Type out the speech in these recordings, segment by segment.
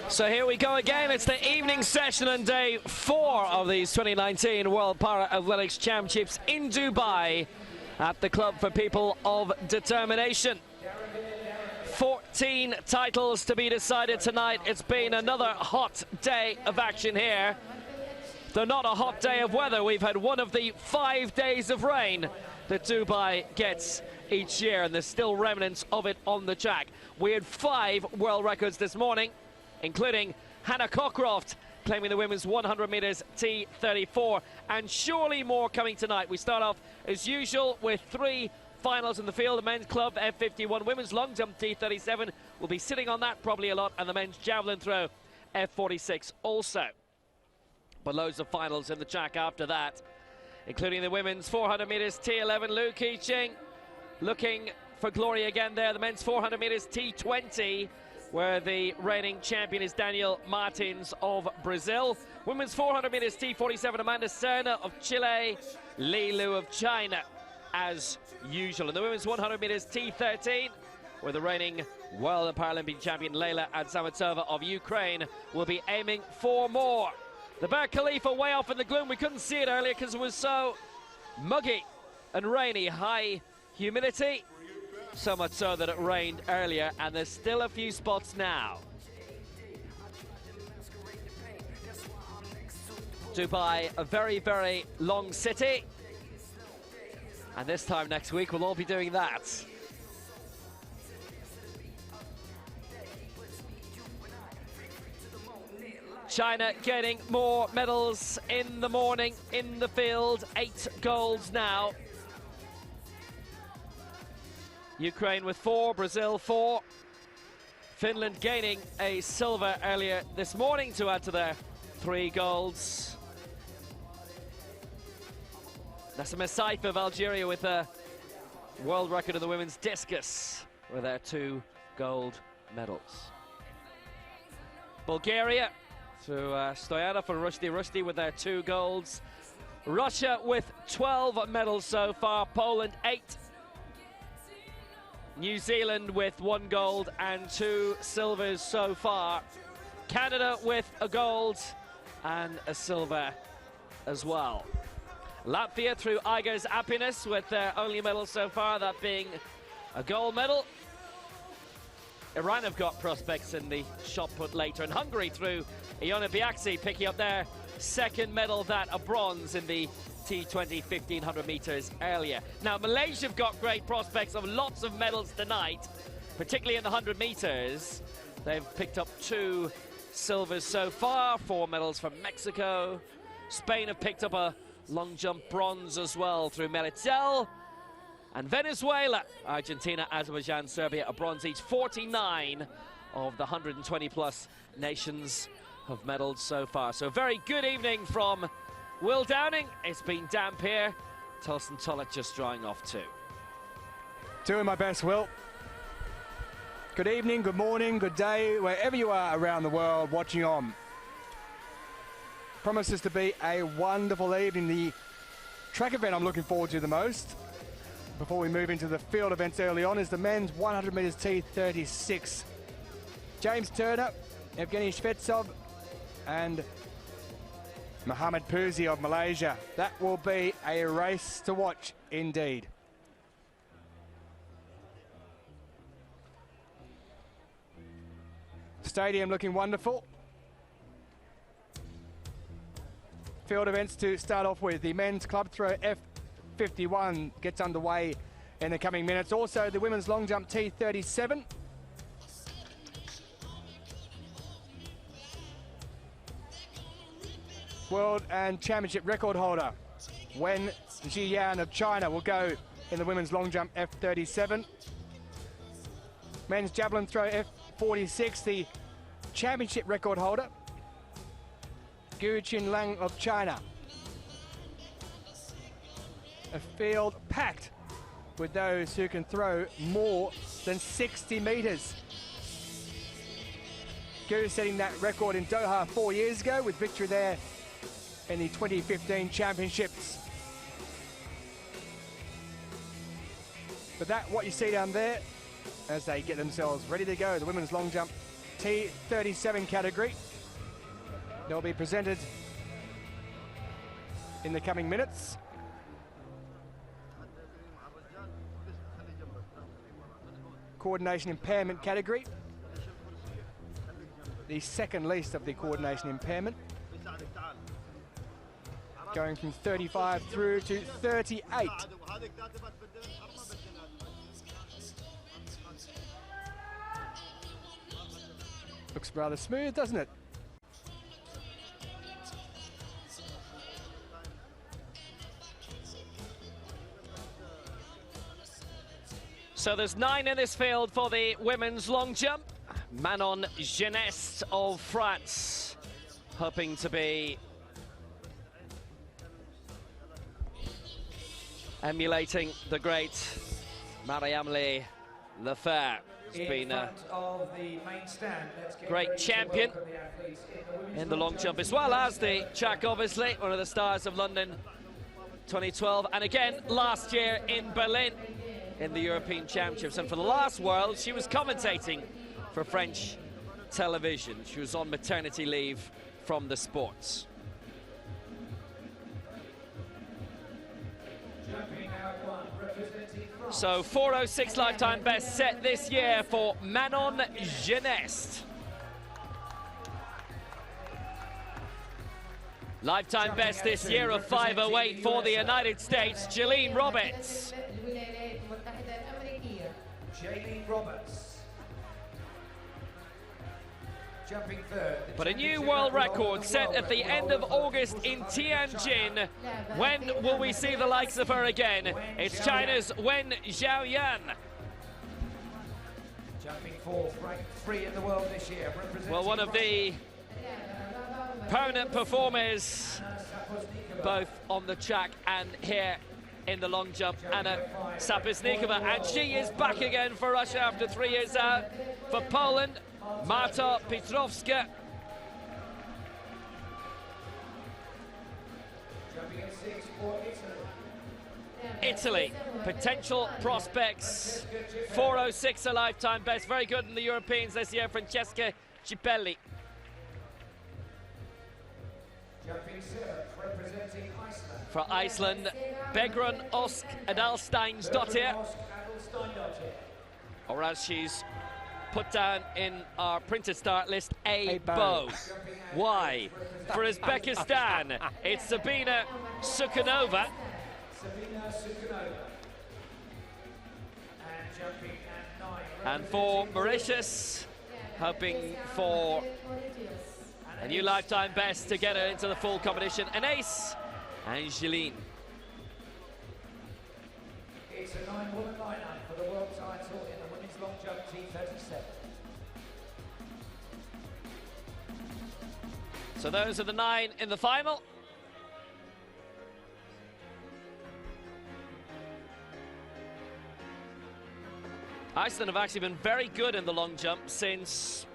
So here we go again. It's the evening session on day 4 of these 2019 World Para Athletics Championships in Dubai at the Club for People of Determination. 14 titles to be decided tonight. It's been another hot day of action here. Though not a hot day of weather, we've had one of the 5 days of rain that Dubai gets each year, and there's still remnants of it on the track. We had 5 world records this morning, including Hannah Cockcroft claiming the women's 100 metres T34, and surely more coming tonight. We start off as usual with 3 finals in the field. The men's club F51, women's long jump T37 will be sitting on that probably a lot, and the men's javelin throw F46 also. But loads of finals in the track after that, including the women's 400 metres T11. Liu Qiqing looking for glory again there. The men's 400 metres T20, where the reigning champion is Daniel Martins of Brazil. Women's 400 metres T47, Amanda Serna of Chile, Li Lu of China, as usual. And the women's 100 metres T13, where the reigning World and Paralympic champion Leila Adsamatova of Ukraine will be aiming for more. The Burj Khalifa way off in the gloom. We couldn't see it earlier because it was so muggy and rainy. High humidity, so much so that it rained earlier, and there's still a few spots now. Dubai, a very, very long city, and this time next week we'll all be doing that. China getting more medals in the morning in the field. 8 golds now. Ukraine with 4, Brazil 4. Finland gaining a silver earlier this morning to add to their 3 golds. Nassima Saif of Algeria with a world record of the women's discus with their 2 gold medals. Bulgaria through Stoyanov and Rushdie with their 2 golds. Russia with 12 medals so far, Poland 8. New Zealand with 1 gold and 2 silvers so far. Canada with a gold and a silver as well. Latvia through Igors Apinas with their only medal so far, that being a gold medal. Iran have got prospects in the shot put later, and Hungary through Iona Biaksi picking up their 2nd medal, that a bronze in the T20 1500 metres earlier. Now Malaysia have got great prospects of lots of medals tonight, particularly in the 100 metres. They've picked up 2 silvers so far, 4 medals from Mexico. Spain have picked up a long jump bronze as well through Melitzel. And Venezuela, Argentina, Azerbaijan, Serbia, a bronze each. 49 of the 120 plus nations have medalled so far. So a very good evening from Will Downing. It's been damp here. Tulson Tullett just drying off too. Doing my best, Will. Good evening, good morning, good day, wherever you are around the world watching on. Promises to be a wonderful evening. The track event I'm looking forward to the most, before we move into the field events early on, is the men's 100 metres T36. James Turner, Evgeny Shvetsov, and Muhammad Puzi of Malaysia. That will be a race to watch indeed. Stadium looking wonderful. Field events to start off with. The men's club throw F51 gets underway in the coming minutes. Also the women's long jump T37. World and championship record holder Wen Jiyan of China will go in the women's long jump F37. Men's javelin throw F46, the championship record holder Gu Qinlang of China. A field packed with those who can throw more than 60 metres. Gu setting that record in Doha 4 years ago with victory there in the 2015 championships. But that, what you see down there, as they get themselves ready to go. The women's long jump T37 category. They'll be presented in the coming minutes. Coordination impairment category. The second least of the coordination impairment. Going from 35 through to 38. Looks rather smooth, doesn't it? So there's 9 in this field for the women's long jump. Manon Geneste of France, hoping to be emulating the great Mariamne Lefebvre. He's been a great champion in the long jump, as well as the track, obviously, one of the stars of London 2012, and again last year in Berlin in the European Championships. And for the last World, she was commentating for French television. She was on maternity leave from the sports. So 4:06 lifetime best set this year for Manon Geneste. Lifetime best this year of 5:08 for the United States, Jalene Roberts. Jalene Roberts. Jumping third. But a new world record set at the end of August in Tianjin. When will we see the likes of her again? It's China's Wen Xiaoyan. Jumping fourth, ranked 3 in the world this year. Well, one of the permanent performers, both on the track and here in the long jump, Anna Sapesnikova, and she is back again for Russia after 3 years out. For Poland, Marta Piotrowska. Italy, potential prospects. 4:06 a lifetime best, very good in the Europeans this year. Francesca Cipelli. Jumping seventh, representing Iceland. For Iceland, Begrun Osk Adalsteinsdottir, or as she's put down in our printed start list, a bow. Why? For Uzbekistan, it's Sabina Sukhanova. And for Mauritius, hoping for a new lifetime best to get her into the full competition, an ace, Angeline. It's a 9-woman lineup for the world title in the women's long jump T37. So those are the 9 in the final. Iceland have actually been very good in the long jump since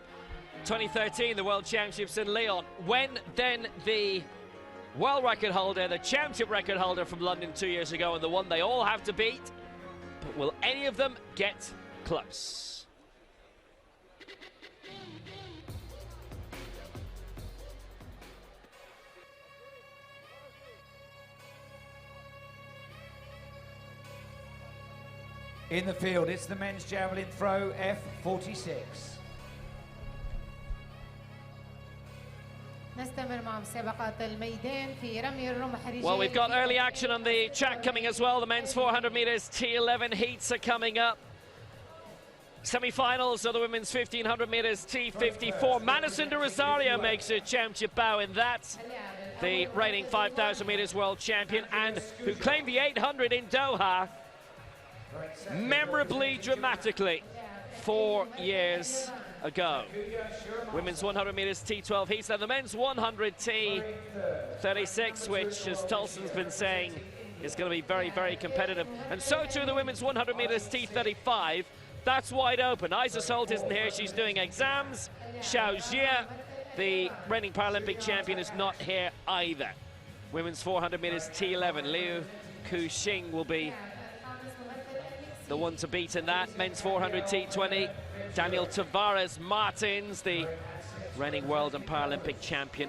2013, the World Championships in Lyon, when then the world record holder, the championship record holder from London 2 years ago, and the one they all have to beat. But will any of them get close? In the field, it's the men's javelin throw F46. Well, we've got early action on the track coming as well. The men's 400 meters T11 heats are coming up. Semi-finals of the women's 1500 meters T54. Madison de Rosario makes a championship bow in that. The reigning 5,000 meters world champion, and who claimed the 800 in Doha memorably, dramatically 4 years ago. Women's 100 meters T12 heats, and the men's 100 T36, which, as Tulson's been saying, is going to be very, very competitive. And so too the women's 100 meters T35. That's wide open. Isa Solt isn't here, she's doing exams. Xiao Jia, the reigning Paralympic champion, is not here either. Women's 400 meters T11, Liu Kuxing will be the one to beat in that. Men's 400 T20, Daniel Tavares Martins, the reigning world and Paralympic champion,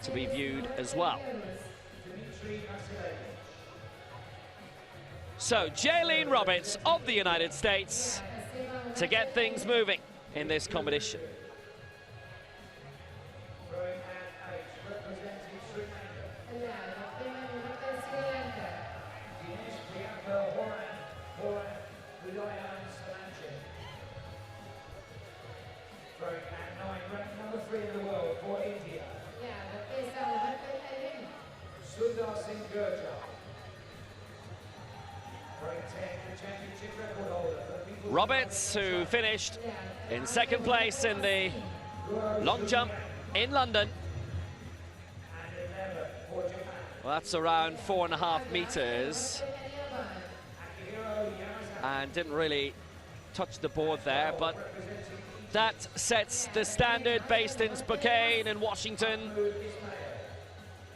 to be viewed as well. So Jaylene Roberts of the United States to get things moving in this competition. Roberts, who finished in second place in the long jump in London. Well, that's around 4.5 meters. And didn't really touch the board there, but that sets the standard. Based in Spokane in Washington.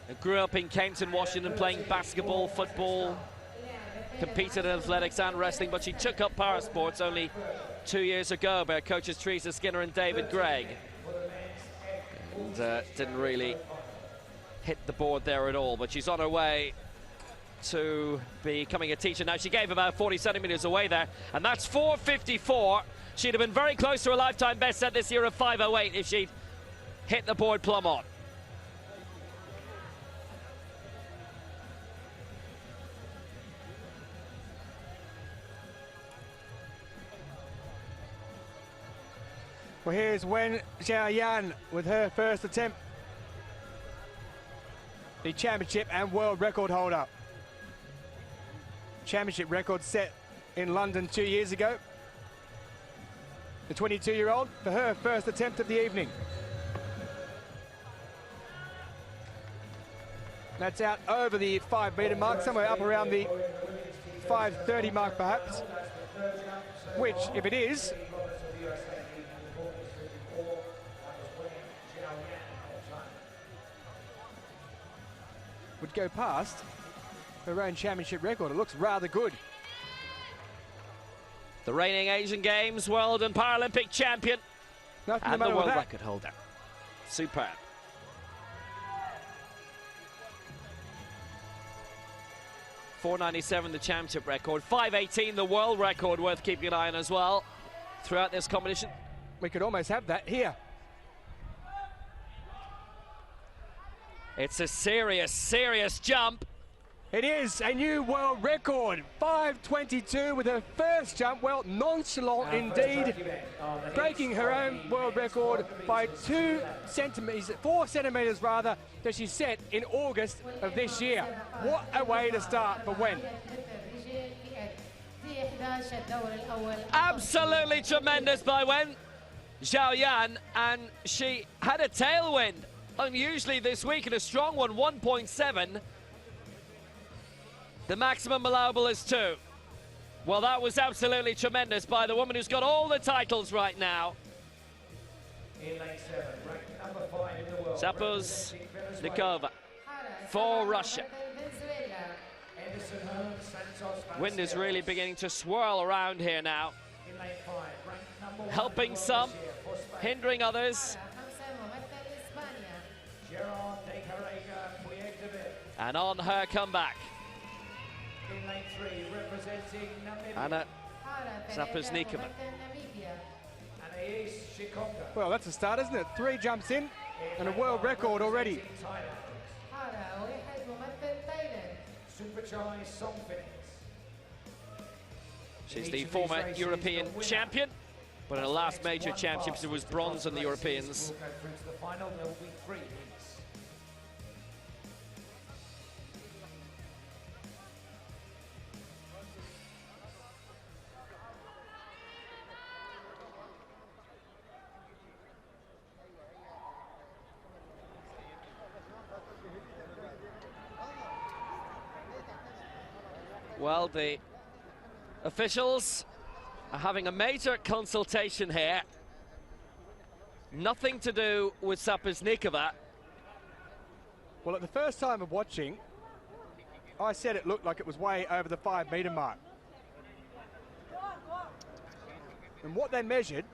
I grew up in Kenton, Washington, playing basketball, football, competed in athletics and wrestling, but she took up para sports only 2 years ago by coaches Teresa Skinner and David Gregg. And didn't really hit the board there at all, but she's on her way to becoming a teacher now. She gave about 40 centimeters away there, and that's 4:54. She'd have been very close to a lifetime best set this year of 5:08 if she'd hit the board plumb on. Well, here's Wen Xiaoyan with her first attempt. The championship and world record holder. Championship record set in London 2 years ago. The 22-year-old for her first attempt of the evening. That's out over the 5-meter mark, somewhere up around the 5:30 mark perhaps, which, if it is, would go past her own championship record. It looks rather good. The reigning Asian Games world and Paralympic champion and the world record holder. Superb. .497 the championship record, 5:18 the world record, worth keeping an eye on as well throughout this competition. We could almost have that here. It's a serious, serious jump. It is a new world record, 5:22 with her first jump. Well, nonchalant indeed, breaking her own world record by 4 centimeters rather, that she set in August of this year. What a way to start for Wen. Absolutely tremendous by Wen Xiaoyan, and she had a tailwind unusually this week, and a strong one, 1.7. The maximum allowable is 2. Well, that was absolutely tremendous by the woman who's got all the titles right now. Zapuznikova for Russia. Wind is really beginning to swirl around here now. Helping some, hindering others. And on her comeback, Anna Zapuznikova. Well, that's a start, isn't it? 3 jumps in and a world record already. She's the former European champion, but in her last major championships it was bronze in the Europeans. Well, the officials are having a major consultation here. Nothing to do with Zapuznikova. Well, at the first time of watching, I said it looked like it was way over the 5-meter mark. And what they measured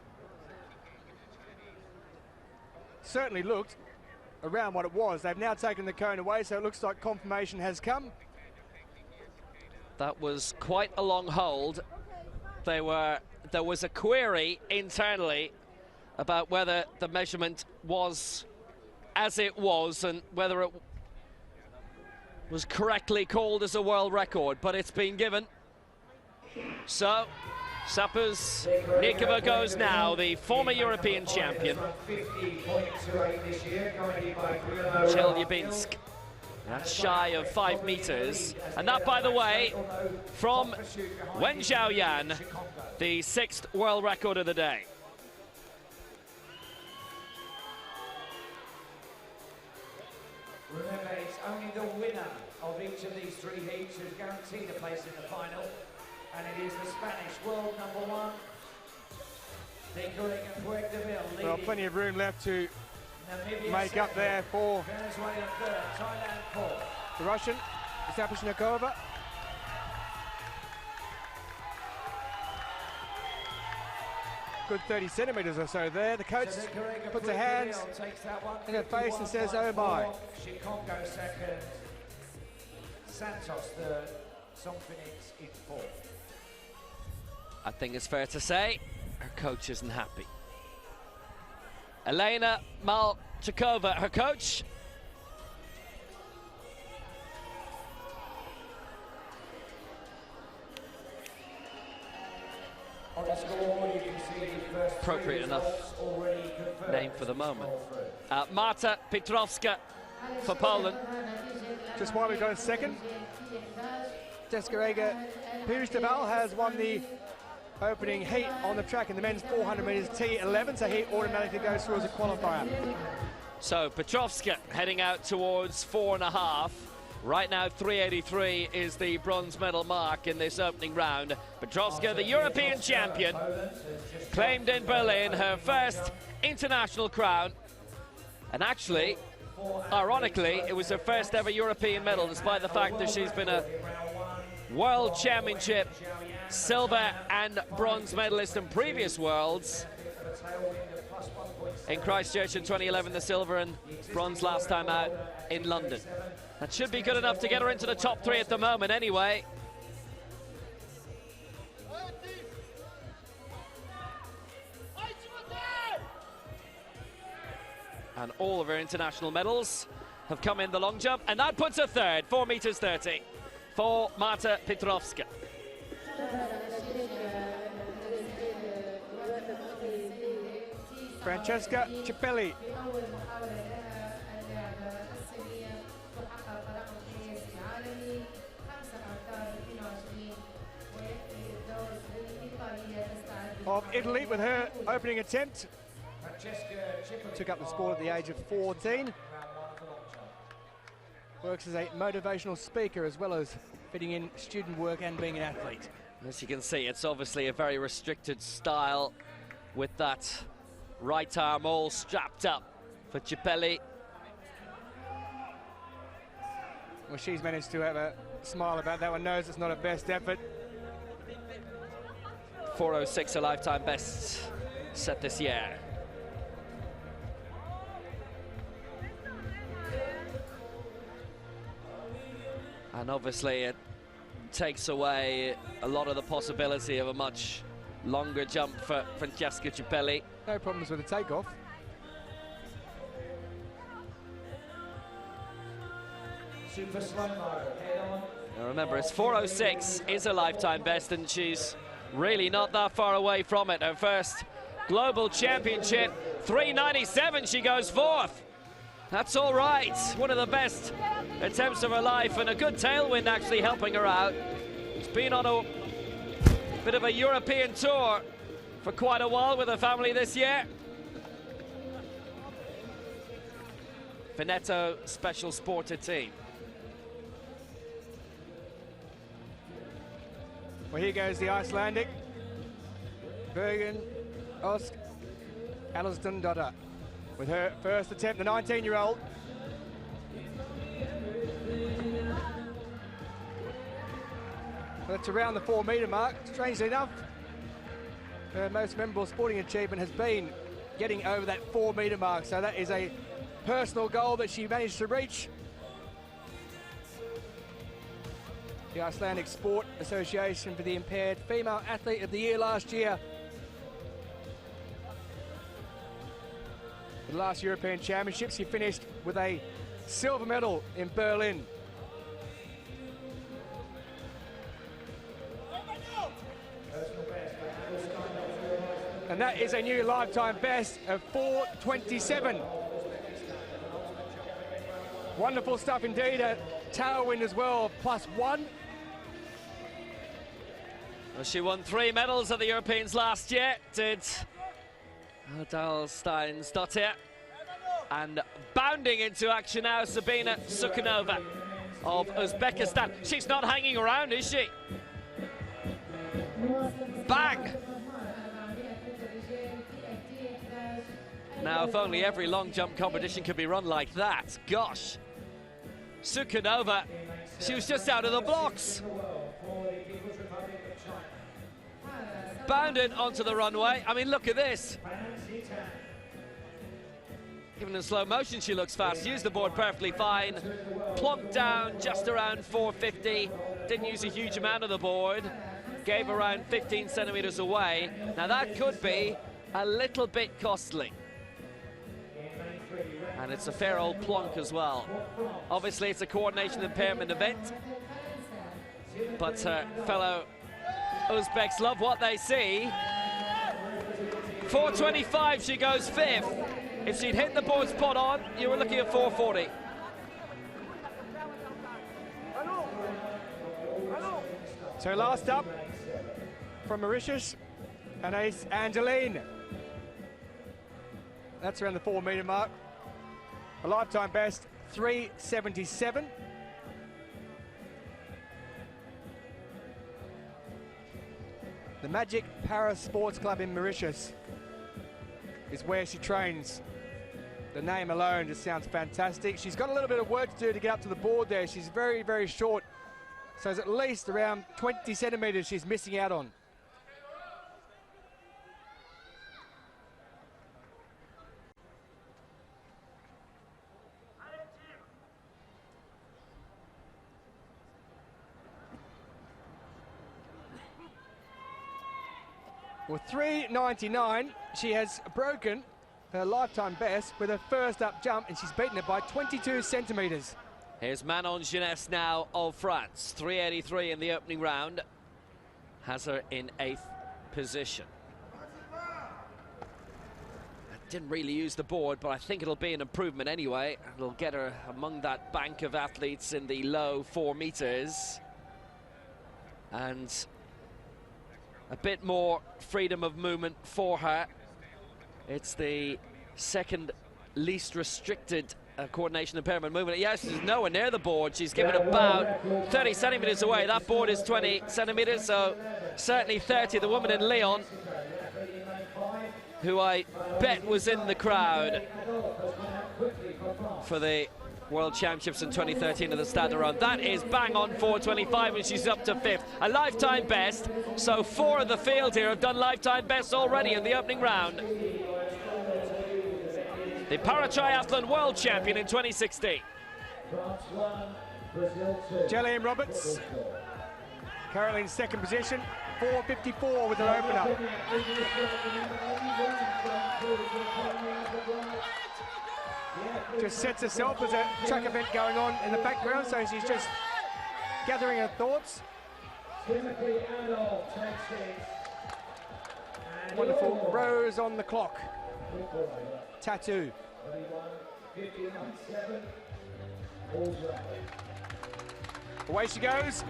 certainly looked around what it was. They've now taken the cone away, so it looks like confirmation has come. That was quite a long hold. There was a query internally about whether the measurement was as it was and whether it was correctly called as a world record, but it's been given. So, Sapers Nikova goes now, the former European champion. Chelyabinsk, that's shy of 5 meters. And that, by the way, from Wen Zhaoyan, the 6th world record of the day. Remember, it's only the winner of each of these 3 heats who's guaranteed a place in the final. And it is the Spanish world #1, Venezuela. Well, plenty of room left to Namibia make second, up there for Venezuela 3rd, Thailand 4th. the Russian, Sapishnikova. Good 30 centimetres or so there. The coach puts her hands in her face and says, oh my. Chikongo second, Santos 3rd, Songphoenix in 4th. I think it's fair to say her coach isn't happy. Elena Malchikova, her coach. On the scoreboard, you can see the first Appropriate enough name for the moment. Marta Piotrowska for Poland. Just while we've got a second, Desiree Piristaval has won the opening heat on the track in the men's 400 metres T11, so he automatically goes through as a qualifier. So Petrovska heading out towards 4.5. Right now 383 is the bronze medal mark in this opening round. Petrovska, the European champion, claimed in Berlin her first international crown. And actually, ironically, it was her first ever European medal, despite the fact that she's been a World Championship silver and bronze medalist in previous Worlds. In Christchurch in 2011, the silver and bronze last time out in London. That should be good enough to get her into the top 3 at the moment anyway. And all of her international medals have come in the long jump, and that puts her 3rd, 4 meters 30 for Marta Piotrowska. Francesca Cippelli. Of Italy with her opening attempt. Took up the sport at the age of 14. Works as a motivational speaker as well as fitting in student work and being an athlete. As you can see, it's obviously a very restricted style with that right arm all strapped up for Cippelli. Well, she's managed to have a smile about that one, knows it's not her best effort. 4:06, a lifetime best set this year. And obviously it takes away a lot of the possibility of a much longer jump for Francesca Cippelli. No problems with the takeoff. Super slow-mo, head on. Now remember, it's 4:06 is a lifetime best, and she's really not that far away from it. Her first global championship, 3:97, she goes 4th. That's all right. One of the best attempts of her life, and a good tailwind actually helping her out. She's been on a bit of a European tour for quite a while with her family this year. Veneto Special Sporter Team. Well, here goes the Icelandic. Bergen Osk Alistundottir with her first attempt, the 19-year-old. Well, that's around the 4 metre mark, strangely enough. Her most memorable sporting achievement has been getting over that 4 metre mark. So that is a personal goal that she managed to reach. The Icelandic Sport Association for the Impaired Female Athlete of the Year last year. The last European Championships, she finished with a silver medal in Berlin. And that is a new lifetime best of 4:27. Wonderful stuff indeed. A tailwind as well, +1. Well, she won 3 medals at the Europeans last year, did Adalsteinsdottir. And bounding into action now, Sabina Sukhanova of Uzbekistan. She's not hanging around, is she? Bang! Now, if only every long jump competition could be run like that. Gosh. Sukhanova, she was just out of the blocks. Bounded onto the runway. I mean, look at this. Even in slow motion, she looks fast. Used the board perfectly fine. Plunked down just around 450. Didn't use a huge amount of the board. Gave around 15 centimeters away. Now, that could be a little bit costly. And it's a fair old plonk as well. Obviously, it's a coordination impairment event. But her fellow Uzbeks love what they see. 4:25, she goes 5th. If she'd hit the board spot on, you were looking at 4:40. So last up from Mauritius, Anais Angeline. That's around the 4 metre mark. A lifetime best, 3:77. The Magic Para Sports Club in Mauritius is where she trains. The name alone just sounds fantastic. She's got a little bit of work to do to get up to the board there. She's very, very short. So there's at least around 20 centimetres she's missing out on. Well, 3:99, she has broken her lifetime best with her first up jump, and she's beaten it by 22 centimetres. Here's Manon Jeunesse now of France. 3:83 in the opening round. Has her in 8th position. Didn't really use the board, but I think it'll be an improvement anyway. It'll get her among that bank of athletes in the low 4 meters. And a bit more freedom of movement for her. It's the second least restricted coordination impairment movement. Yes, she's nowhere near the board. She's given about 30 centimeters away. That board is 20 centimeters, so certainly 30. The woman in Lyon, who I bet was in the crowd for the World Championships in 2013 at the Stade de Rome. That is bang on 4:25, and she's up to 5th. A lifetime best, so 4 of the field here have done lifetime bests already in the opening round. The para-triathlon world champion in 2016. Jillian Roberts, currently in 2nd position, 4:54 with her opener. Just sets herself. There's a track event going on in the background, so she's just gathering her thoughts. Wonderful rose on the clock. Tattoo. Away she goes.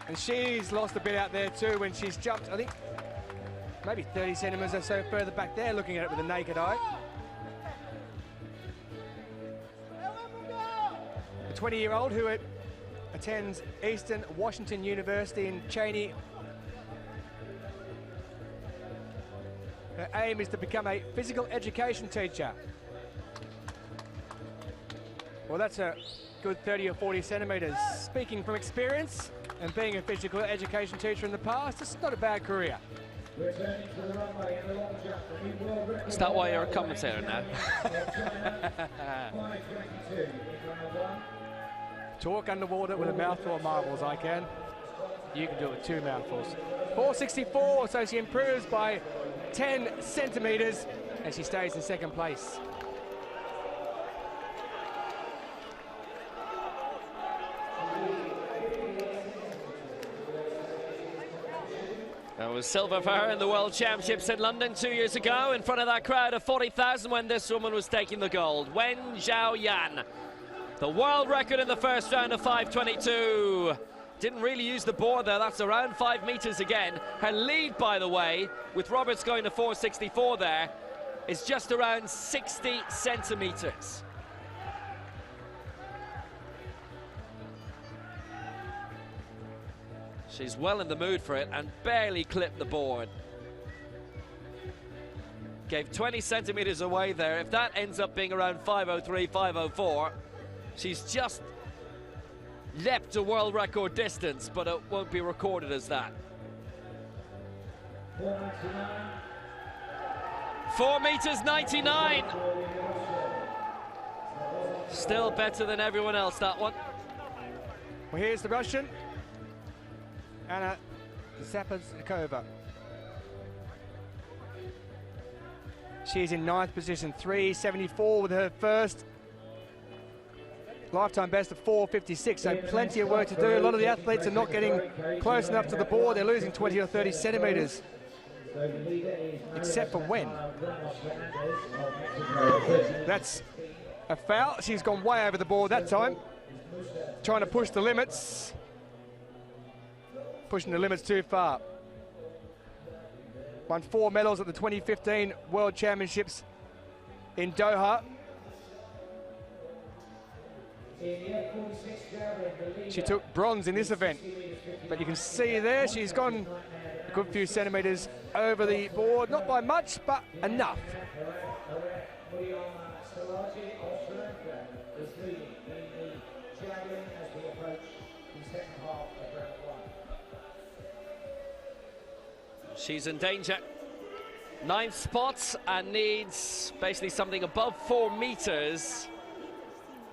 And she's lost a bit out there too when she's jumped, I think, maybe 30 centimetres or so further back there, looking at it with a naked eye. A 20-year-old who attends Eastern Washington University in Cheney. Her aim is to become a physical education teacher. Well, that's a good 30 or 40 centimetres. Speaking from experience and being a physical education teacher in the past, it's not a bad career. Returning to the runway in the long jump, the new world record. Is that why you're a commentator now? 5:22 in round one. Talk underwater with a mouthful of marbles, I can. You can do it with 2 mouthfuls. 464, so she improves by 10 centimetres and she stays in second place. That was silver for her in the World Championships in London 2 years ago in front of that crowd of 40,000 when this woman was taking the gold. Wen Zhaoyan. The world record in the first round of 5:22. Didn't really use the board there, that's around 5 meters again. Her lead, by the way, with Roberts going to 464 there, is just around 60 centimeters. She's well in the mood for it and barely clipped the board. Gave 20 centimeters away there. If that ends up being around 503, 504, she's just leapt a world record distance, but it won't be recorded as that. 4 meters 99. Still better than everyone else, that one. Well, here's the Russian, Anna Zapazkova. She's in 9th position, 374 with her first. Lifetime best of 456, so plenty of work to do. A lot of the athletes are not getting close enough to the board. They're losing 20 or 30 centimetres, except for Wen. That's a foul. She's gone way over the board that time, trying to push the limits. Pushing the limits too far. Won 4 medals at the 2015 World Championships in Doha. She took bronze in this event, but you can see there she's gone a good few centimetres over the board, not by much, but enough. She's in danger. 9th spot and needs basically something above 4 meters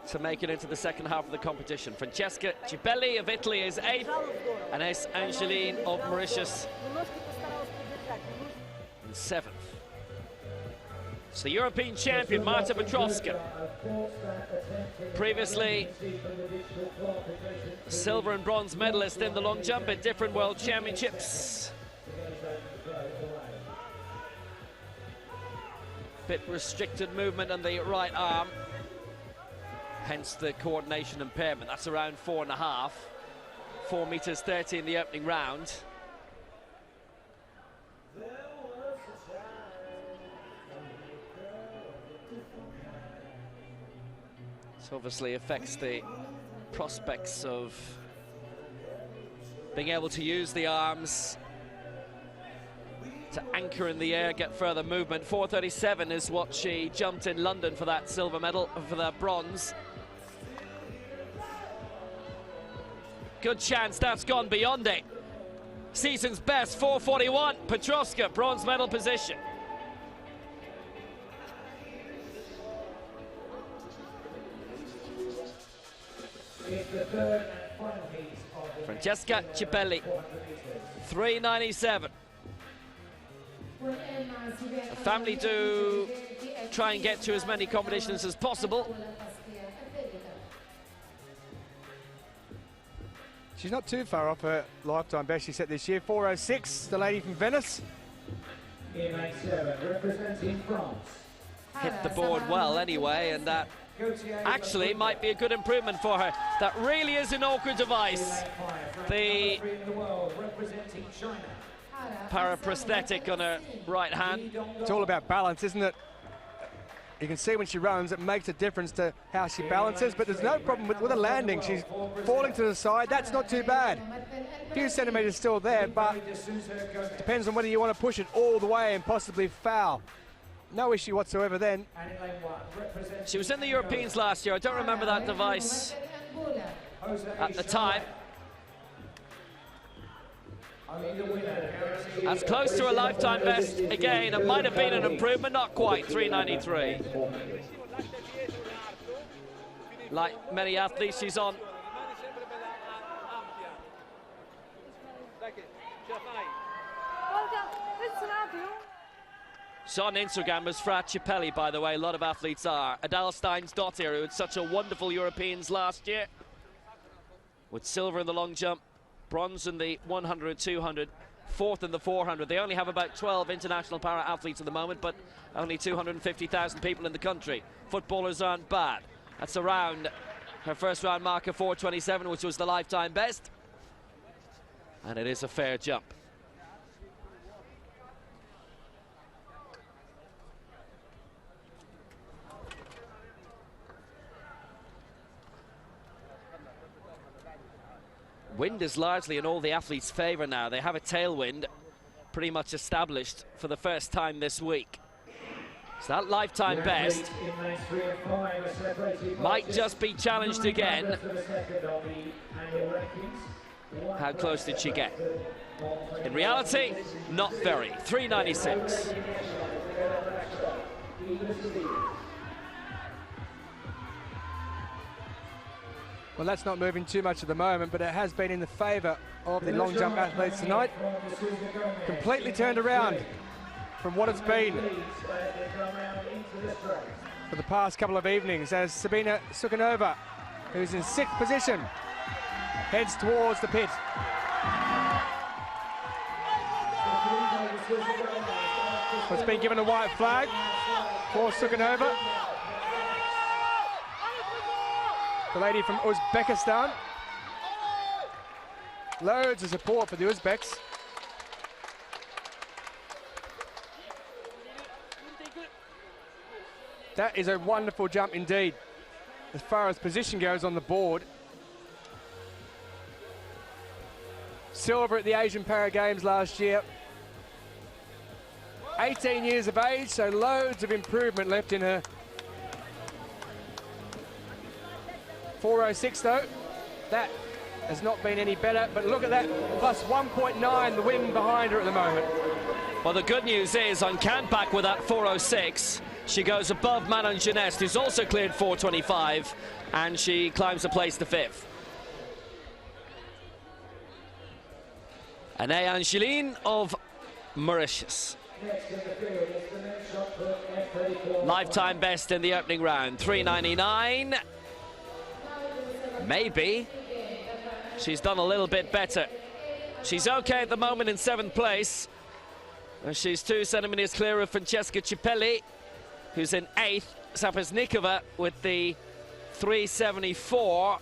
to make it into the second half of the competition. Francesca Cibelli of Italy is 8th, and S. Angeline of Mauritius in 7th. It's the European champion, Marta Petrovska. Previously, silver and bronze medalist in the long jump at different world championships. Bit restricted movement on the right arm, hence the coordination impairment. That's around 4.5. 4 meters 30 in the opening round. This obviously affects the prospects of being able to use the arms to anchor in the air, get further movement. 4:37 is what she jumped in London for that silver medal, for that bronze. Good chance that's gone beyond it. Season's best, 4:41. Petrovska, bronze medal position. Francesca Cibelli, 397. The family do try and get to as many competitions as possible. She's not too far off her lifetime best she set this year, 4:06, the lady from Venice. Representing France. Hit the board well anyway, and that actually might be a good improvement for her. That really is an awkward device. The paraprosthetic on her right hand. It's all about balance, isn't it? You can see when she runs, it makes a difference to how she balances, but there's no problem with the landing. She's falling to the side. That's not too bad. A few centimetres still there, but depends on whether you want to push it all the way and possibly foul. No issue whatsoever then. She was in the Europeans last year. I don't remember that device at the time. Only the winner guaranteed. That's close to a lifetime best. Again, it might have been an improvement, not quite, 393. Like many athletes, she's on. She's on Instagram as Fra Cipelli, by the way. A lot of athletes are. Adalstein's daughter, who had such a wonderful Europeans last year, with silver in the long jump, bronze in the 100, 200, fourth in the 400. They only have about 12 international para-athletes at the moment, but only 250,000 people in the country. Footballers aren't bad. That's around her first round mark of 4:27, which was the lifetime best. And it is a fair jump. Wind is largely in all the athletes' favour now. They have a tailwind pretty much established for the first time this week. So that lifetime best might just be challenged again. How close did she get? In reality, not very. 396. Well, that's not moving too much at the moment, but it has been in the favour of the long jump athletes tonight. Completely turned around from what it's been for the past couple of evenings, as Sabina Sukhanova, who's in 6th position, heads towards the pit. It's been given a white flag for Sukhanova, the lady from Uzbekistan. Loads of support for the Uzbeks. That is a wonderful jump indeed, as far as position goes on the board. Silver at the Asian Para Games last year. 18 years of age, so loads of improvement left in her. 4:06 though, that has not been any better, but look at that, plus 1.9, the wind behind her at the moment. Well, the good news is on countback with that 4:06, she goes above Manon Jeunesse, who's also cleared 4:25, and she climbs a place to 5th. Anaï Angeline of Mauritius. Lifetime best in the opening round, 399. Maybe she's done a little bit better. She's okay at the moment in 7th place. And she's 2 centimeters clear of Francesca Cipelli, who's in 8th. Sapesnikova with the 374.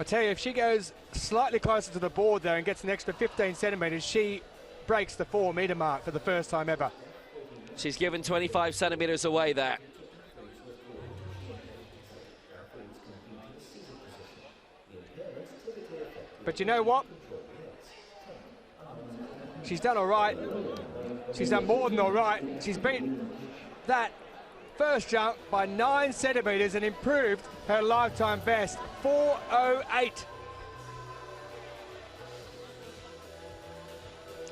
I tell you, if she goes slightly closer to the board there and gets an extra 15 centimeters, she breaks the 4-meter mark for the first time ever. She's given 25 centimeters away there. But you know what? She's done all right. She's done more than all right. She's beaten that first jump by 9 centimeters and improved her lifetime best, 4:08.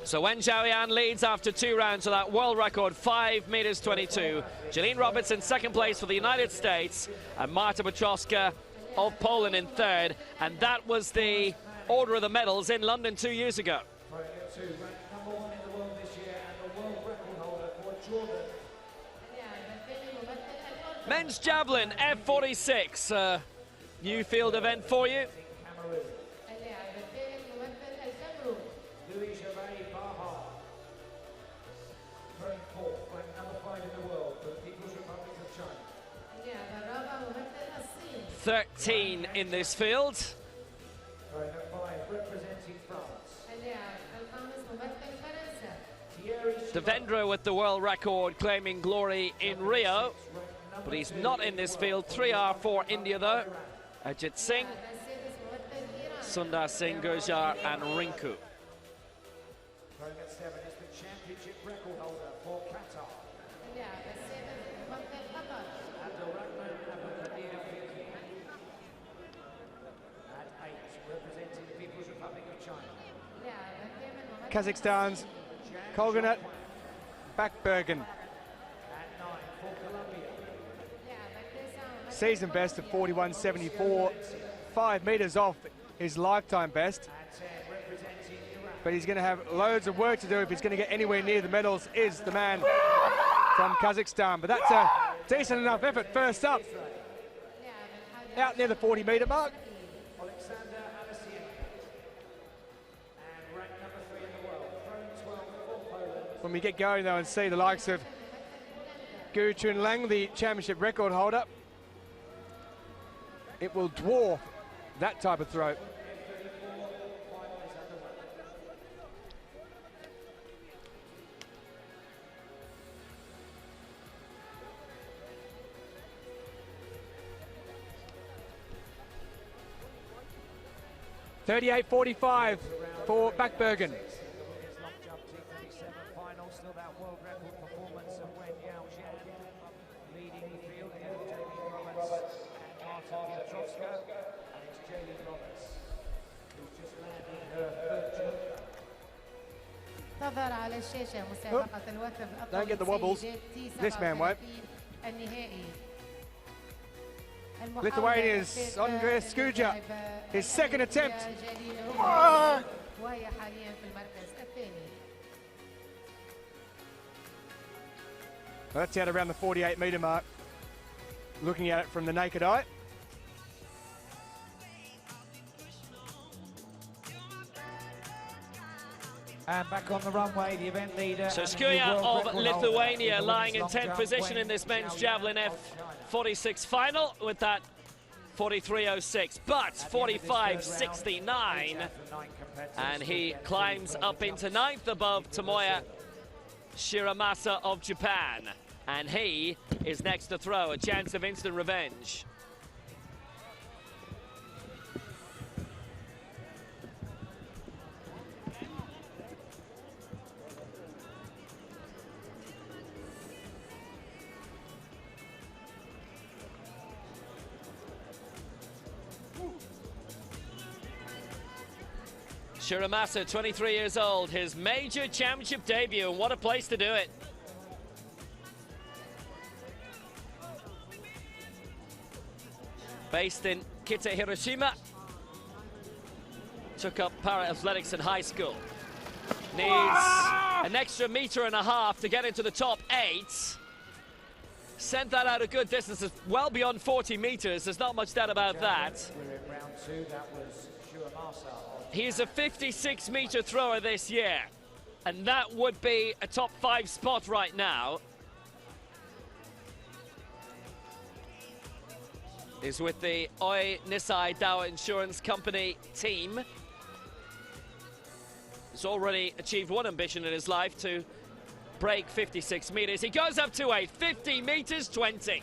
So Wen Zhaoyan leads after 2 rounds of that world record, 5:22. Jeline Roberts in 2nd place for the United States, and Marta Piotrowska of Poland in 3rd. And that was the order of the medals in London 2 years ago. Men's javelin, F46, new field event for you. Baha, 13 in this field. Devendra with the world record, claiming glory in Rio, but he's not in this field. 3R for India though. Ajit Singh, Sundar Singh, Gurjar and Rinku. championship record holder for Qatar. At 8, representing the People's Republic of China. Kazakhstan's Kolganat Bakbergen. Season best of 41.74, 5 metres off his lifetime best. But he's going to have loads of work to do if he's going to get anywhere near the medals, is the man from Kazakhstan. But that's a decent enough effort first up. Out near the 40-metre mark. When we get going, though, and see the likes of Gu Chunlang, the championship record holder, it will dwarf that type of throw. .38.45 for Bakbergen. Don't get the wobbles. This man won't. Lithuania's Andres Skuja, his second attempt. That's out around the 48-metre mark, looking at it from the naked eye. And back on the runway, the event leader. So Skuja of Lithuania lying in 10th position in this men's javelin F46 final with that 43.06, but 45.69, and he climbs up into 9th above Tomoya Shiramasa of Japan, and he is next to throw, a chance of instant revenge. Shiramasa, 23 years old, his major championship debut, and what a place to do it. Based in Kita, Hiroshima, took up para-athletics in high school. Needs an extra metre and a half to get into the top 8. Sent that out a good distance, well beyond 40 metres, there's not much doubt about that. He's a 56-metre thrower this year, and that would be a top 5 spot right now. Is with the Oi Nisai Dow Insurance Company team. He's already achieved one ambition in his life, to break 56 metres. He goes up to 8, 50 metres 20.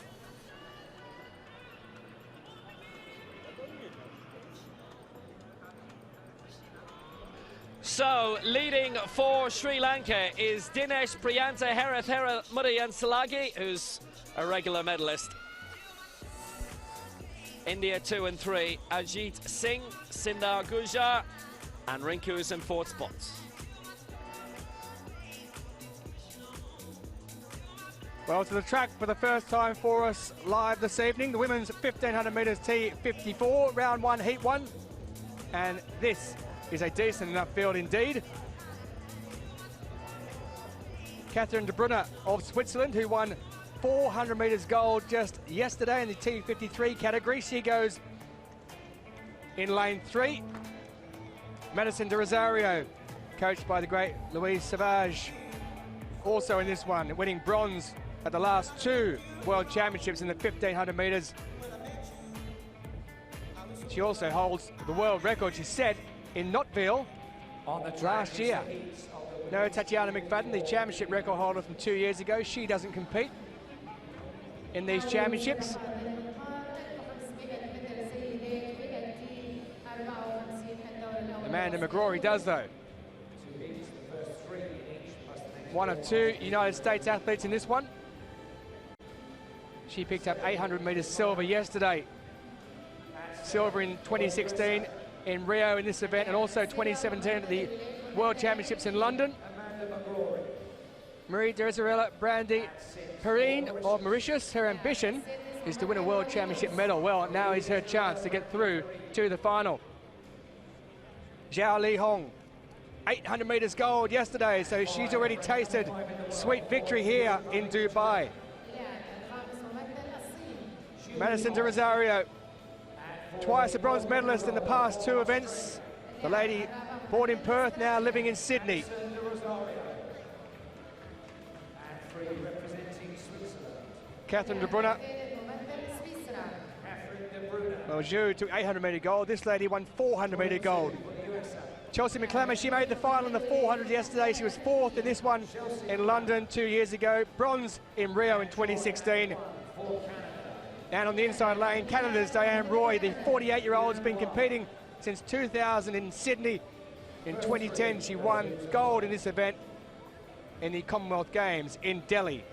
So, leading for Sri Lanka is Dinesh Priyanta Herathera Mudayansalagi, who's a regular medalist. India 2 and 3, Ajit Singh, Sindar Gujar, and Rinku is in 4th spot. Well, to the track for the first time for us live this evening, the women's 1500 metres T54, round 1, heat 1. And this is a decent enough field indeed. Catherine de Brunner of Switzerland, who won 400 metres gold just yesterday in the T53 category. She goes in lane 3. Madison de Rosario, coached by the great Louise Savage, also in this one, winning bronze at the last 2 World Championships in the 1500 metres. She also holds the world record, she said, in Knotville last year. No, Tatiana McFadden, the championship record holder from 2 years ago, she doesn't compete in these championships. Amanda McGrory does, though. One of 2 United States athletes in this one. She picked up 800 metres silver yesterday. Silver in 2016 in Rio in this event, and also 2017 at the World Championships in London. Marie Derizarella Brandy Perrine of Mauritius, her ambition is to win a World Championship medal. Well, now is her chance to get through to the final. Zhao Li Hong, 800 metres gold yesterday, so she's already tasted sweet victory here in Dubai. Madison de Rosario, twice a bronze medalist in the past 2 events. The lady born in Perth, now living in Sydney. Catherine de Brunner. Well, Zhu took 800 metre gold. This lady won 400 metre gold. Chelsea McClammer, she made the final in the 400 yesterday. She was 4th in this one in London 2 years ago. Bronze in Rio in 2016. And on the inside lane, Canada's Diane Roy, the 48-year-old, has been competing since 2000 in Sydney. In 2010, she won gold in this event in the Commonwealth Games in Delhi.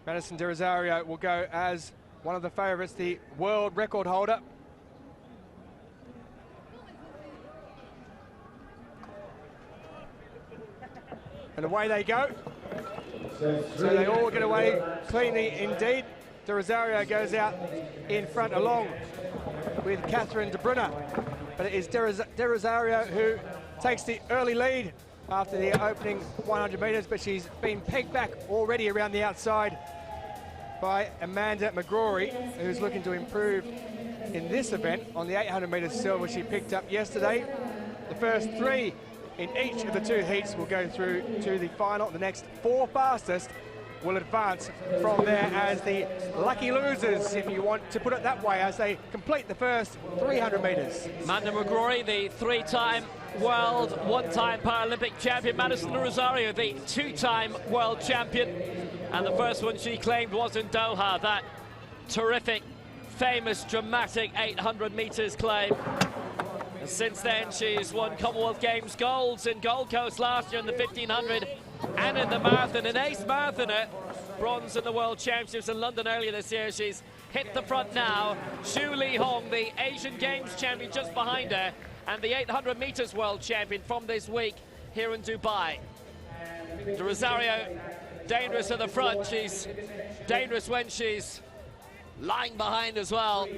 Madison de Rosario will go as one of the favourites, the world record holder. And away they go. So they all get away cleanly indeed. De Rosario goes out in front along with Catherine de Brunner. But it is De Rosario who takes the early lead after the opening 100 metres, but she's been pegged back already around the outside by Amanda McGrory, who's looking to improve in this event on the 800 metres silver she picked up yesterday. The first 3 in each of the 2 heats will go through to the final. The next 4 fastest will advance from there as the lucky losers, if you want to put it that way, as they complete the first 300 metres. Amanda McGrory, the 3-time world, 1-time Paralympic champion. Madison de Rosario, the 2-time world champion. And the first one she claimed was in Doha, that terrific, famous, dramatic 800 metres claim. And since then, she's won Commonwealth Games golds in Gold Coast last year in the 1500 and in the marathon. An ace marathoner, bronze in the World Championships in London earlier this year. She's hit the front now. Zhu Li Hong, the Asian Games champion, just behind her, and the 800 metres world champion from this week here in Dubai. De Rosario, dangerous at the front. She's dangerous when she's lying behind as well.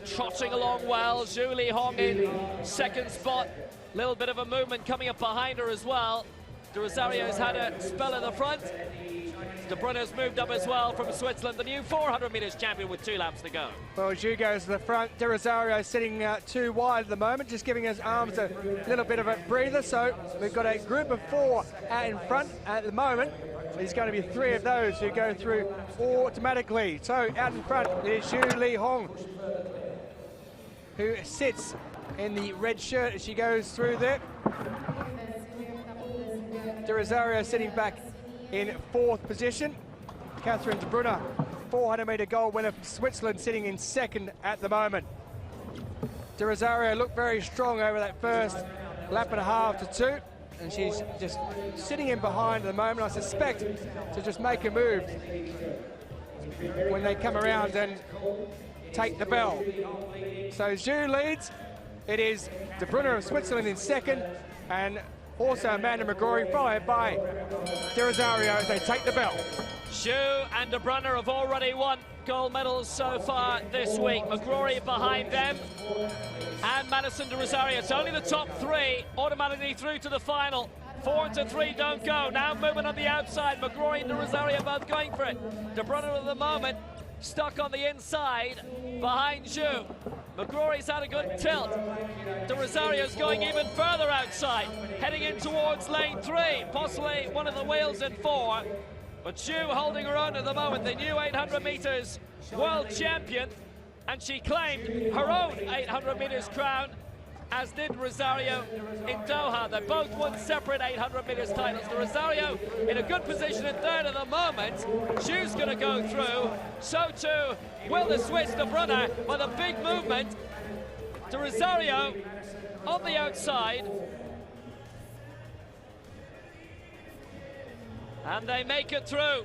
Trotting along well. Zhu Li Hong in second spot. Little bit of a movement coming up behind her as well. De Rosario's had a spell in the front. De Brunner's moved up as well from Switzerland, the new 400 metres champion with 2 laps to go. Well, Zhu goes to the front. De Rosario sitting too wide at the moment, just giving his arms a little bit of a breather. So we've got a group of 4 out in front at the moment. There's going to be 3 of those who go through automatically. So out in front is Zhu Li Hong, who sits in the red shirt as she goes through there. De Rosario sitting back in 4th position. Catherine de Brunner, 400 metre gold winner from Switzerland, sitting in 2nd at the moment. De Rosario looked very strong over that first lap and a half to 2, and she's just sitting in behind at the moment. I suspect to just make a move when they come around and take the bell. So Zhu leads. It is De Brunner of Switzerland in 2nd, and also Amanda McGrory, followed by De Rosario as they take the bell. Zhu and De Brunner have already won gold medals so far this week. McGrory behind them, and Madison de Rosario. It's only the top 3 automatically through to the final. 4 to 3 don't go. Now movement on the outside. McGrory and De Rosario both going for it. De Brunner at the moment stuck on the inside behind Zhu. McGrory's had a good tilt. De Rosario's going even further outside, heading in towards lane 3, possibly one of the wheels in 4. But Zhu holding her own at the moment, the new 800 metres world champion, and she claimed her own 800 metres crown, as did Rosario in Doha. They both won separate 800 metres titles. De Rosario in a good position in 3rd at the moment. Zhu's going to go through. So too will the Swiss De Brunner, with a big movement. De Rosario on the outside. And they make it through.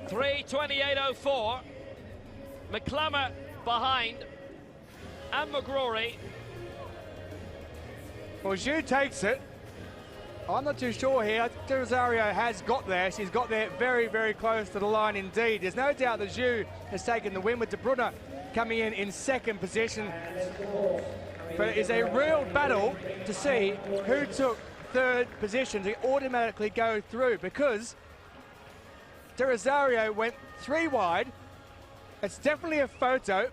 3:28.04. McClammer behind. And McGrory. Well, Zhu takes it. I'm not too sure here. De Rosario has got there. She's got there very, very close to the line indeed. There's no doubt that Zhu has taken the win with De Bruyne coming in second position. But it is a real battle to see who took third position to automatically go through, because De Rosario went 3 wide. It's definitely a photo.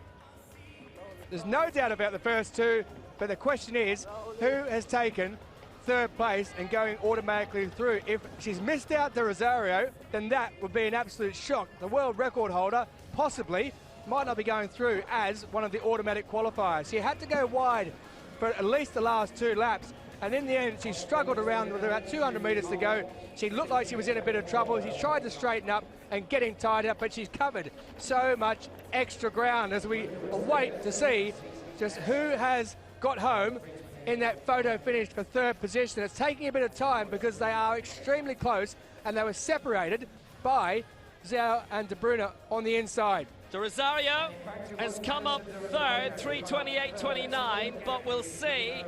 There's no doubt about the first 2, but the question is, who has taken third place and going automatically through? If she's missed out De Rosario, then that would be an absolute shock. The world record holder possibly might not be going through as one of the automatic qualifiers. She had to go wide for at least the last 2 laps, and in the end she struggled around with about 200 metres to go. She looked like she was in a bit of trouble. She tried to straighten up and getting tied up, but she's covered so much extra ground as we wait to see just who has got home in that photo finish for third position. It's taking a bit of time because they are extremely close and they were separated by Zhao and De Bruyne on the inside. De Rosario has come up third, 3:28.29, but we'll see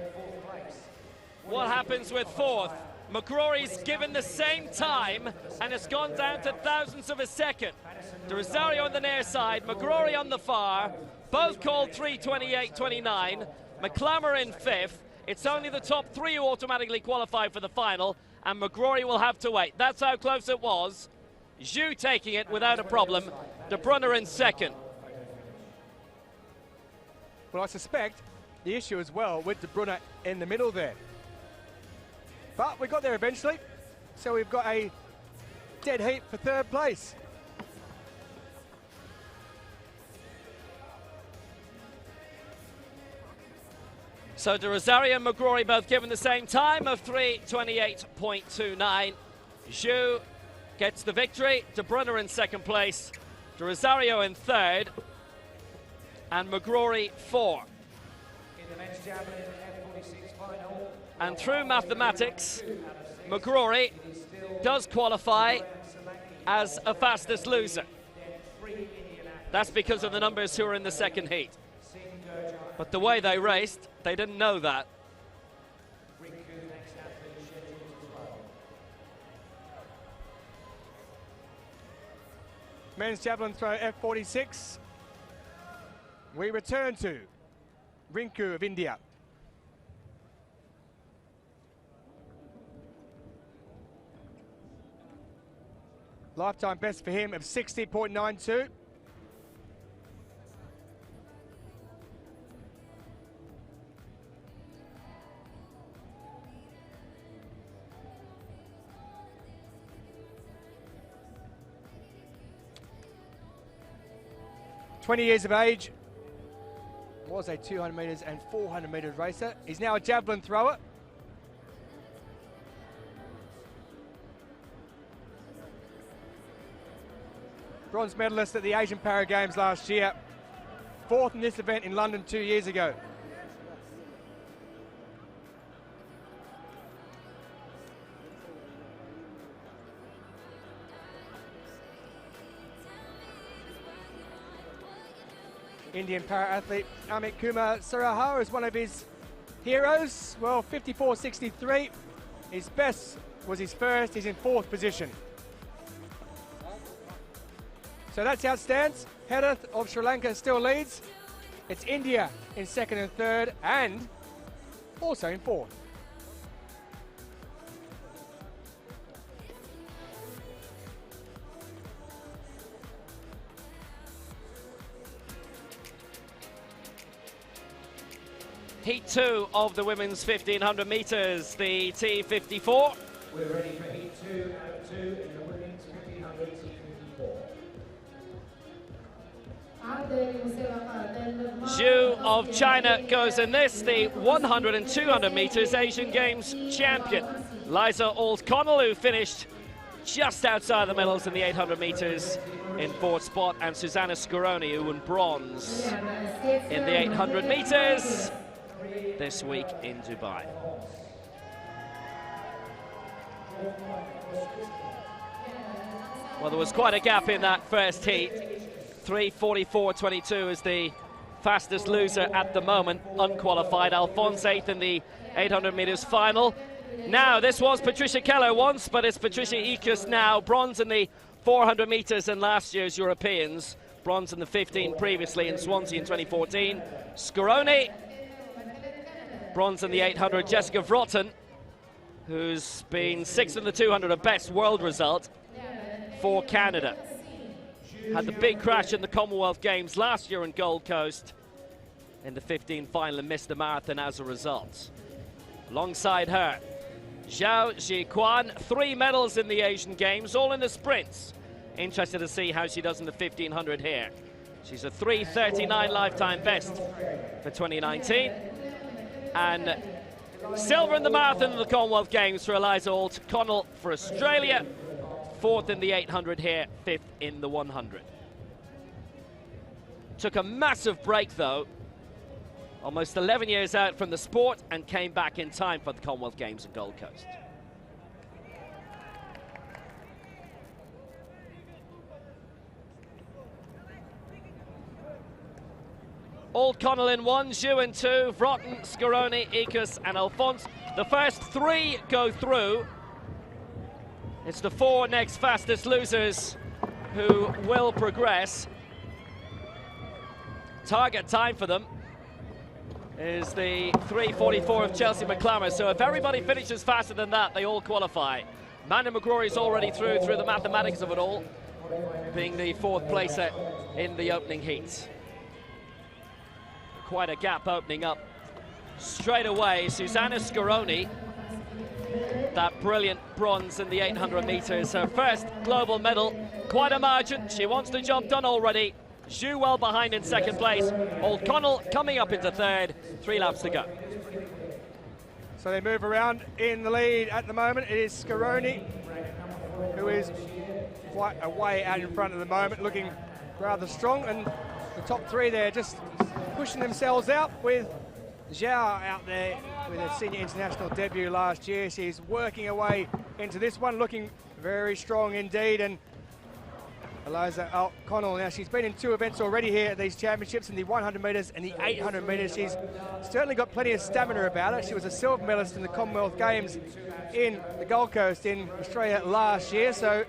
what happens with fourth. McGrory's given the same time and it's gone down to thousandths of a second. De Rosario on the near side, McGrory on the far, both called 3:28.29. McClammer in 5th. It's only the top 3 who automatically qualify for the final, and McGrory will have to wait. That's how close it was. Zhu taking it without a problem. De Bruyne in 2nd. Well, I suspect the issue as well with De Bruyne in the middle there. But we got there eventually, so we've got a dead heat for third place. So De Rosario and McGrory both given the same time of 3:28.29. Zhu gets the victory. De Bruyne in 2nd place. De Rosario in 3rd. And McGrory 4th. In the men's javelin F46 final. And through mathematics, McGrory does qualify as a fastest loser. That's because of the numbers who are in the 2nd heat. But the way they raced, they didn't know that. Men's javelin throw F46. We return to Rinku of India. Lifetime best for him of 60.92. Years of age, was a 200 metres and 400 metres racer. He's now a javelin thrower. Bronze medalist at the Asian Para Games last year. 4th in this event in London 2 years ago. Indian para-athlete Amit Kumar Sarahar is one of his heroes. Well, 54.63. His best was his first. He's in 4th position. So that's how it stands. Hedith of Sri Lanka still leads. It's India in 2nd and 3rd, and also in 4th. Heat 2 of the women's 1500 metres, the T54. We're ready for Heat 2 out of 2 in the women's 1500 T54. Zhu of China goes in this, the 100 and 200 metres Asian Games champion. Liza Alt-Connell, who finished just outside the medals in the 800 metres in 4th spot, and Susanna Scaroni, who won bronze in the 800 metres this week in Dubai. Well, there was quite a gap in that first heat. 3:44.22 is the fastest loser at the moment, unqualified. Alphonse 8th in the 800 meters final. Now, this was Patricia Keller once, but it's Patricia Ekus now. Bronze in the 400 meters in last year's Europeans. Bronze in the 15 previously in Swansea in 2014. Scaroni, bronze in the 800. Jessica Vrotten, who's been 6th in the 200, a best world result for Canada. Had the big crash in the Commonwealth Games last year in Gold Coast in the 15 final and missed the marathon as a result. Alongside her, Zhao Jiquan, 3 medals in the Asian Games, all in the sprints. Interested to see how she does in the 1500 here. She's a 3:39 lifetime best for 2019. And silver in the marathon in the Commonwealth Games for Eliza O'Connell for Australia. 4th in the 800 here, 5th in the 100. Took a massive break though, almost 11 years out from the sport, and came back in time for the Commonwealth Games at Gold Coast. O'Connell in 1, Zhu in 2, Vrotten, Scaroni, Ekus and Alphonse. The first 3 go through. It's the 4 next fastest losers who will progress. Target time for them is the 3:44 of Chelsea McClammer. So if everybody finishes faster than that, they all qualify. Mandy McGrory's already through the mathematics of it all, being the 4th placer in the opening heats. Quite a gap opening up straight away. Susanna Scaroni, that brilliant bronze in the 800 meters, her first global medal, quite a margin. She wants the job done already. Zhu well behind in 2nd place. O'Connell coming up into 3rd, 3 laps to go. So they move around in the lead at the moment. It is Scaroni, who is quite a way out in front at the moment, looking rather strong, and the top 3 there just pushing themselves out, with Zhao out there with her senior international debut last year. She's working her way into this one, looking very strong indeed. And Eliza O'Connell, now she's been in 2 events already here at these championships, in the 100 metres and the 800 metres. She's certainly got plenty of stamina about her. She was a silver medalist in the Commonwealth Games in the Gold Coast in Australia last year, so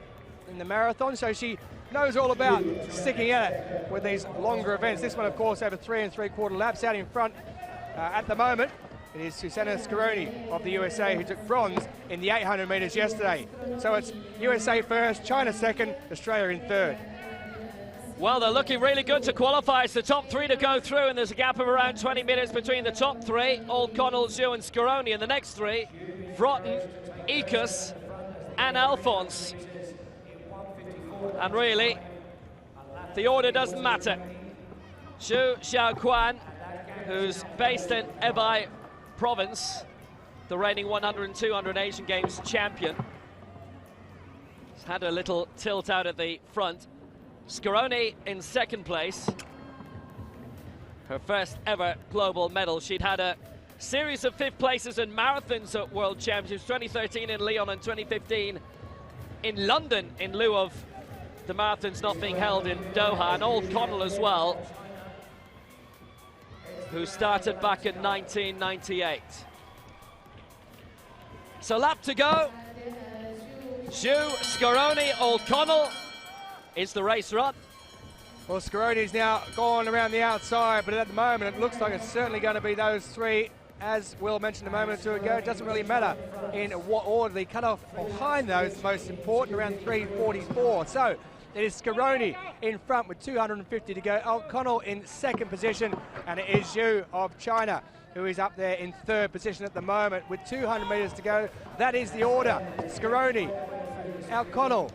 in the marathon, so she knows all about sticking at it with these longer events. This one, of course, over 3 3/4 laps. Out in front at the moment, it is Susanna Scaroni of the USA, who took bronze in the 800 metres yesterday. So it's USA first, China second, Australia in 3rd. Well, they're looking really good to qualify. It's the top 3 to go through, and there's a gap of around 20 minutes between the top 3, O'Connell, Zhu and Scaroni, and the next 3, Vrotten, Ekus and Alphonse. And really, the order doesn't matter. Zhu Xiaoquan, who's based in Hebei province, the reigning 100 and 200 Asian Games champion, has had a little tilt out at the front. Scaroni in 2nd place, her first ever global medal. She'd had a series of 5th places in marathons at World Championships, 2013 in Lyon and 2015 in London, in lieu of the marathons not being held in Doha. And O'Connell as well, who started back in 1998. So lap to go. Zhu, Scaroni, O'Connell is the race run. Well, Scaroni's now gone around the outside, but at the moment it looks like it's certainly going to be those 3. As Will mentioned a moment or 2 ago, it doesn't really matter in what order. The cut-off behind those is most important, around 3:44. So it is Scaroni in front with 250 to go. O'Connell in 2nd position, and it is Zhu of China who is up there in 3rd position at the moment with 200 metres to go. That is the order. Scaroni, O'Connell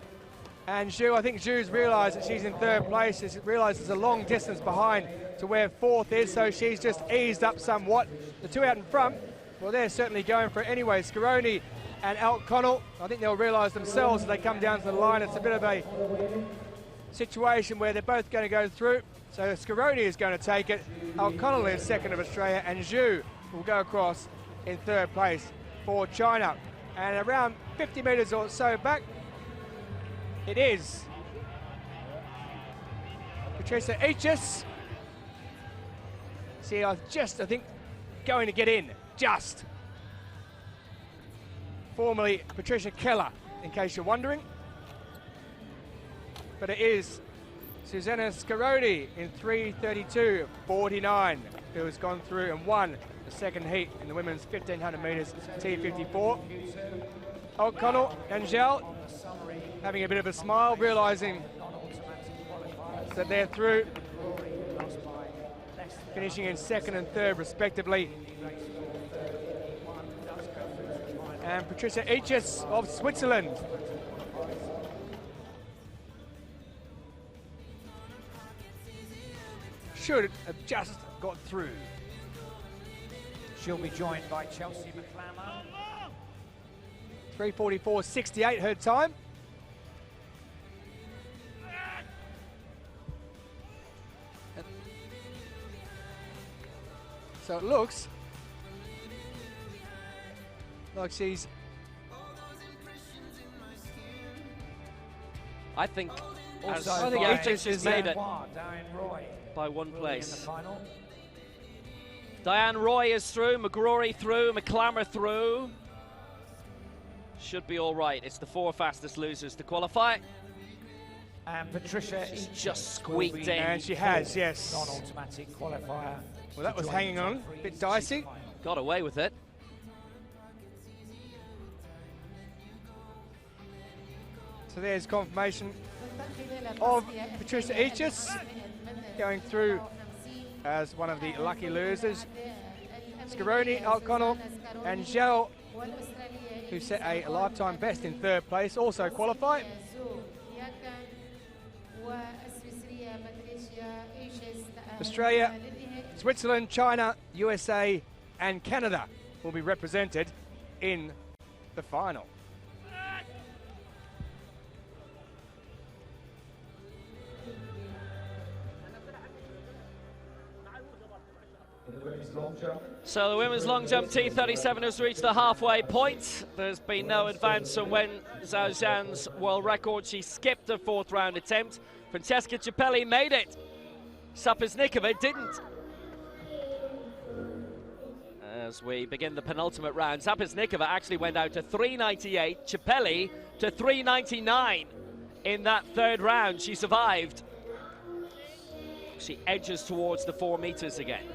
and Zhu. I think Zhu's realised that she's in 3rd place. She's realised there's a long distance behind to where 4th is, so she's just eased up somewhat. The 2 out in front, well, they're certainly going for it anyway. Scaroni and O'Connell, I think they'll realise themselves as they come down to the line. It's a bit of a situation where they're both going to go through. So Scaroni is going to take it. O'Connell is 2nd of Australia, and Zhu will go across in 3rd place for China. And around 50 metres or so back, it is Patricia Eachus. See, I think, going to get in, just. Formerly Patricia Keller, in case you're wondering. But it is Susanna Scarodi in 3:32.49, who has gone through and won the second heat in the women's 1500 metres T54. O'Connell and Gel having a bit of a smile, realising that they're through, finishing in second and third respectively. And Patricia Eachus of Switzerland. Should have just got through. She'll be joined by Chelsea McClammer. 3:44.68 her time. So it looks like she's... I think Also I think Eachus has made it by one place. Diane Roy is through, McGrory through, McClammer through. Should be all right. It's the 4 fastest losers to qualify. And Patricia She's just squeaked in. And she has, yes. Non-automatic qualifier. Well, that was hanging on, a bit dicey. Got away with it. So there's confirmation of Patricia Eachus going through as one of the lucky losers. Scaroni, O'Connell and Gel, who set a lifetime best in third place, also qualify. Australia, Switzerland, China, USA and Canada will be represented in the final. So the women's long jump T37 has reached the halfway point. There's been no advance from Wen Zhao Zhan's world record. She skipped her 4th round attempt. Francesca Cippelli made it. Sapeznikova didn't. As we begin the penultimate round, Sapeznikova actually went out to 3:98, Cippelli to 3:99 in that 3rd round. She survived. She edges towards the 4 meters again.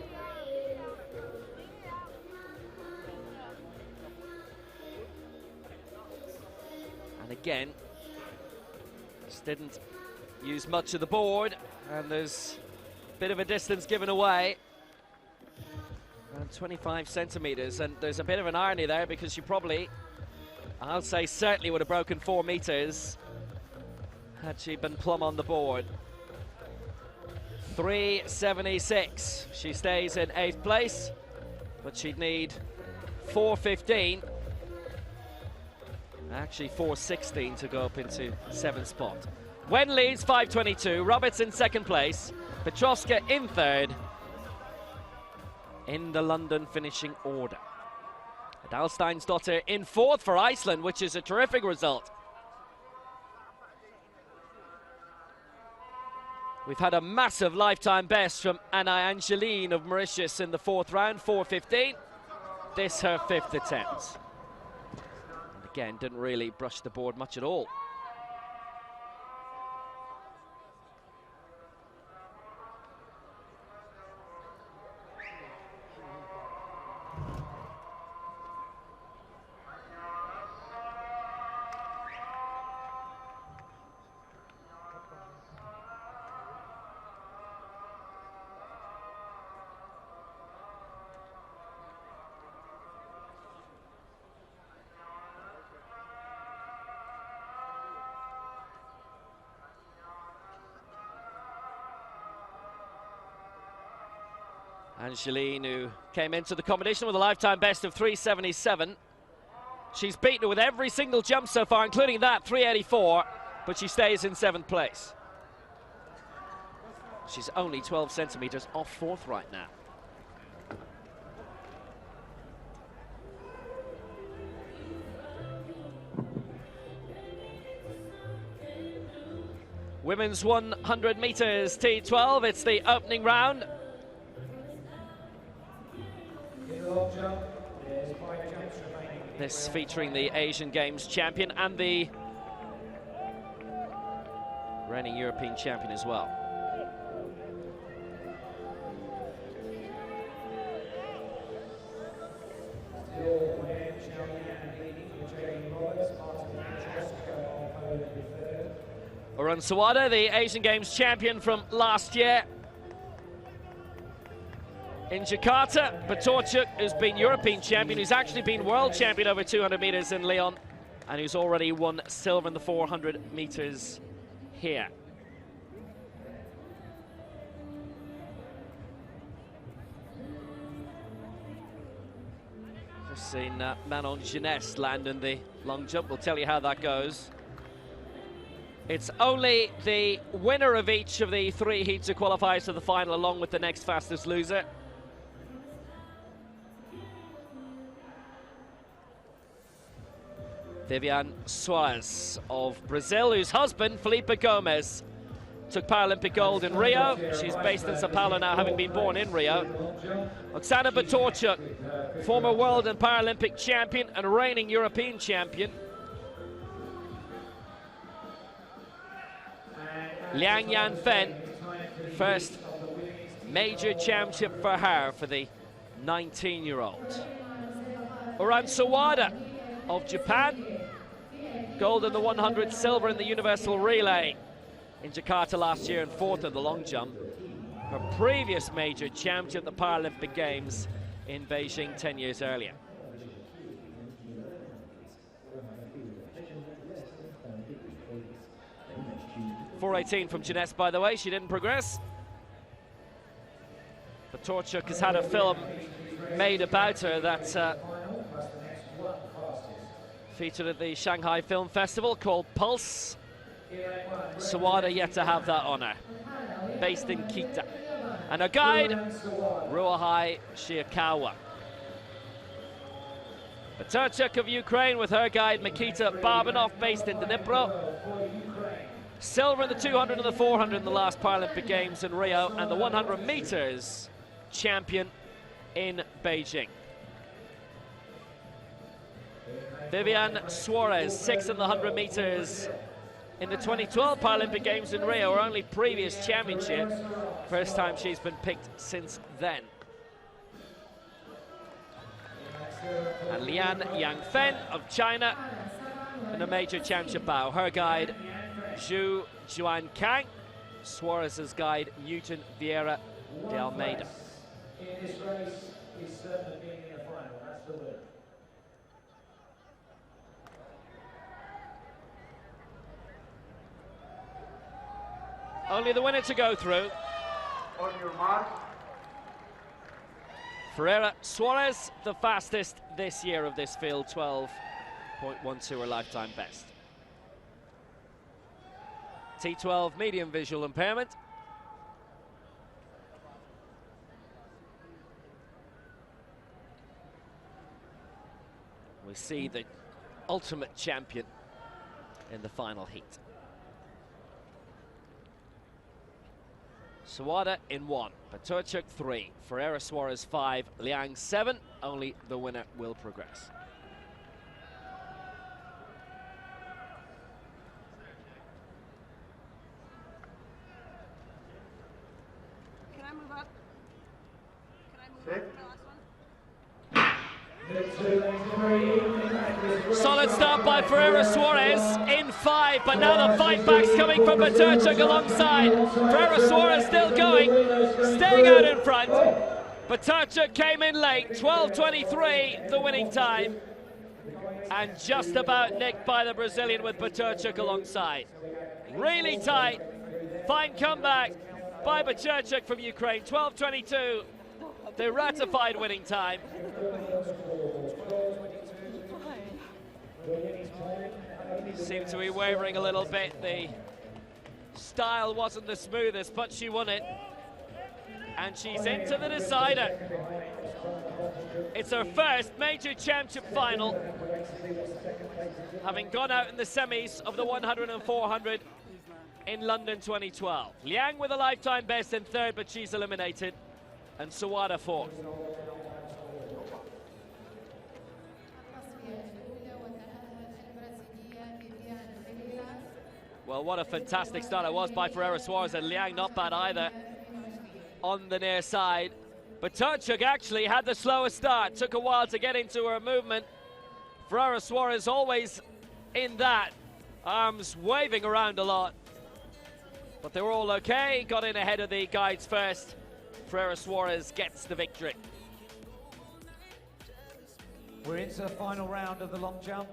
And again, just didn't use much of the board, and there's a bit of a distance given away. Around 25 centimeters, and there's a bit of an irony there because she probably, I'll say certainly would have broken 4 meters had she been plumb on the board. 3:76. She stays in 8th place, but she'd need 4:15. Actually 4:16 to go up into 7th spot. Wen leads 5:22, Roberts in 2nd place, Petrovska in 3rd in the London finishing order. Adalsteinsdottir in 4th for Iceland, which is a terrific result. We've had a massive lifetime best from Anna Angeline of Mauritius in the 4th round, 4:15. This her 5th attempt. And again, didn't really brush the board much at all. Angeline, who came into the competition with a lifetime best of 3:77. She's beaten her with every single jump so far, including that, 3:84, but she stays in 7th place. She's only 12 centimeters off 4th right now. Women's 100 meters T12, it's the opening round. This featuring the Asian Games champion and the reigning European champion as well. Arun Sawada, the Asian Games champion from last year in Jakarta. Batorchuk, who's been European champion, who's actually been world champion over 200 meters in Lyon, and who's already won silver in the 400 meters here. Just seen Manon Jeunesse land in the long jump. We'll tell you how that goes. It's only the winner of each of the 3 heats who qualifies to the final, along with the next fastest loser. Viviane Soares of Brazil, whose husband, Felipe Gomez, took Paralympic gold in Rio. She's based in Sao Paulo now, having been born in Rio. Oksana Batorchuk, former world and Paralympic champion and reigning European champion. Liang Yanfen, first major championship for her, for the 19-year-old. Arun Sawada of Japan, gold in the 100, silver in the universal relay in Jakarta last year and 4th in the long jump. Her previous major champion at the Paralympic Games in Beijing 10 years earlier. .418 from Jeunesse, by the way. She didn't progress. Batorchuk has had a film made about her that featured at the Shanghai Film Festival called Pulse. Sawada yet to have that honor, based in Kita. And her guide, Ruohei Shiakawa. Batorchuk of Ukraine with her guide Mikita Barbanov, based in Dnipro. Silver in the 200 and the 400 in the last Paralympic Games in Rio, and the 100 meters champion in Beijing. Viviane Soares, 6th in the 100 meters in the 2012 Paralympic Games in Rio, her only previous championship. First time she's been picked since then. And Lian Yangfen of China in a major championship bow. Her guide, Zhu Juankang. Suarez's guide, Newton Vieira de Almeida. In this race, is certainly being in the final. That's the winner. Only the winner to go through. On your mark. Ferreira Suarez, the fastest this year of this field, 12.12, her lifetime best. T12, medium visual impairment. We see the ultimate champion in the final heat. Sawada in 1, Batorchuk 3, Ferreira Suarez 5, Liang 7. Only the winner will progress. Can I move up? Can I move Okay. up to the last one? Solid start by Ferreira Suarez in 5, but now the fight back's coming from Batorchuk alongside. Ferreira Suarez still going, staying out in front. Batorchuk came in late, 12:23 the winning time, and just about nicked by the Brazilian with Batorchuk alongside. Really tight, fine comeback by Batorchuk from Ukraine, 12:22, the ratified winning time. Seemed to be wavering a little bit. The style wasn't the smoothest, but she won it. And she's into the decider. It's her first major championship final, having gone out in the semis of the 100 and 400 in London 2012. Liang with a lifetime best in third, but she's eliminated. And Sawada fourth. Well, what a fantastic start it was by Ferreira Suarez, and Liang not bad either on the near side. But Turchuk actually had the slowest start. Took a while to get into her movement. Ferreira Suarez always in that. Arms waving around a lot. But they were all okay. Got in ahead of the guides first. Ferreira Suarez gets the victory. We're into the final round of the long jump.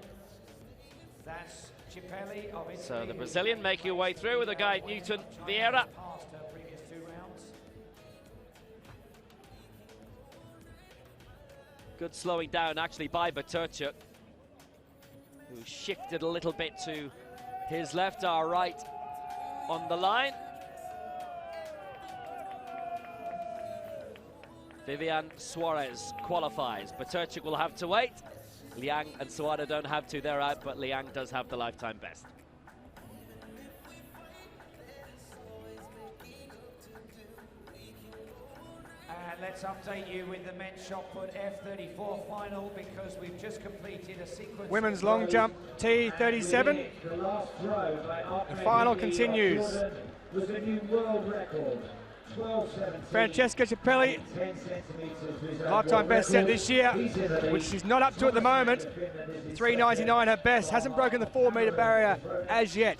That's Cipelli of Italy. So the Brazilian making her way through with the guide Newton Vieira. Past her previous 2 rounds. Good slowing down actually by Baturchuk, who shifted a little bit to his left, our right on the line. Vivian Suarez qualifies. Baturchuk will have to wait. Liang and Sawada don't have to, they're out, but Liang does have the lifetime best. And let's update you with the men's shot put F34 final, because we've just completed a sequence. Women's long jump T37. The final continues. Was a new world record. Francesca Cipelli, lifetime best set this year, which she's not up to at the moment. 3.99 her best, hasn't broken the 4 metre barrier as yet.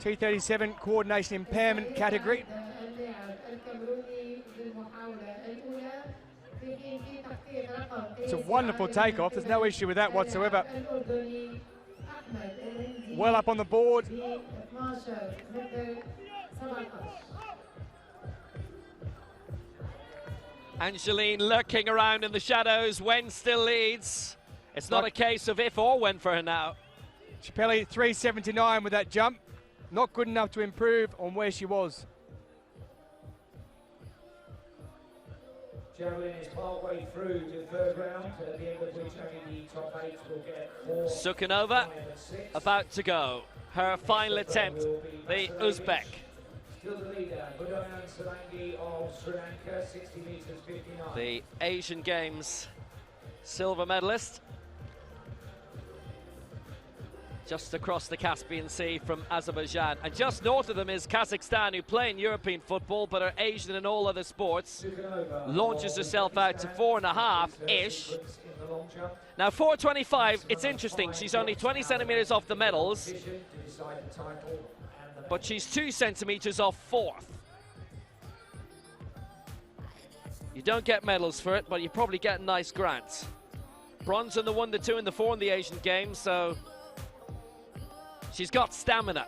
T37 coordination impairment category. It's a wonderful takeoff, there's no issue with that whatsoever. Well up on the board. Angeline lurking around in the shadows. Wen still leads. It's not a case of if or when for her now. Cipelli 3.79 with that jump. Not good enough to improve on where she was. Javelin is partway through to the third round, at the end of which only the top 8 will get 4. Sukhanova about to go. Her final attempt, the Uzbek. Still the leader, Budoyan Salangi of Sri Lanka, 60 metres 59. The Asian Games silver medalist. Just across the Caspian Sea from Azerbaijan. And just north of them is Kazakhstan, who play in European football but are Asian in all other sports. Launches herself out to 4.5-ish. Now 4.25, it's interesting, she's only 20 centimetres off the medals, but she's 2 centimetres off 4th. You don't get medals for it, but you probably get nice grants. Bronze in the 1, the 2, and the 4 in the Asian Games, so she's got stamina.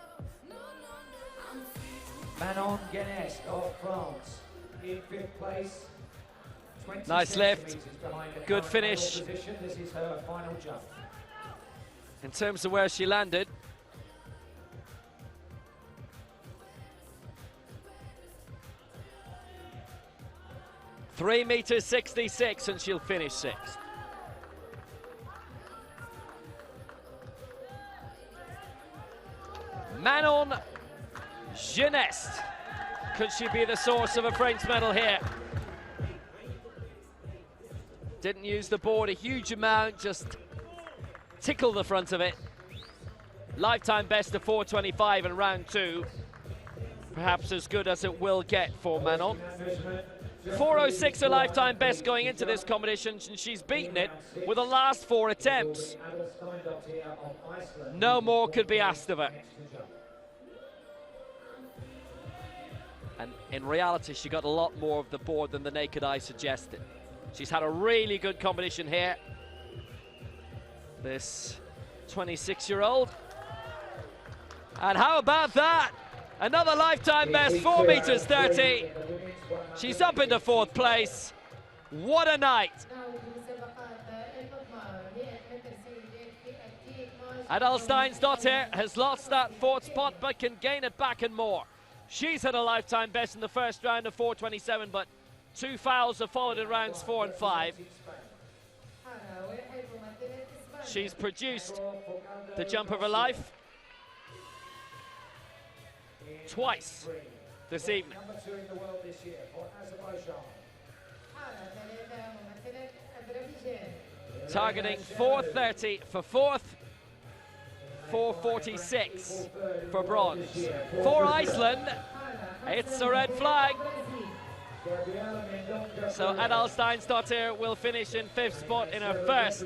Manon Guenest of France in 5th place. Nice lift, good finish. This is her final jump. In terms of where she landed. $3.66 and she'll finish 6th. Manon Guenest. Could she be the source of a French medal here? Didn't use the board a huge amount, just tickle the front of it. Lifetime best of 4.25 in round 2. Perhaps as good as it will get for Manon. 4.06 her lifetime best going into this competition, and she's beaten it with the last 4 attempts. No more could be asked of her. And in reality, she got a lot more of the board than the naked eye suggested. She's had a really good competition here, this 26-year-old. And how about that? Another lifetime best, 4.30 meters. She's up into 4th place. What a night. Adalsteinsdottir has lost that 4th spot, but can gain it back and more. She's had a lifetime best in the first round of 4.27, but 2 fouls have followed in rounds 4 and 5. She's produced the jump of her life twice this evening. Number 2 in the world this year for Azerbaijan. Targeting 4:30 for fourth, 4:46 for bronze. For Iceland, it's a red flag. So Adal Steinsdottir will finish in 5th spot in her first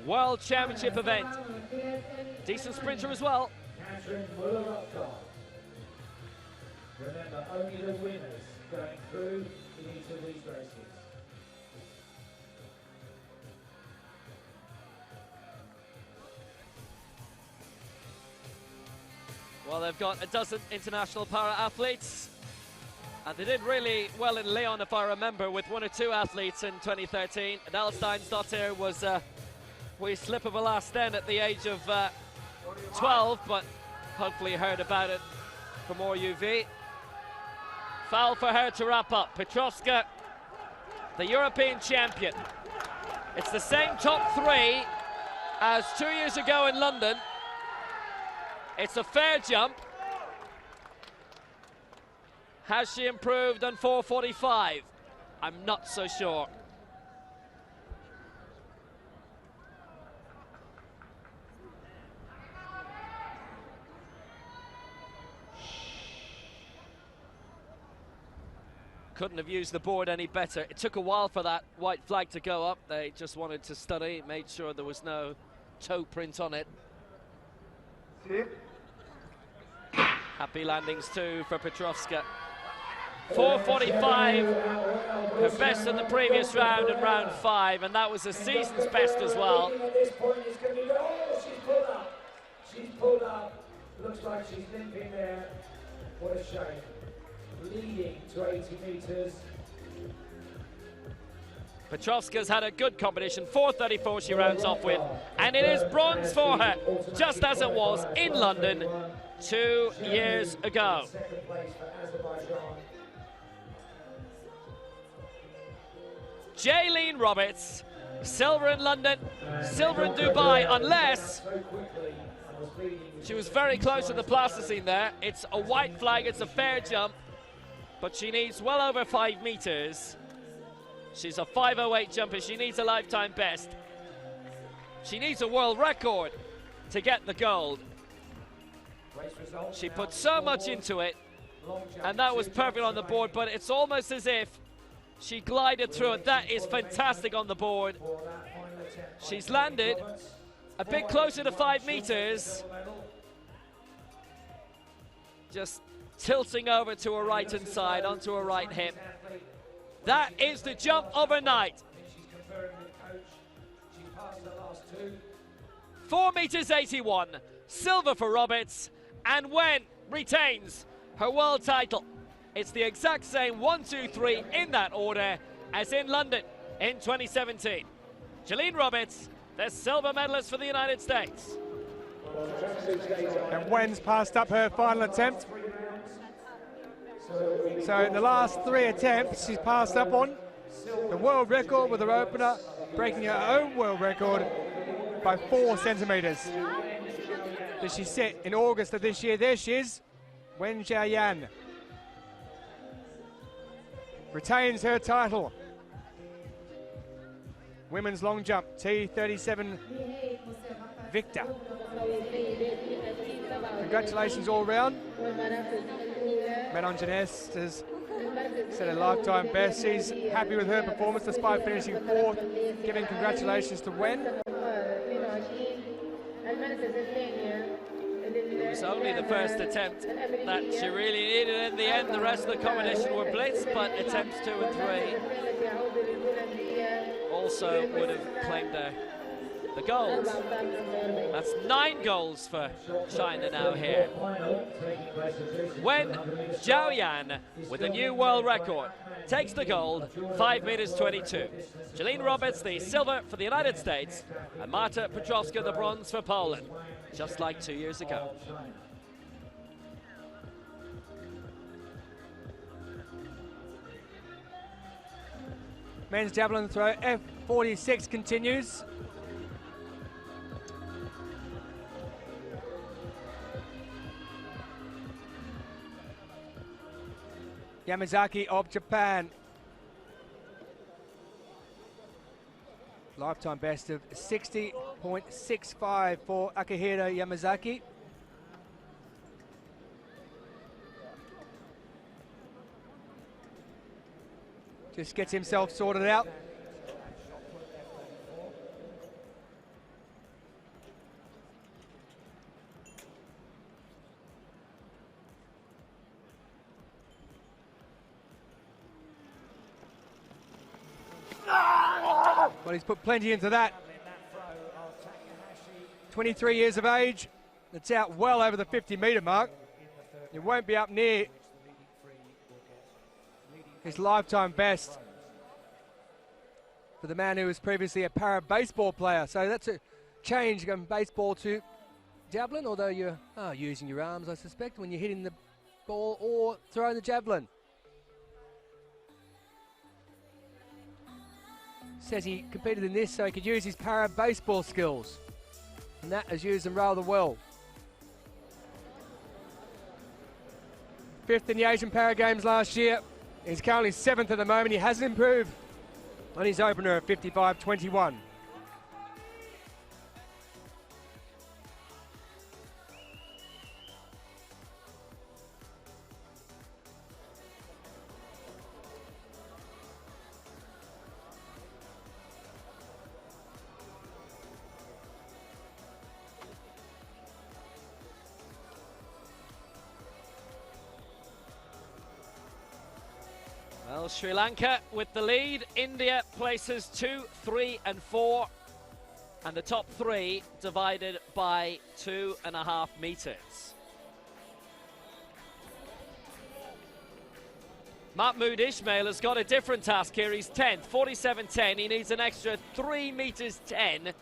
World Championship event. Decent sprinter as well. Remember, only the winners going through in each of these races. Well, they've got a dozen international para-athletes, and they did really well in Lyon, if I remember, with 1 or 2 athletes in 2013. Adal Steinsdottir was a wee slip of a last stand at the age of 12, but hopefully heard about it for more UV. Foul for her to wrap up. Petrovska, the European champion. It's the same top 3 as 2 years ago in London. It's a fair jump. Has she improved on 4:45? I'm not so sure. Couldn't have used the board any better. It took a while for that white flag to go up. They just wanted to study, made sure there was no toe print on it. Happy landings too for Petrovska. 4:45, her best in the previous round in round 5, and that was a season's best as well. At this point, it's going to be, oh, she's pulled up. She's pulled up. Looks like she's limping there. What a shame. Leading to 80 metres. Petrovska's had a good competition. 4:34 she rounds off with, and it is bronze for her, just as it was in London 2 years ago. Second place for Azerbaijan. Jaylene Roberts, silver in London, silver in Dubai, unless she was very close to the plasticine there. It's a white flag, it's a fair jump, but she needs well over 5 meters. She's a 5:08 jumper, she needs a lifetime best. She needs a world record to get the gold. She put so much into it, and that was perfect on the board, but it's almost as if she glided through it. That is fantastic on the board. She's landed a bit closer to 5 meters. Just tilting over to her right hand side, onto her right hip. That is the jump overnight. 4:81, silver for Roberts, and Wen retains her world title. It's the exact same 1, 2, 3 in that order as in London in 2017. Jaylene Roberts, the silver medalist for the United States. And Wen's passed up her final attempt. So in the last 3 attempts, she's passed up on the world record with her opener, breaking her own world record by 4 centimeters. Did she sit in August of this year? There she is, Wen Xiaoyan. Retains her title. Women's long jump, T37 Victor. Congratulations all round. Manon Jeunesse has set a lifetime best. She's happy with her performance despite finishing 4th. Giving congratulations to Wen. It was only the first attempt that she really needed. In the end, the rest of the competition were blitzed, but attempts 2 and 3 also would have claimed the gold. That's 9 goals for China now here. Wen Xiaoyan with a new world record takes the gold, 5:22. Jaylene Roberts the silver for the United States, and Marta Petrovska the bronze for Poland, just like 2 years ago. Men's javelin throw, F46 continues. Yamazaki of Japan. Lifetime best of 60.65 for Akihiro Yamazaki. Just gets himself sorted out. Well, he's put plenty into that. 23 years of age. It's out well over the 50-metre mark. It won't be up near his lifetime best for the man who was previously a para baseball player. So that's a change from baseball to javelin, although you're using your arms, I suspect, when you're hitting the ball or throwing the javelin. Says he competed in this so he could use his para baseball skills, and that has used them rather well. 5th in the Asian Para Games last year. He's currently 7th at the moment. He hasn't improved on his opener at 55.21. Well, Sri Lanka with the lead. India places 2, 3 and 4. And the top 3 divided by 2.5 metres. Mahmoud Ismail has got a different task here. He's 10th, 47.10. He needs an extra 3 meters 10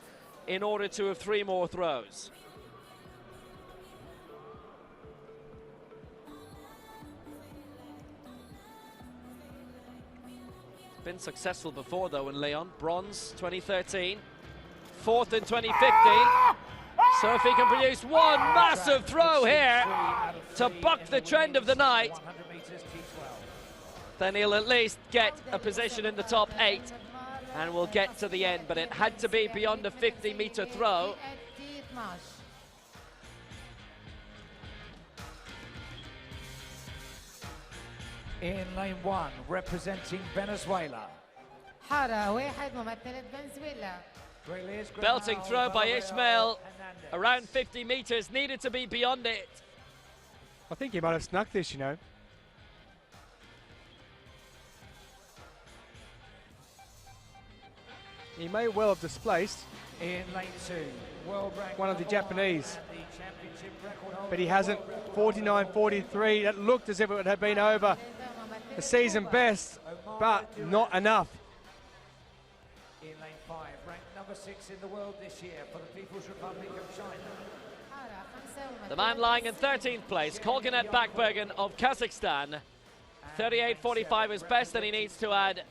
in order to have 3 more throws. Been successful before though in Leon. Bronze 2013, 4th in 2015. So if he can produce one massive throw here to buck the trend of the night, then he'll at least get a position in the top 8 and we'll get to the end. But it had to be beyond a 50-meter throw. In lane 1, representing Venezuela. Belting throw by Ismail, around 50 meters, needed to be beyond it. I think he might have snuck this, you know. He may well have displaced in lane 2, world rank one of the Japanese, but he hasn't. 49.43. That looked as if it had been over the season best, but not enough. In lane 5, ranked number 6 in the world this year for the People's Republic of China. The man lying in 13th place, Kolganet Bakbergen of Kazakhstan. 38.45 is best, and he needs to add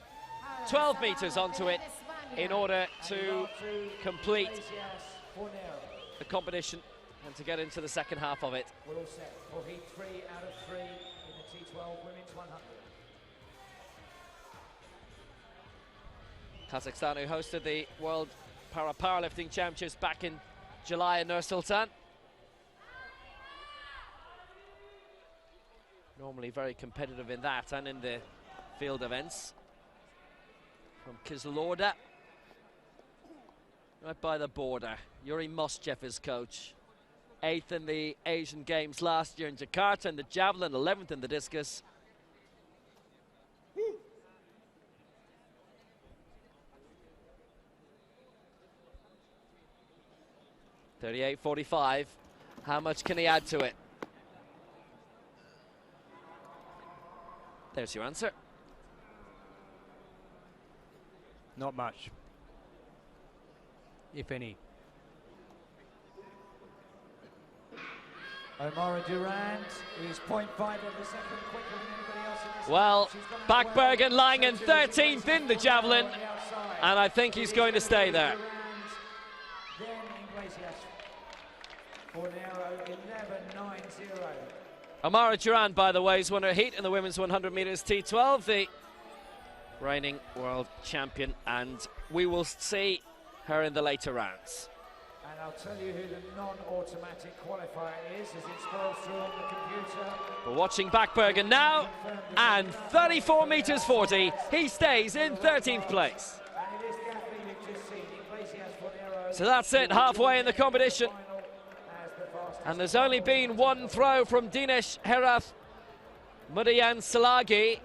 12 meters onto it in order to complete the competition and to get into the second half of it. We're all set for heat 3 out of 3 in the T12 Women's 100. Kazakhstan, who hosted the World Powerlifting Championships back in July in Nur Sultan. Normally very competitive in that and in the field events. From Kizilorda, right by the border. Yuri Moschev is coach. 8th in the Asian Games last year in Jakarta in the javelin, 11th in the discus. .38.45. How much can he add to it? There's your answer. Not much, if any. Omara Durand is 0.5 of a second quicker than anybody else in this. Well, Bakbergen lying in 13th in the javelin, and I think he's going to stay there. Then Iglesias for an arrow 11.90. Amara Durand, by the way, has won her heat in the women's 100 metres T12, the reigning world champion, and we will see her in the later rounds. And I'll tell you who the non-automatic qualifier is as it scrolls through on the computer. We're watching Backbergen now, and 34 metres 40. He stays in 13th place. And it is the athlete you've just seen, Iglesias Fornero. So that's it, halfway in the competition. And there's only been one throw from Dinesh Herath Mudayan Salagi.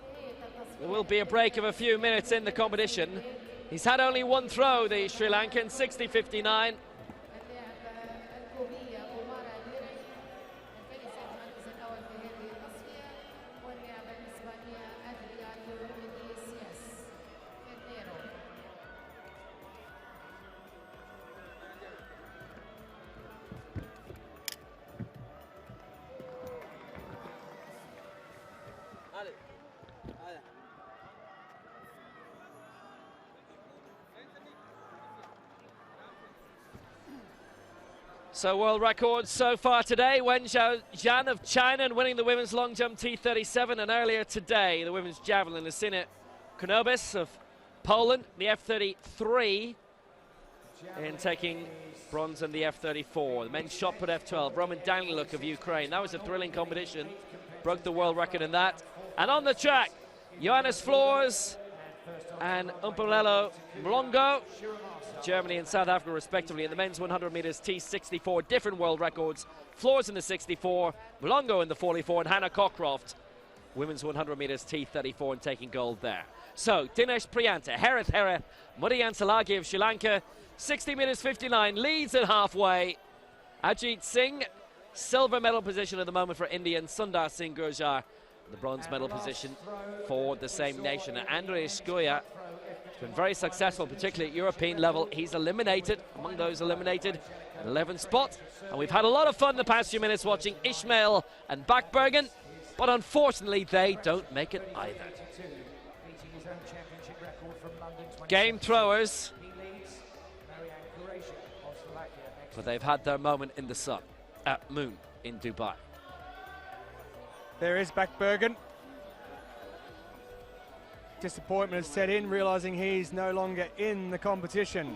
There will be a break of a few minutes in the competition. He's had only one throw, the Sri Lankan, 60-59. So world records so far today. Wen Zhaojian of China and winning the women's long jump T37, and earlier today the women's javelin Asina Konobis of Poland, the F33 in taking bronze in the F34. The men's shot put F12, Roman Daniluk of Ukraine. That was a thrilling competition, broke the world record in that. And on the track, Johannes Flores and Umpalelo Mlongo, Germany and South Africa respectively, in the men's 100 metres T64, different world records. Flores in the 64, Mlongo in the 44, and Hannah Cockcroft, women's 100 metres T34, and taking gold there. So, Dinesh Priyanta, Herath Mudayan Salagi of Sri Lanka, 60 metres 59, leads at halfway. Ajit Singh, silver medal position at the moment for India, and Sundar Singh Gurjar, the bronze medal position for the same nation. And Andrei Skuya has been very successful, particularly at European level. He's eliminated, among those eliminated, 11th spot. And we've had a lot of fun the past few minutes watching Ishmael and Backbergen, but unfortunately they don't make it either. Game throwers, but they've had their moment in the sun at Moon in Dubai. There is Backbergen. Disappointment has set in, realising he's no longer in the competition.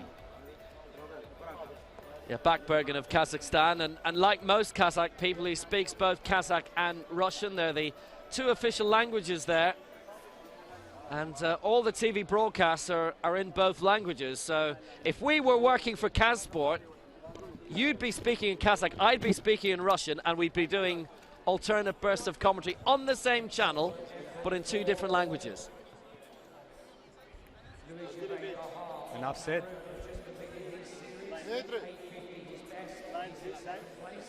Yeah, Backbergen of Kazakhstan, and like most Kazakh people, he speaks both Kazakh and Russian. They're the two official languages there. And all the TV broadcasts are in both languages. So if we were working for Kazsport, you'd be speaking in Kazakh, I'd be speaking in Russian, and we'd be doing alternate bursts of commentary on the same channel, but in two different languages. Enough said.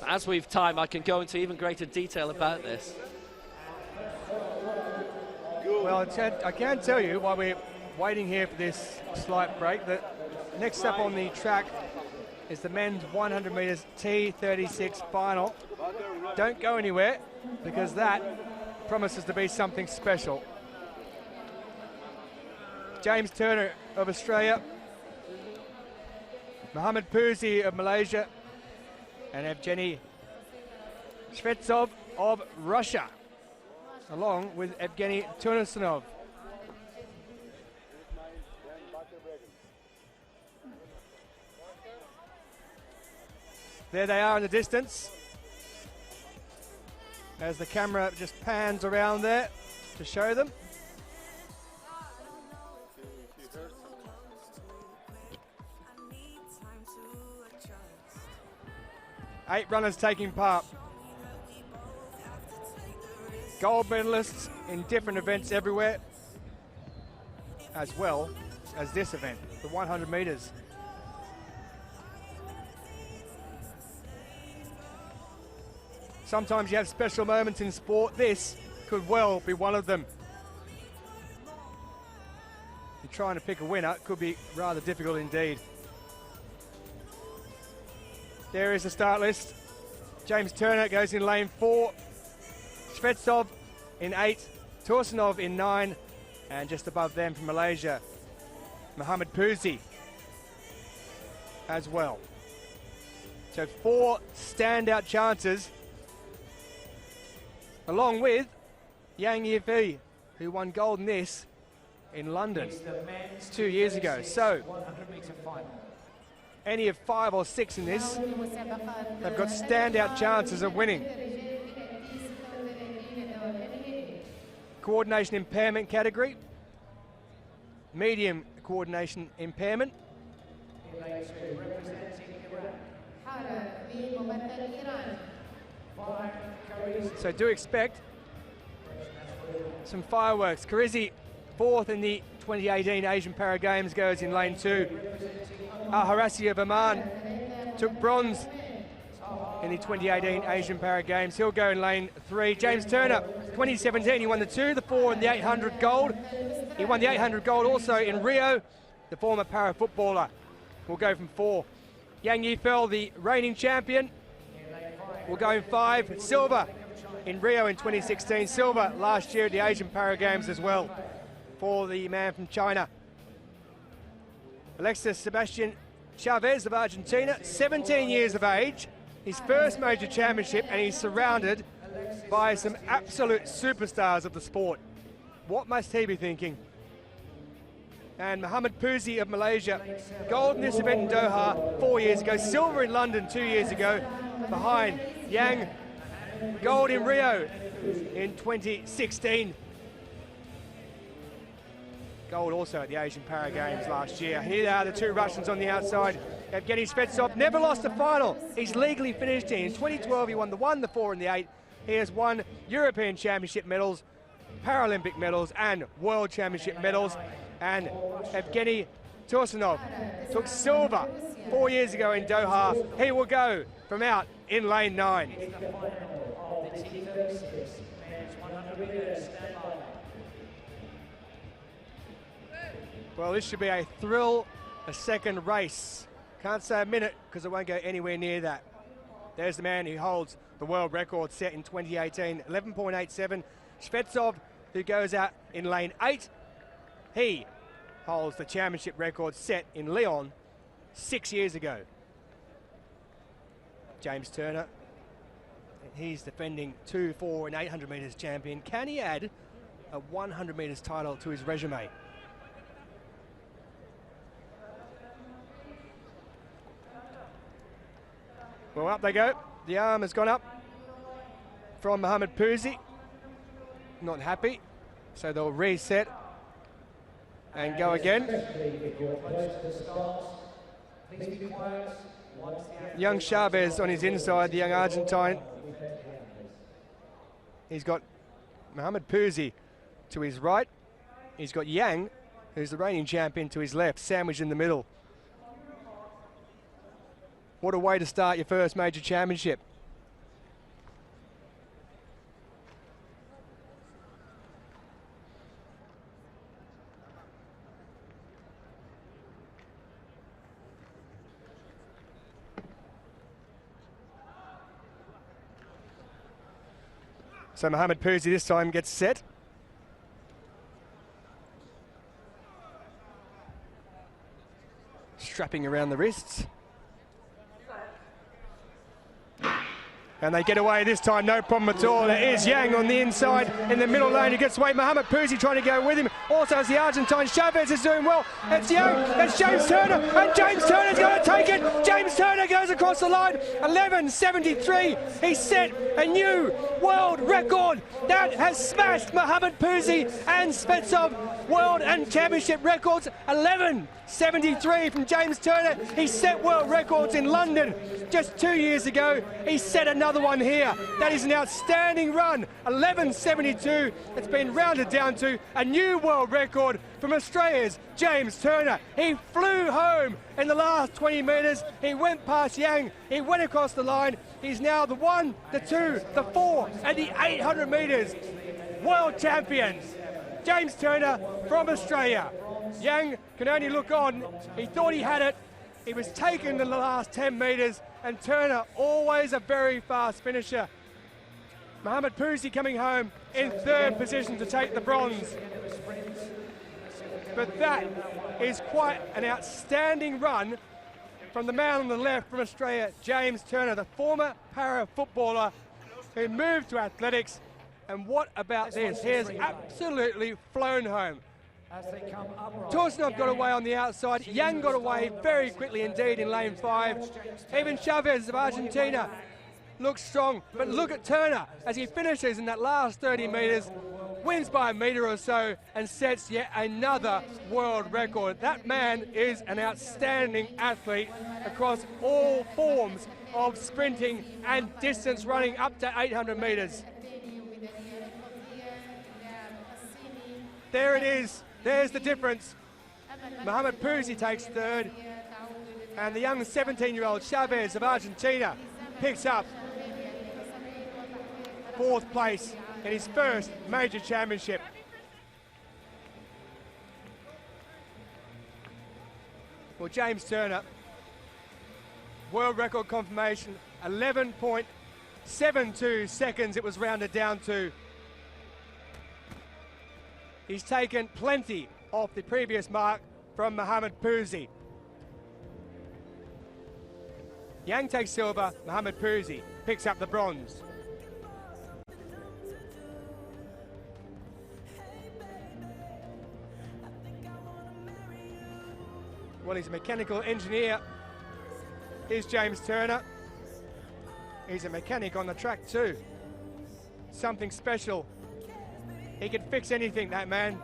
As we've time, I can go into even greater detail about this. Well, I can tell you, while we're waiting here for this slight break, that next up on the track is the men's 100 metres T36 final. Don't go anywhere, because that promises to be something special. James Turner of Australia, Mohamed Pouzi of Malaysia, and Evgeny Shvetsov of Russia, along with Evgeny Turnusonov. There they are in the distance, as the camera just pans around there to show them. Eight runners taking part. Gold medalists in different events everywhere, as well as this event, the 100 metres. Sometimes you have special moments in sport. This could well be one of them. You're trying to pick a winner, it could be rather difficult indeed. There is the start list. James Turner goes in lane 4. Shvetsov in 8. Tursunov in 9. And just above them from Malaysia, Mohamed Pouzi as well. So 4 standout chances along with Yang Yifi, who won gold in this in London 2 years ago. So, 100-meter final. any of 5 or 6 in this, they've got standout chances of winning. Coordination impairment category, medium coordination impairment. So do expect some fireworks. Karizi, 4th in the 2018 Asian Para Games, goes in lane 2. Harassi of Oman took bronze in the 2018 Asian Para Games. He'll go in lane 3. James Turner, 2017, he won the 2, the 4 and the 800 gold. He won the 800 gold also in Rio. The former para footballer will go from 4. Yang Yifei, the reigning champion, will go in 5. Silver in Rio in 2016. Silver last year at the Asian Para Games as well for the man from China. Alexis Sebastian Chavez of Argentina, 17 years of age, his first major championship, and he's surrounded by some absolute superstars of the sport. What must he be thinking? And Muhammad Puzi of Malaysia, gold in this event in Doha 4 years ago, silver in London 2 years ago, behind Yang, gold in Rio in 2016. Gold also at the Asian Para Games last year. Here are the 2 Russians on the outside. Evgeny Svetsov never lost a final. He's legally finished in 2012. He won the 1, the 4 and the 8. He has won European Championship medals, Paralympic medals and World Championship medals. And Evgeny Tursunov took silver 4 years ago in Doha. He will go from out in lane 9. Well, this should be a thrill, a second race. Can't say a minute because it won't go anywhere near that. There's the man who holds the world record set in 2018, 11.87. Svetsov, who goes out in lane 8. He holds the championship record set in Lyon 6 years ago. James Turner, he's defending 2, 4 and 800 metres champion. Can he add a 100 metres title to his resume? Well, up they go. The arm has gone up from Muhammad Puzi. Not happy, so they'll reset and go again. Young Chavez on his inside, the young Argentine. He's got Muhammad Puzi to his right. He's got Yang, who's the reigning champion, to his left, sandwiched in the middle. What a way to start your first major championship. So Muhammad Puzi this time gets set. Strapping around the wrists. And they get away this time, no problem at all. There is Yang on the inside in the middle lane. He gets away. Muhammad Puzi trying to go with him. Also as the Argentine. Chavez is doing well. It's Yang. It's James Turner. And James Turner's going to take it. James Turner goes across the line. 11.73. He set a new world record. That has smashed Muhammad Puzi and Svetsov world and championship records. 11.73 from James Turner. He set world records in London just 2 years ago. He set another one here. That is an outstanding run. 11.72. It's been rounded down to a new world record from Australia's James Turner. He flew home in the last 20 metres. He went past Yang. He went across the line. He's now the 1, the 2, the 4 and the 800 metres world champion. James Turner from Australia. Yang can only look on. He thought he had it. He was taken in the last 10 metres, and Turner, always a very fast finisher. Muhammad Puzi coming home in 3rd position to take the bronze. But that is quite an outstanding run from the man on the left from Australia, James Turner, the former para footballer who moved to athletics And what about this? He has absolutely flown home. As they come upright. Torsnov got away on the outside. Yang got away very quickly indeed in lane 5. Even Chavez of Argentina looks strong. But look at Turner as he finishes in that last 30 metres, wins by a metre or so and sets yet another world record. That man is an outstanding athlete across all forms of sprinting and distance running up to 800 metres. There it is. There's the difference. Mohamed Pouzi takes third, and the young 17-year-old Chavez of Argentina picks up fourth place in his first major championship. Well, James Turner, world record confirmation, 11.72 seconds it was rounded down to. He's taken plenty off the previous mark from Mohamed Pouzi. Yang takes silver, Mohamed Pouzi picks up the bronze. Well, he's a mechanical engineer. Here's James Turner. He's a mechanic on the track too. Something special. He can fix anything, that man.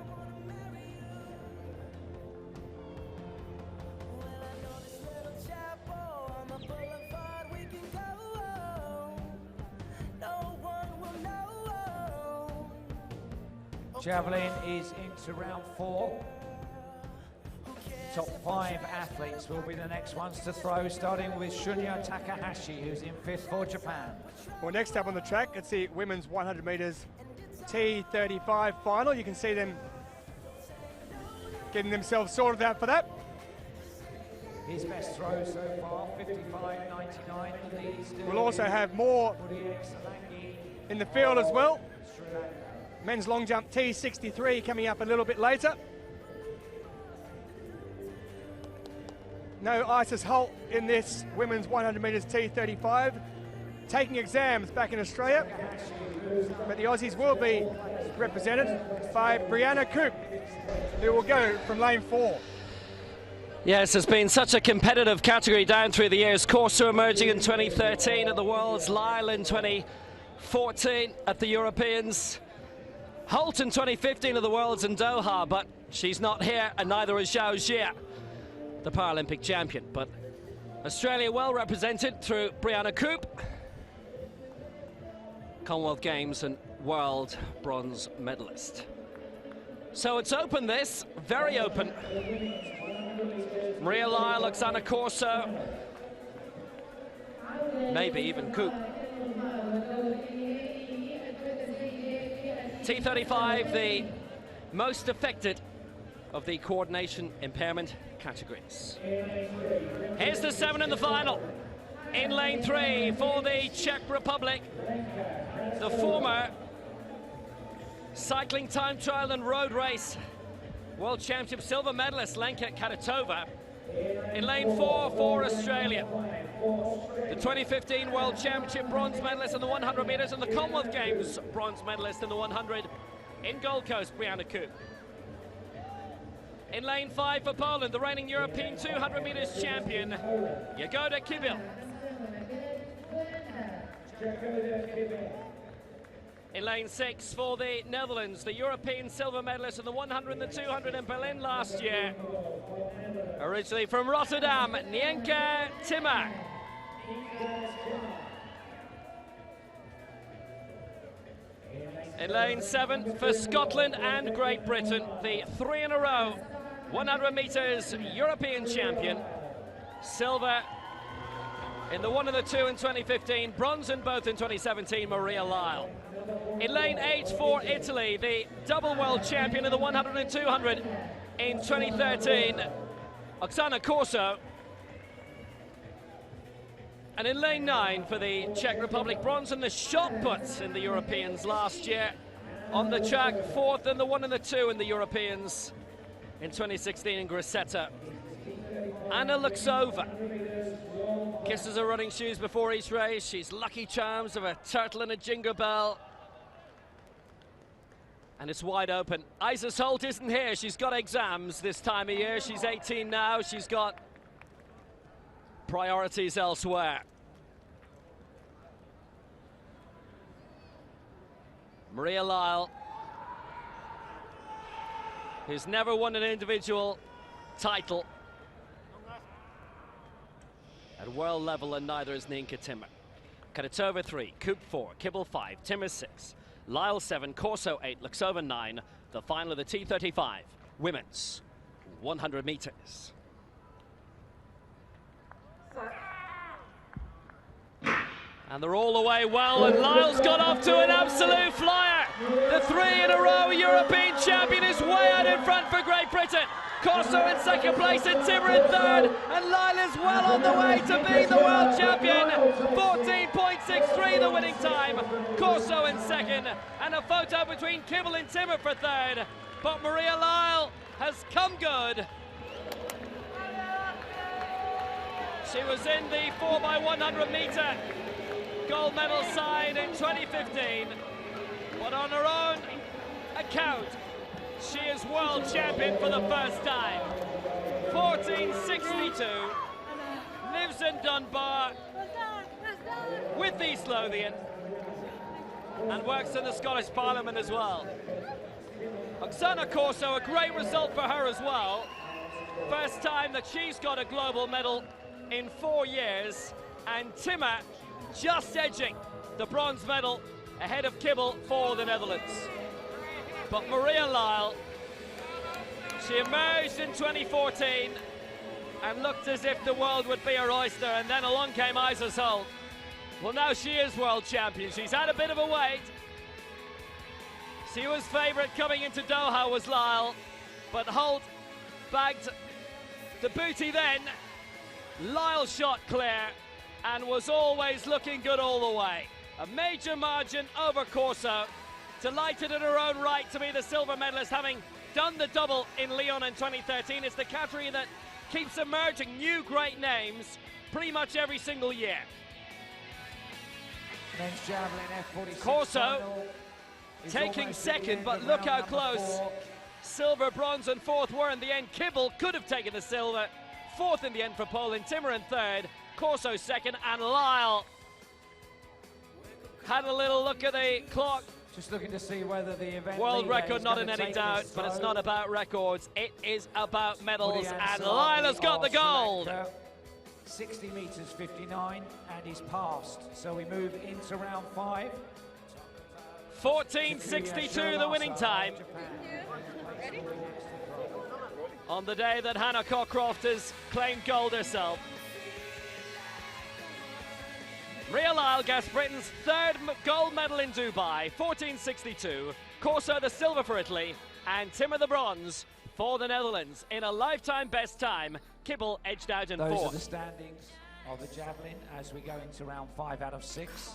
Javelin is into round 4. Top 5 athletes will be the next ones to throw, starting with Shunya Takahashi, who's in 5th for Japan. Well, next up on the track, it's the women's 100 metres T35 final. You can see them getting themselves sorted out for that. His best throw so far, 55.99. We'll also have more in the field as well. Men's long jump T63 coming up a little bit later. No Isis Holt in this women's 100 metres T35. Taking exams back in Australia. But the Aussies will be represented by Brianna Coop, who will go from lane 4. Yes, it's been such a competitive category down through the years. Corso emerging in 2013 at the Worlds, Lyle in 2014 at the Europeans, Holt in 2015 at the Worlds in Doha, but she's not here, and neither is Zhao Jia, the Paralympic champion. But Australia well represented through Brianna Coop, Commonwealth Games and world bronze medalist. So it's open, this, very open. Maria Lyle, Oksana Corso, maybe even Coop. T35, the most affected of the coordination impairment categories. Here's the 7 in the final. In lane 3 for the Czech Republic, the former cycling time trial and road race world championship silver medalist Lenka Karatova. In lane 4 for Australia, the 2015 world championship bronze medalist in the 100 metres and the Commonwealth Games bronze medalist in the 100 in Gold Coast, Brianna Coop. In lane 5 for Poland, the reigning European 200 metres champion, Jagoda Kibil. In lane 6 for the Netherlands, the European silver medalist in the 100 and the 200 in Berlin last year. Originally from Rotterdam, Nienke Timmer. In lane 7 for Scotland and Great Britain, the 3 in a row 100 metres European champion. Silver in the 1 and the 2 in 2015, bronze in both in 2017, Maria Lyle. In lane 8 for Italy, the double world champion in the 100 and 200 in 2013, Oksana Corso. And in lane 9 for the Czech Republic, bronze in the shot put in the Europeans last year. On the track, 4th in the 1 and the 2 in the Europeans in 2016 in Grosseto. Anna Luxova kisses her running shoes before each race. She's Lucky Charms of a turtle and a jingle bell. And it's wide open. Isis Holt isn't here. She's got exams this time of year. She's 18 now. She's got priorities elsewhere. Maria Lyle, who's never won an individual title at world level, and neither is Ninka Timmer. Karatova 3, Coop 4, Kibble 5, Timmer 6, Lyle 7, Corso 8, Luxova 9. The final of the T35 women's 100 meters. And they're all the way well, and Lyle's got off to an absolute flyer. The 3 in a row European champion is way out in front for Great Britain. Corso in second place and Timmer in third, and Lyle is well on the way to being the world champion. 14.63 the winning time. Corso in second, and a photo between Kibble and Timmer for third. But Maria Lyle has come good. She was in the 4x100 meter gold medal side in 2015, but on her own account, she is world champion for the first time. 14.62, lives in Dunbar with East Lothian and works in the Scottish Parliament as well. Oksana Corso, a great result for her as well. First time that she's got a global medal in 4 years, and Timmer just edging the bronze medal ahead of Kibble for the Netherlands. But Maria Lyle, she emerged in 2014 and looked as if the world would be her oyster, and then along came Isis Holt. Well, now she is world champion. She's had a bit of a wait. She was favourite coming into Doha, was Lyle, but Holt bagged the booty then. Lyle shot clear and was always looking good all the way. A major margin over Corso. Delighted in her own right to be the silver medalist, having done the double in Lyon in 2013. It's the category that keeps emerging new great names pretty much every single year. Men's javelin F46 Corso taking second, but look how close. 4. Silver, bronze and fourth were in the end. Kibble could have taken the silver. Fourth in the end for Poland. Timmer in third. Corso second, and Lyle had a little look at the clock. Just looking to see whether the event World record not in any doubt, but it's not about records. It is about medals, and Lyle has got the gold. 60 meters 59, and he's passed. So we move into round 5. 14.62 the winning time. On the day that Hannah Cockcroft has claimed gold herself. Maria Lyle gets Britain's third gold medal in Dubai, 14.62. Corso the silver for Italy, and Timmer the bronze for the Netherlands. In a lifetime best time, Kibble edged out in Those fourth. are the standings of the javelin as we go into round 5 out of 6.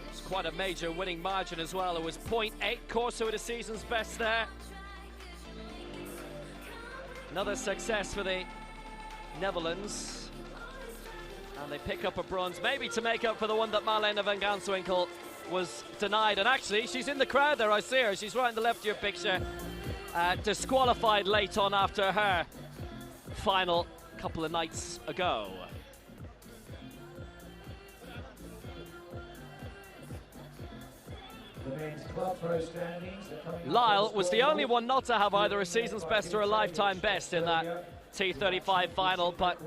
It's quite a major winning margin as well. It was 0.8. Corso at a season's best there. Another success for the Netherlands, and they pick up a bronze, maybe to make up for the one that Marlene van Ganswinkel was denied. And actually, she's in the crowd there. I see her. She's right in the left of your picture. Disqualified late on after her final couple of nights ago. Lyle was the only one not to have either a season's best or a lifetime best in that T35 final, but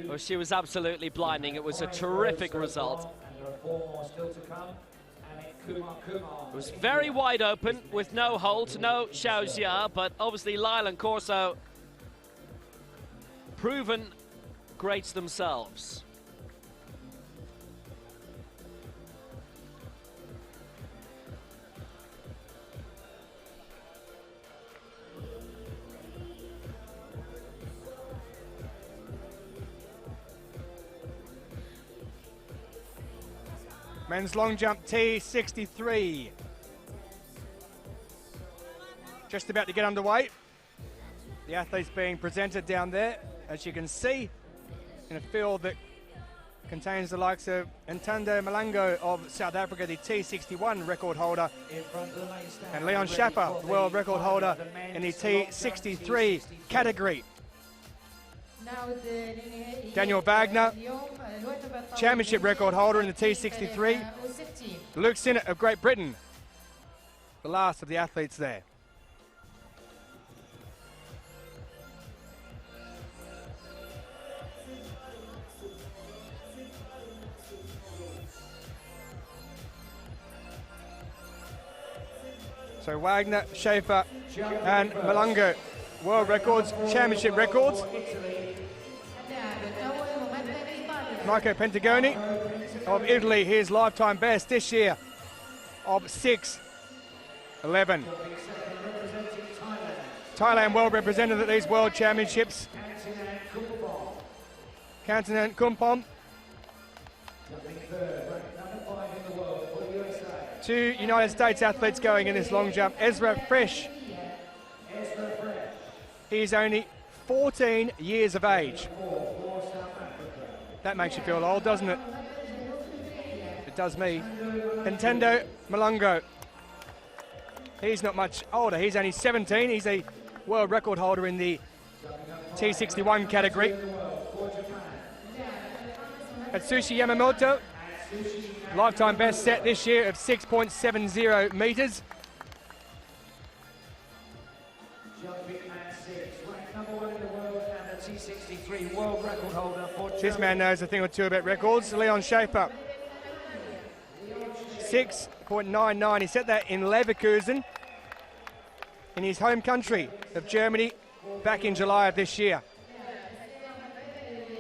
well, she was absolutely blinding. It was a terrific result. It was very wide open with no Holt, no Xiaojia, but obviously Lyle and Corso proven greats themselves. Men's long jump T63. Just about to get underway. The athletes being presented down there, as you can see. in a field that contains the likes of Ntando Malango of South Africa, the T61 record holder, and Leon Schapper, the world record holder in the T63 category. Daniel Wagner, championship record holder in the T63. Luke Sinnott of Great Britain, the last of the athletes there. So Wagner, Schaefer and Malango, world records, championship records. Marco Pentagoni of Italy, his lifetime best this year of 6:11. Thailand well represented at these world championships. Kantanen Kumpon. Two United States athletes going in this long jump. Ezra Fresh. He's only 14 years of age. That makes you feel old, doesn't it? It does me. Ntando Malango. He's not much older. He's only 17. He's a world record holder in the T61 category. Atsushi Yamamoto. Lifetime best set this year of 6.70 metres. This man knows a thing or two about records. Leon Schaefer, 6.99. He set that in Leverkusen, in his home country of Germany, back in July of this year.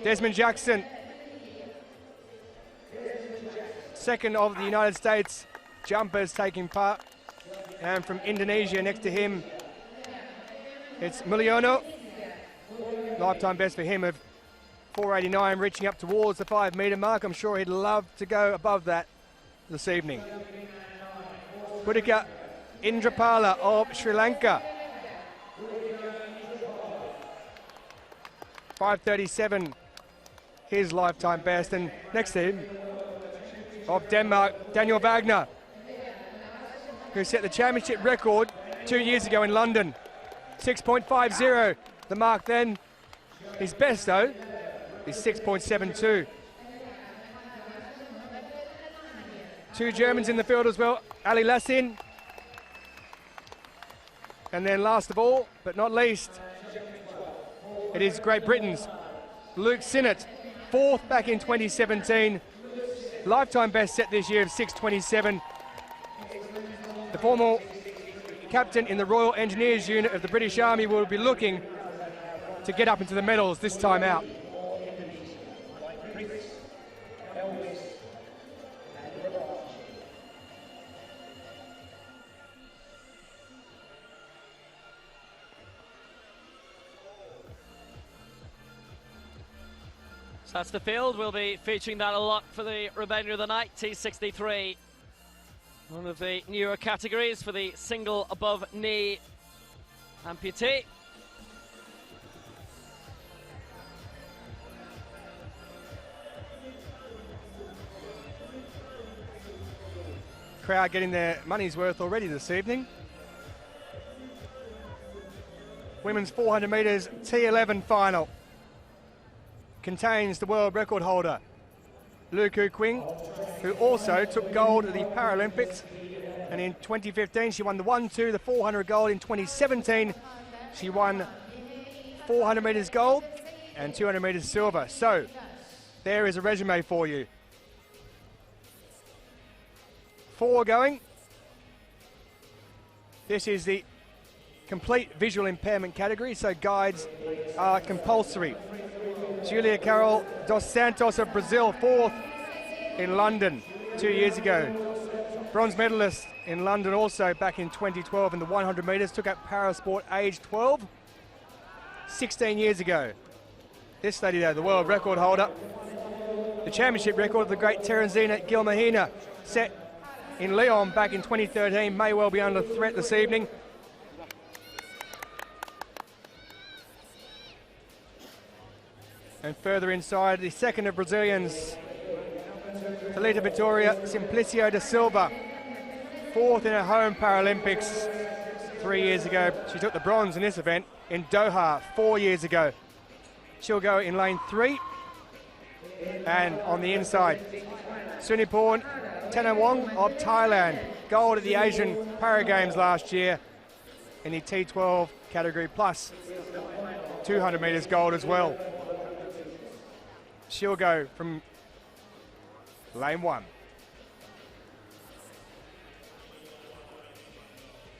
Desmond Jackson, second of the United States jumpers taking part. And from Indonesia next to him, it's Mulyono. Lifetime best for him of 4.89, reaching up towards the 5 metre mark. I'm sure he'd love to go above that this evening. Boudica Indrapala of Sri Lanka. 5.37, his lifetime best. And next to him, of Denmark, Daniel Wagner, who set the championship record 2 years ago in London. 6.50, the mark then. His best, though, is 6.72. Two Germans in the field as well, Ali Lassin. And then last of all, but not least, it is Great Britain's Luke Sinnott, fourth back in 2017. Lifetime best set this year of 6.27. The former captain in the Royal Engineers Unit of the British Army will be looking to get up into the medals this time out. So that's the field. We'll be featuring that a lot for the remainder of the night. T63, one of the newer categories for the single above knee amputee. Crowd getting their money's worth already this evening. Women's 400 metres T11 final contains the world record holder, Lu Ku Qing, who also took gold at the Paralympics. And in 2015, she won the 1-2, the 400 gold. In 2017, she won 400 metres gold and 200 metres silver. So there is a resume for you. 4 going. This is the complete visual impairment category, so guides are compulsory. Julia Carol dos Santos of Brazil, 4th in London 2 years ago. Bronze medalist in London also back in 2012 in the 100 metres, took up parasport age 12, 16 years ago. This lady though, the world record holder, the championship record of the great Teresina Gilmahina, set in Lyon back in 2013, may well be under threat this evening. And further inside, the second of Brazilians, Thalita Vitória Simplicio da Silva, fourth in her home Paralympics 3 years ago. She took the bronze in this event in Doha 4 years ago. She'll go in lane 3. And on the inside, Suniporn Thanawong of Thailand, gold at the Asian Para Games last year in the T12 category, plus 200 metres gold as well. She'll go from lane 1.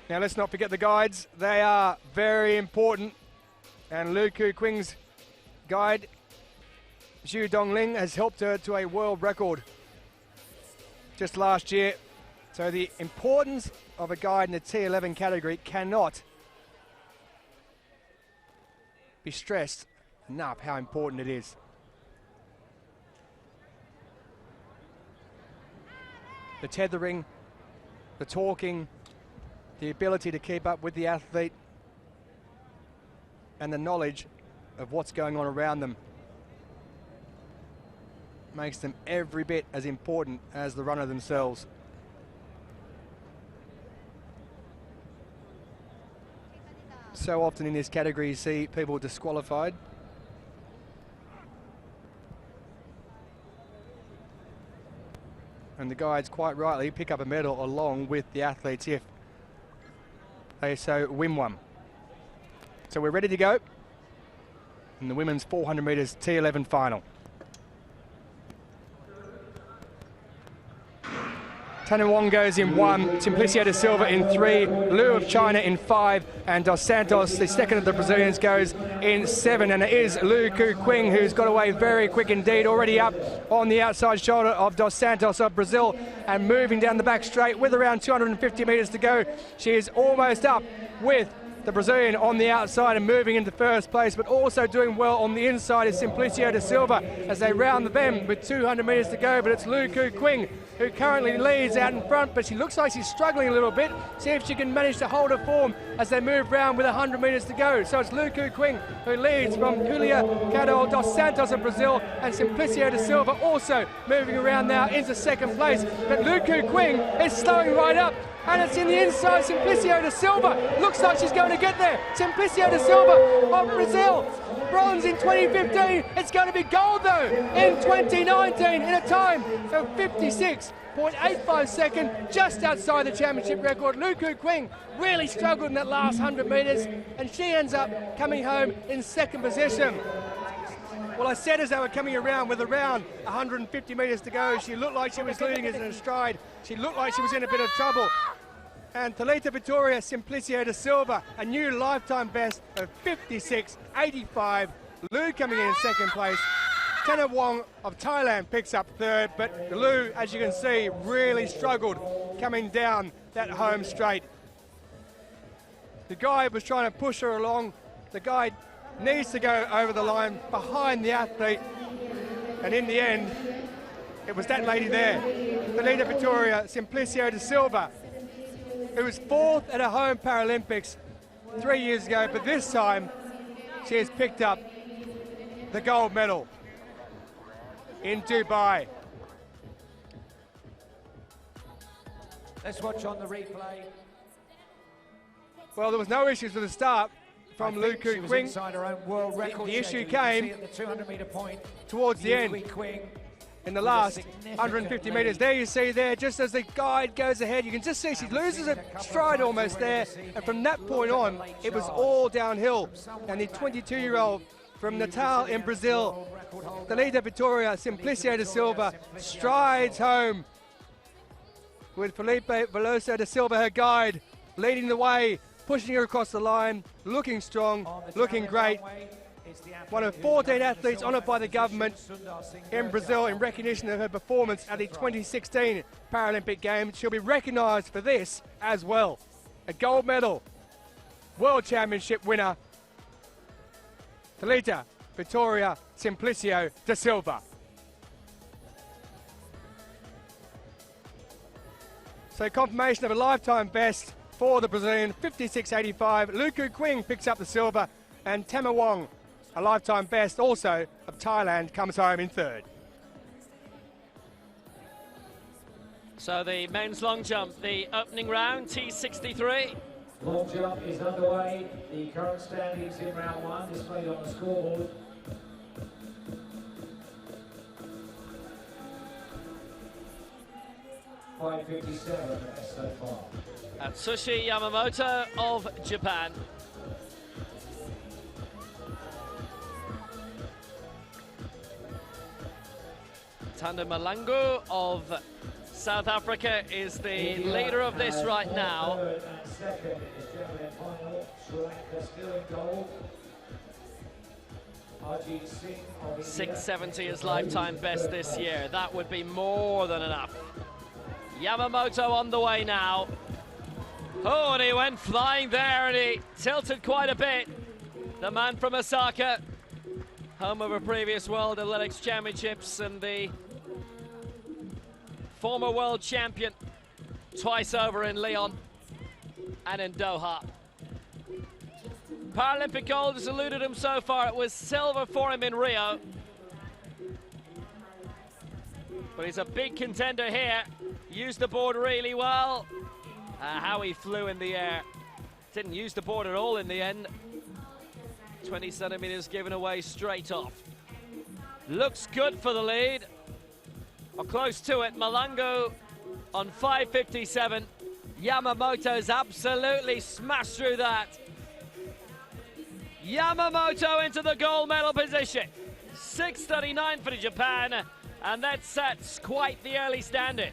Now let's not forget the guides. They are very important. And Lu Ku Qing's guide, Zhu Dongling, has helped her to a world record just last year. So the importance of a guide in the T11 category cannot be stressed enough how important it is. The tethering, the talking, the ability to keep up with the athlete, and the knowledge of what's going on around them makes them every bit as important as the runner themselves. So often in this category you see people disqualified. And the guides quite rightly pick up a medal along with the athletes if they so win one. So we're ready to go in the women's 400 metres T11 final. Thanawong goes in 1, Simplicio da Silva in 3, Liu of China in 5, and Dos Santos, the second of the Brazilians, goes in 7. And it is Lu Ku Qing who's got away very quick indeed, already up on the outside shoulder of Dos Santos of Brazil and moving down the back straight with around 250 metres to go. She is almost up with the Brazilian on the outside and moving into first place, but also doing well on the inside is Simplicio da Silva as they round the bend with 200 metres to go. But it's Lu Ku Qing who currently leads out in front, but she looks like she's struggling a little bit. See if she can manage to hold her form as they move round with 100 metres to go. So it's Lu Ku Qing who leads from Julia Cadol dos Santos of Brazil, and Simplicio da Silva also moving around now into second place. But Lu Ku Qing is slowing right up, and it's in the inside. Simplicio da Silva looks like she's going to get there. Simplicio da Silva of Brazil, bronze in 2015. It's going to be gold though in 2019 in a time of 56.85 seconds, just outside the championship record. Lu Ku Qing really struggled in that last 100 metres, and she ends up coming home in second position. Well, I said as they were coming around with around 150 metres to go, she looked like she was leading it in a stride. She looked like she was in a bit of trouble. And Thalita Vitória Simplicio da Silva, a new lifetime best of 56.85. Lu coming in second place. Thanawong of Thailand picks up third, but Lu, as you can see, really struggled coming down that home straight. The guide was trying to push her along. The guide needs to go over the line behind the athlete, and in the end it was that lady there, Thalita Vitória Simplicio da Silva, who was fourth at her home Paralympics 3 years ago, but this time she has picked up the gold medal in Dubai. Let's watch on the replay. Well, there was no issues with the start from Lu Ku Qing. Inside her own world record. The issue came at the 200-metre point towards the end, in the last 150 metres. There you see there, just as the guide goes ahead, you can just see she loses a stride almost there, and from that point on, it was all downhill. And the 22-year-old from Natal in Brazil, Thalita Vitória Simplicio da Silva, strides home with Felipe Veloso da Silva, her guide, leading the way, pushing her across the line, looking strong, looking great. One of 14 athletes honoured by the government in Brazil in recognition of her performance at the 2016 Paralympic Games. She'll be recognised for this as well. A gold medal, World Championship winner, Thalita Vitória Simplicio da Silva. So confirmation of a lifetime best for the Brazilian, 56.85. Lu Ku Qing picks up the silver, and Thanawong A lifetime best also of Thailand comes home in third. So the men's long jump, the opening round, T63. Long jump is underway. The current standings in round one displayed on the scoreboard. .557 so far. Atsushi Yamamoto of Japan. Tanda Malangu of South Africa is the leader of this right now. Third and second is Javelin final. Sri Lanka still in gold. Ajit Singh of India. 670 is lifetime best this year. That would be more than enough. Yamamoto on the way now. Oh, and he went flying there and he tilted quite a bit. The man from Osaka, home of a previous World Athletics Championships and the former world champion twice over in Lyon and in Doha. Paralympic gold has eluded him so far. It was silver for him in Rio. But he's a big contender here. Used the board really well. How he flew in the air. Didn't use the board at all in the end. 20 centimeters given away straight off. Looks good for the lead. Or close to it. Malango on 5.57. Yamamoto's absolutely smashed through that. Yamamoto into the gold medal position. 6.39 for Japan. And that sets quite the early standing.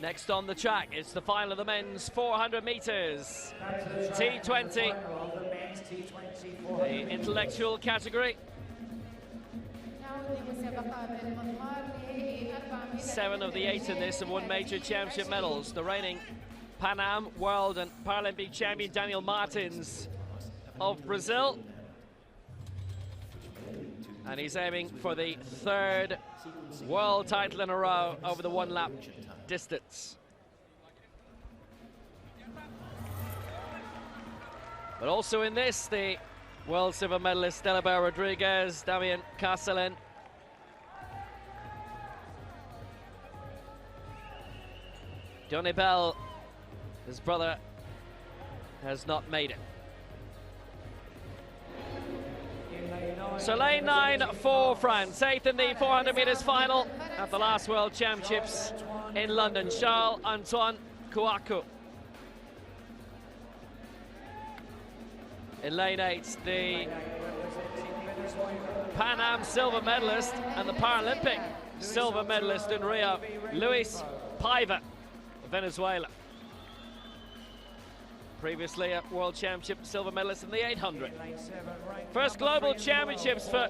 Next on the track, it's the final of the men's 400 meters. T20, the intellectual category. 7 of the 8 in this have won major championship medals. The reigning Pan Am, World and Paralympic champion Daniel Martins of Brazil. And he's aiming for the 3rd world title in a row over the 1 lap distance. But also in this, the world silver medalist Delibert Rodriguez, Damian Carcelin. Johnny Bell, his brother, has not made it. So lane 9 for France, 8th in the 400 meters final at the last World Championships in London. Charles-Antoine Kouakou. In lane 8, the Pan Am silver medalist and the Paralympic silver medalist in Rio, Luis Paiva of Venezuela. Previously a World Championship silver medalist in the 800. First global championships for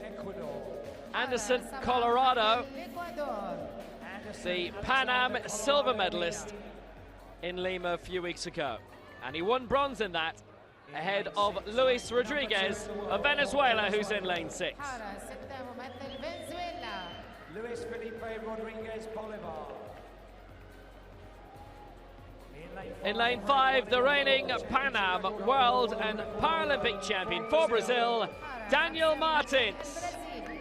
Anderson, Colorado. The Pan Am silver medalist in Lima a few weeks ago. And he won bronze in that ahead of Luis Rodriguez of Venezuela, who's in lane 6. Luis Felipe Rodriguez Bolivar. In lane 5, the reigning Pan Am World and Paralympic champion for Brazil, Daniel Martins.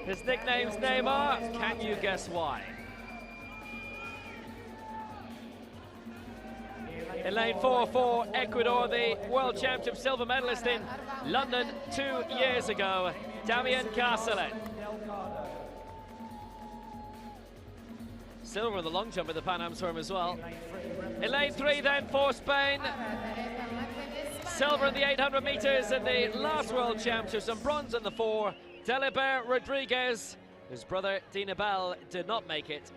His nickname's Neymar. Can you guess why? In lane 4 for Ecuador, the World Championship silver medalist in London 2 years ago, Damian Carcelin. Silver in the long jump in the Pan Am swim as well. In lane 3 then for Spain. Silver in the 800 meters in the last World Championships and bronze in the 4. Delibert Rodriguez, whose brother Dina Bell did not make it.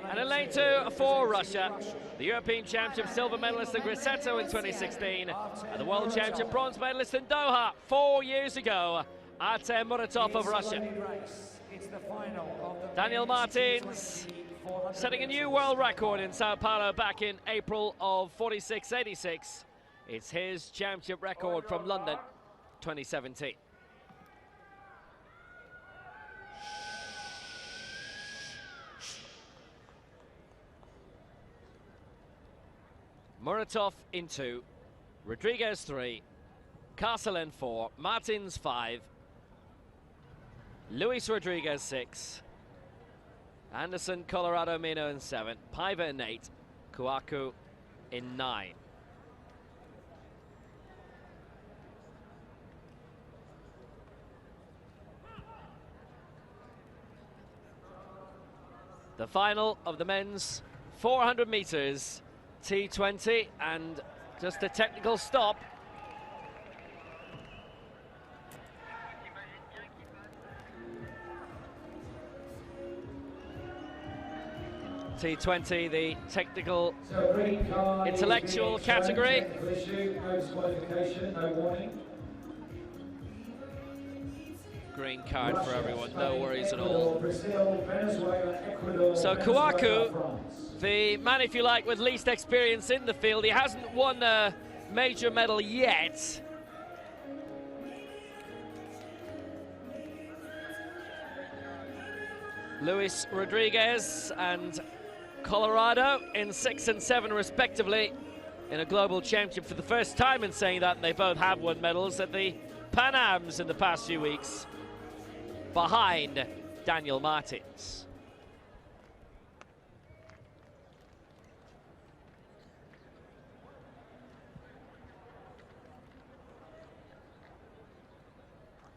And in lane 2 for Russia, the European Championship silver medalist in Grosseto in 2016 and the World Championship bronze medalist in Doha 4 years ago, Artem Muratov of Russia. Daniel Martins setting a new world record in Sao Paulo back in April of 46.86. It's his championship record from London 2017. Muratov in 2, Rodriguez 3, Castellan 4, Martins 5, Luis Rodriguez 6, Anderson, Colorado, Mino in 7, Paiva in 8, Kouakou in 9. The final of the men's 400 meters T20, and just a technical stop. T20, the technical intellectual category. Green card for everyone, no worries at all. So Kouakou, the man, if you like, with least experience in the field, he hasn't won a major medal yet. Luis Rodriguez and Colorado in 6 and 7 respectively in a global championship for the first time in saying that, and they both have won medals at the Pan Ams in the past few weeks, behind Daniel Martins.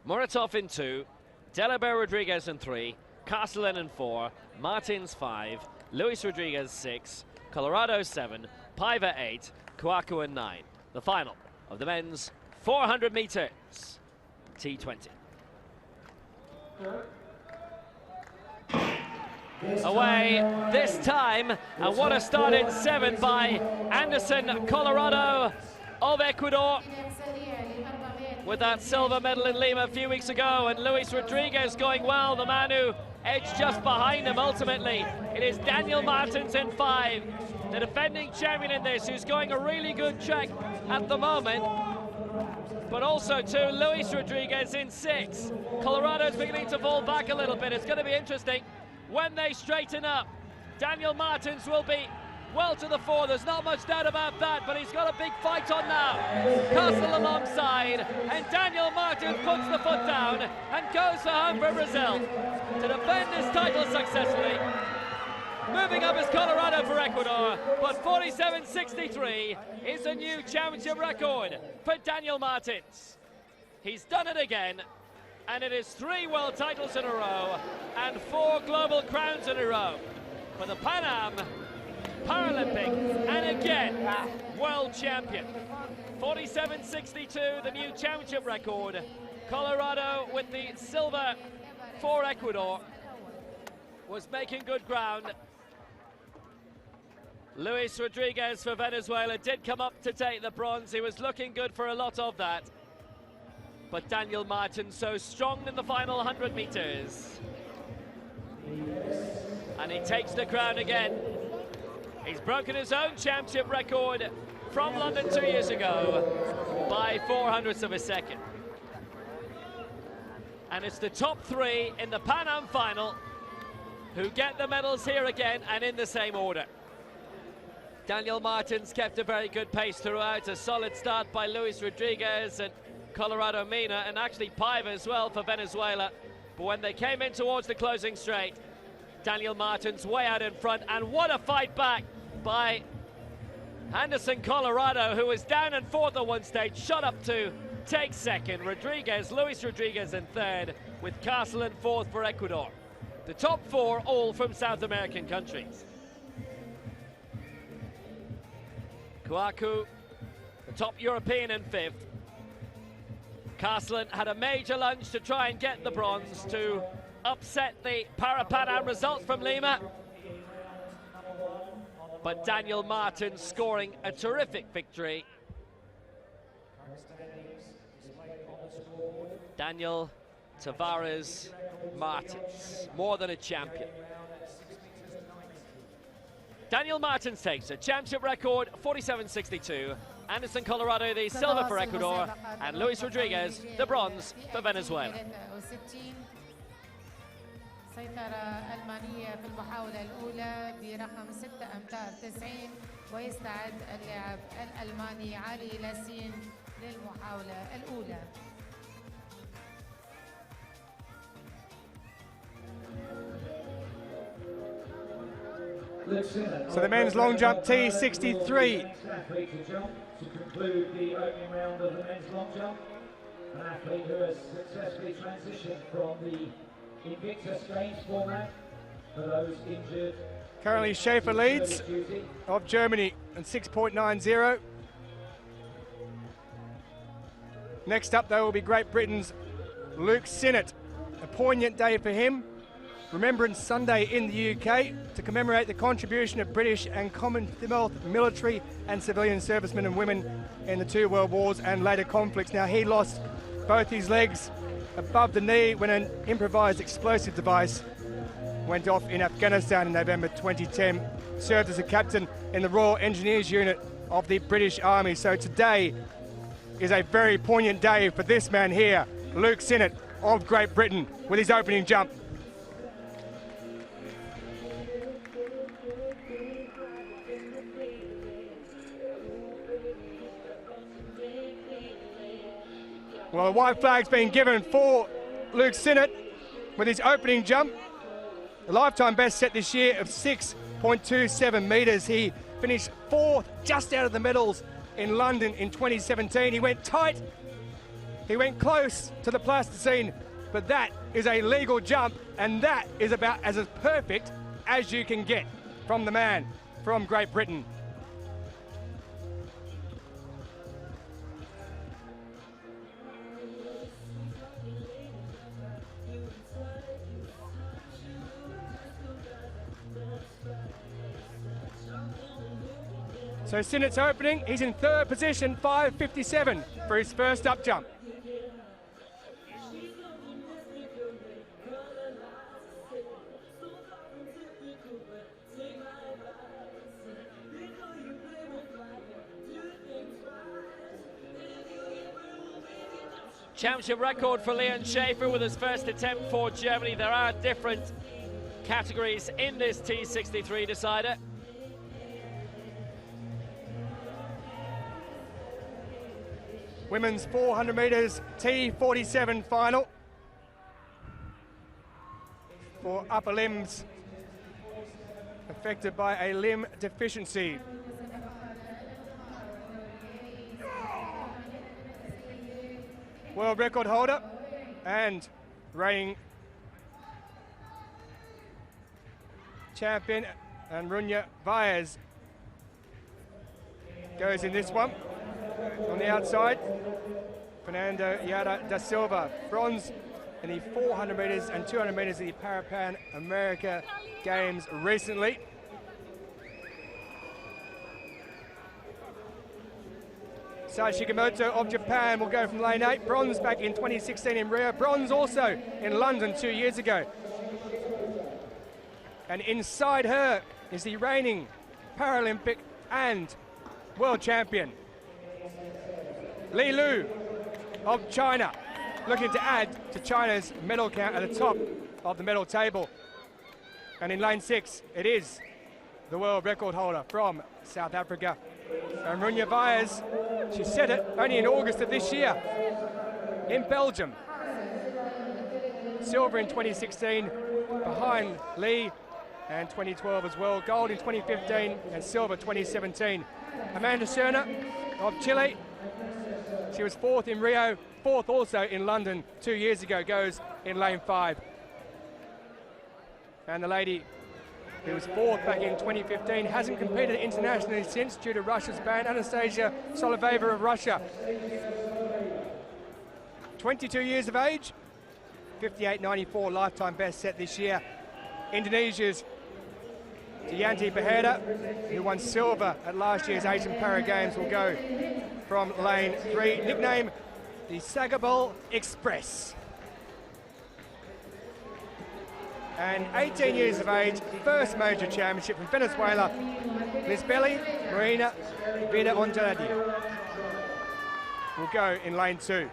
Muratov in 2, Delabert Rodriguez in 3, Castellan in 4, Martins 5, Luis Rodriguez 6, Colorado 7, Paiva 8, Kouakou in 9. The final of the men's 400 meters T20. Away this time, and what a start in 7 by Anderson, Colorado of Ecuador, with that silver medal in Lima a few weeks ago, and Luis Rodriguez going well, the man who edged just behind him ultimately. It is Daniel Martins in 5, the defending champion in this, who's going a really good track at the moment, but also to Luis Rodriguez in 6. Colorado's beginning to fall back a little bit. It's going to be interesting when they straighten up. Daniel Martins will be well to the fore, there's not much doubt about that, but he's got a big fight on now. Castle alongside, and Daniel Martins puts the foot down and goes for home for Brazil to defend his title successfully. Moving up is Colorado for Ecuador, but 47.63 is a new championship record for Daniel Martins. He's done it again, and it is 3 world titles in a row and 4 global crowns in a row for the Pan Am, Paralympic, and again, world champion. 47.62, the new championship record. Colorado with the silver for Ecuador was making good ground. Luis Rodriguez for Venezuela did come up to take the bronze. He was looking good for a lot of that. But Daniel Martins so strong in the final 100 meters. And he takes the crown again. He's broken his own championship record from London 2 years ago by 400ths of a second. And it's the top 3 in the Pan Am final who get the medals here again and in the same order. Daniel Martins kept a very good pace throughout. A solid start by Luis Rodriguez and Colorado Mina, and actually Paiva as well for Venezuela. But when they came in towards the closing straight, Daniel Martins way out in front, and what a fight back by Anderson, Colorado, who was down in 4th at one stage, shot up to take 2nd. Luis Rodriguez in 3rd, with Castle in 4th for Ecuador. The top 4 all from South American countries. Kouakou, the top European in 5th. Castellan had a major lunge to try and get the bronze to upset the Para-Pan Am results from Lima. But Daniel Martins scoring a terrific victory. Daniel Tavares Martins, more than a champion. Daniel Martins takes a championship record, 47.62. Anderson, Colorado, the silver for Ecuador, and Luis Rodriguez, the bronze for Venezuela. سيطرة ألمانية في المحاولة الأولى برقم 6 أمتار 90 ويستعد اللاعب الألماني علي لاسين للمحاولة الأولى. So the men's long jump T63. Athlete to jump to conclude the opening round of the men's long jump. An athlete who has successfully transitioned from the Invictus Games format for those injured. Currently Schaefer leads of Germany at 6.90. Next up though will be Great Britain's Luke Sinnott. A poignant day for him. Remembrance Sunday in the UK to commemorate the contribution of British and Commonwealth military and civilian servicemen and women in the two world wars and later conflicts. Now he lost both his legs above the knee when an improvised explosive device went off in Afghanistan in November 2010. Served as a captain in the Royal Engineers Unit of the British Army. So today is a very poignant day for this man here, Luke Sinnott of Great Britain, with his opening jump. Well, the white flag's been given for Luke Sinnott with his opening jump. A lifetime best set this year of 6.27 metres. He finished fourth, just out of the medals in London in 2017. He went tight, he went close to the plasticine, but that is a legal jump, and that is about as perfect as you can get from the man from Great Britain. So Sinnott's opening, he's in third position, 5.57 for his first up jump. Championship record for Leon Schaefer with his first attempt for Germany. There are different categories in this T63 decider. Women's 400 metres T47 final for upper limbs affected by a limb deficiency. World record holder and reigning champion Arunya Vaez goes in this one. On the outside, Fernando Yara da Silva, bronze in the 400 metres and 200 metres of the Pan America Games recently. Sai Shikamoto of Japan will go from lane 8, bronze back in 2016 in Rio, bronze also in London 2 years ago. And inside her is the reigning Paralympic and world champion, Li Lu of China, looking to add to China's medal count at the top of the medal table. And in lane 6, it is the world record holder from South Africa, Arunya Vaez. She set it only in August of this year in Belgium. Silver in 2016 behind Lee, and 2012 as well. Gold in 2015 and silver 2017. Amanda Serna of Chile. She was fourth in Rio, fourth also in London 2 years ago, goes in lane 5. And the lady who was fourth back in 2015 hasn't competed internationally since due to Russia's ban, Anastasia Soloveva of Russia. 22 years of age, 58.94 lifetime best set this year. Indonesia's Dianti Paheda, who won silver at last year's Asian Para Games, will go from lane 3, nicknamed the Sagabal Express. And 18 years of age, first major championship from Venezuela, Lisbeli Marina Vida Andrade will go in lane 2.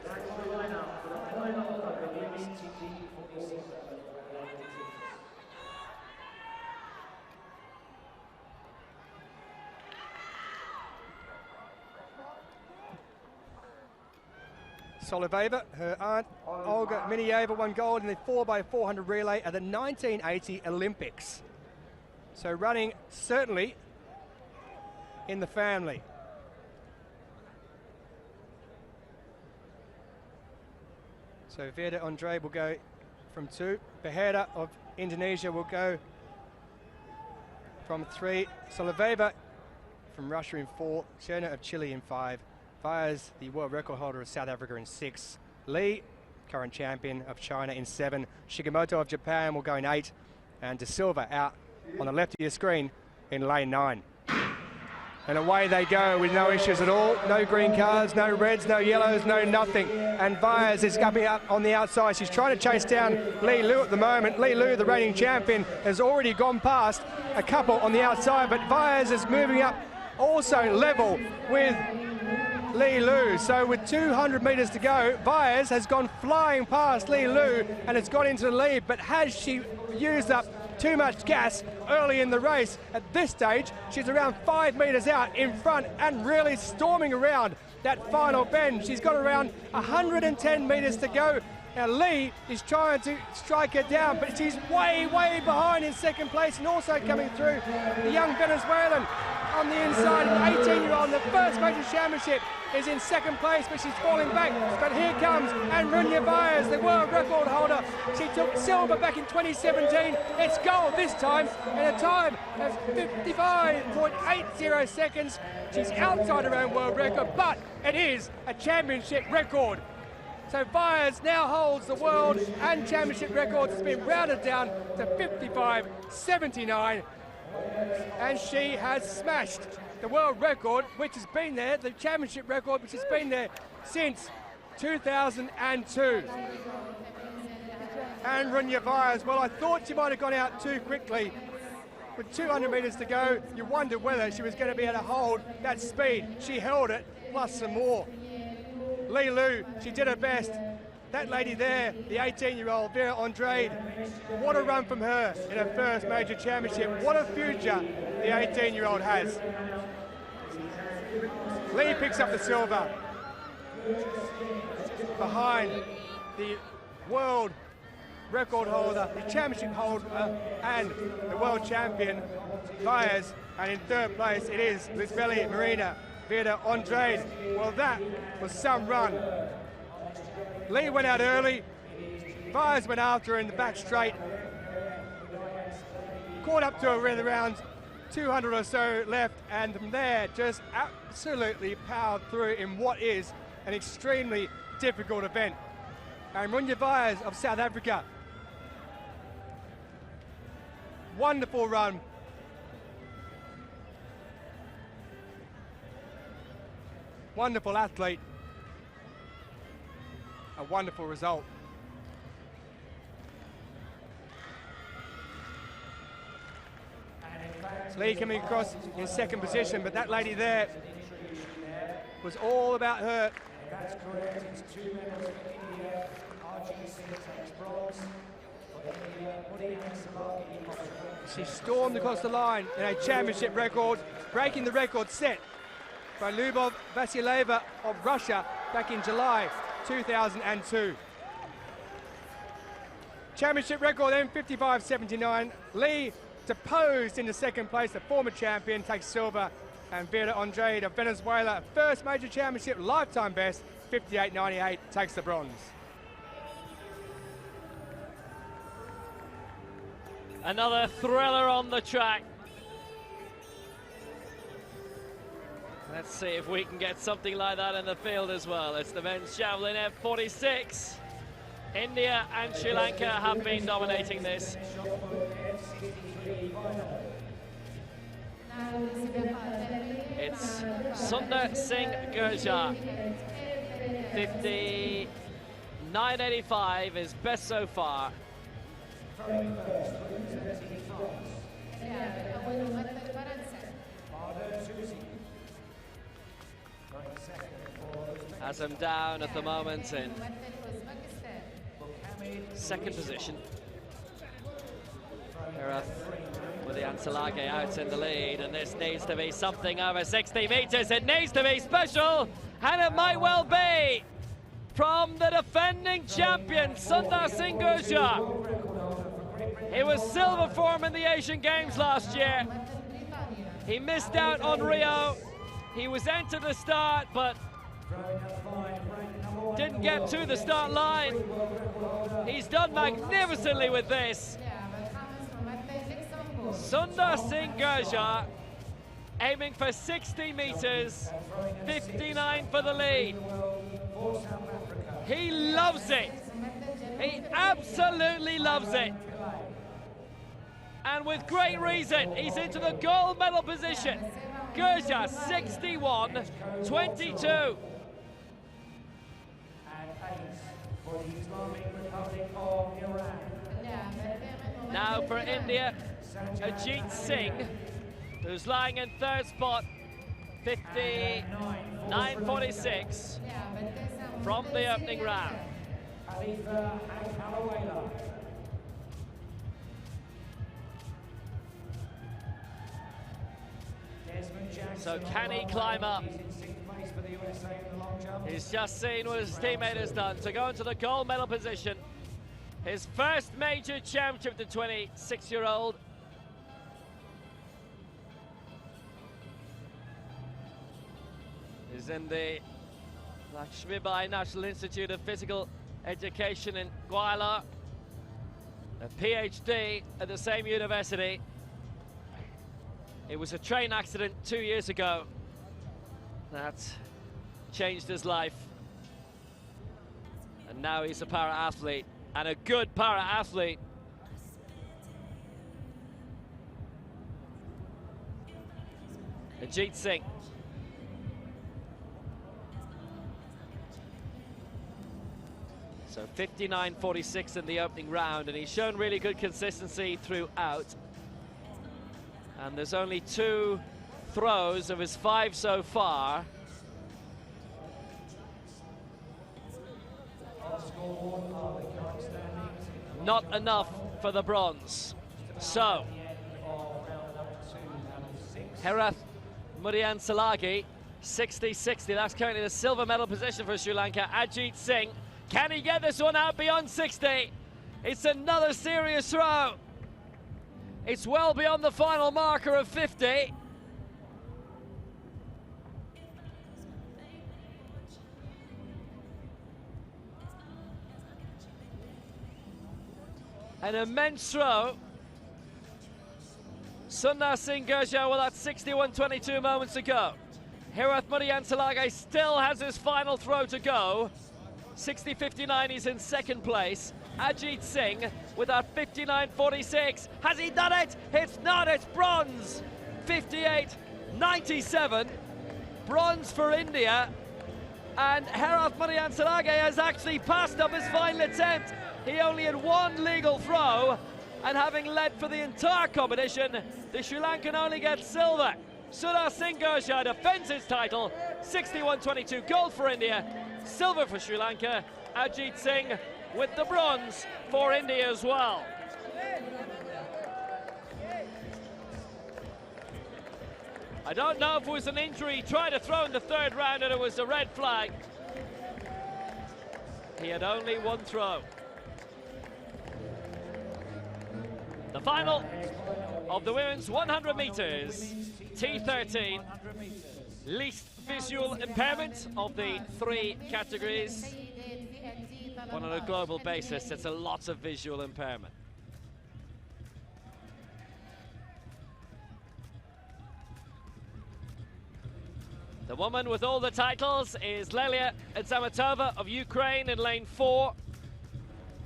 Soloveva, her aunt Olga Minieva won gold in the 4x400 relay at the 1980 Olympics. So running certainly in the family. So Verda Andre will go from 2. Behera of Indonesia will go from 3. Soloveva from Russia in 4. Cherna of Chile in 5. Vyas, the world record holder of South Africa, in 6. Lee, current champion of China, in 7. Shigemoto of Japan will go in 8. And De Silva out on the left of your screen in lane 9. And away they go with no issues at all. No green cards, no reds, no yellows, no nothing. And Vyas is coming up on the outside. She's trying to chase down Li Lu at the moment. Li Lu, the reigning champion, has already gone past a couple on the outside, but Vyas is moving up also level with Li Lu. So with 200 metres to go, Vyas has gone flying past Li Lu and it's got into the lead. But has she used up too much gas early in the race? At this stage, she's around 5 metres out in front and really storming around that final bend. She's got around 110 metres to go. Now Lee is trying to strike her down, but she's way, way behind in second place, and also coming through the young Venezuelan on the inside, an 18-year-old in the first major championship, is in second place, but she's falling back. But here comes Anrunya Vyas, the world record holder. She took silver back in 2017. It's gold this time in a time of 55.80 seconds. She's outside her own world record, but it is a championship record. So Vyas now holds the world and championship records. It's been rounded down to 55.79. And she has smashed the world record, which has been there, the championship record, which has been there since 2002. And Anrunya Vyas, well, I thought she might have gone out too quickly. With 200 metres to go, you wondered whether she was going to be able to hold that speed. She held it, plus some more. Li Lu, she did her best. That lady there, the 18-year-old Vera Andrade, what a run from her in her first major championship. What a future the 18-year-old has. Lee picks up the silver behind the world record holder, the championship holder, and the world champion, Vyas. And in third place, it is Lisbeli Marina Vera Andrade. Well, that was some run. Lee went out early. Vyas went after her in the back straight. Caught up to her with around 200 or so left, and from there just absolutely powered through in what is an extremely difficult event. And Anrunya Vyas of South Africa. Wonderful run. Wonderful athlete. A wonderful result. Lee coming across in second position, but that lady there was all about her. That's correct. It's 2 medals for India. RGC takes bronze for India. She stormed across the line in a championship record, breaking the record set by Lyubov Vasilyeva of Russia back in July 2002. Championship record then 55.79. Lee deposed into second place. The former champion takes silver, and Vera Andrade of Venezuela, first major championship, lifetime best, 58.98, takes the bronze. Another thriller on the track. Let's see if we can get something like that in the field as well. It's the men's javelin F46. India and Sri Lanka have been dominating this. It's Sundar Singh Gurjar. 59.85 is best so far. Has him down at the moment in second position. With the Ansalage out in the lead, and this needs to be something over 60 metres. It needs to be special, and it might well be. from the defending champion, Sundar Singh Gurjar. It was silver for him in the Asian Games last year. He missed out on Rio. He was entered the start, but didn't get to the start line. He's done magnificently with this. Sundar Singh Gurjar aiming for 60 meters, 59 for the lead. He loves it. He absolutely loves it. And with great reason, he's into the gold medal position. Gurjar, 61-22. Now for India, Ajit Singh, who's lying in third spot, 59.46 from the opening round. So can he climb up? He's just seen what his teammate has done to go into the gold medal position. His first major championship, the 26-year-old. Is in the Lakshmibai National Institute of Physical Education in Gwalior, a PhD at the same university. It was a train accident 2 years ago that changed his life. And now he's a para-athlete, and a good para-athlete. Ajit Singh. So 59.46 in the opening round, and he's shown really good consistency throughout. And there's only 2 throws of his 5 so far. Not enough for the bronze. So, Herath Muriansalagi, 60-60. That's currently the silver medal position for Sri Lanka. Ajit Singh, can he get this one out beyond 60? It's another serious throw. It's well beyond the final marker of 50. An immense throw. Sundar Singh Gurjar, well, that's 61.22 moments to go. Herath Muriansalagi still has his final throw to go. 60.59, he's in second place. Ajit Singh with that 59.46. Has he done it? It's not, it's bronze. 58.97. Bronze for India. And Herath Muriansalagi has actually passed up his final attempt. He only had 1 legal throw, and having led for the entire competition, the Sri Lankan only gets silver. Sundar Singh Gurjar defends his title. 61.22, gold for India, silver for Sri Lanka. Ajit Singh with the bronze for India as well. I don't know if it was an injury. He tried to throw in the third round and it was a red flag. He had only 1 throw. The final of the women's 100 meters, T13, least visual impairment of the 3 categories. But on a global basis, it's a lot of visual impairment. The woman with all the titles is Lelia Zamatova of Ukraine in lane 4.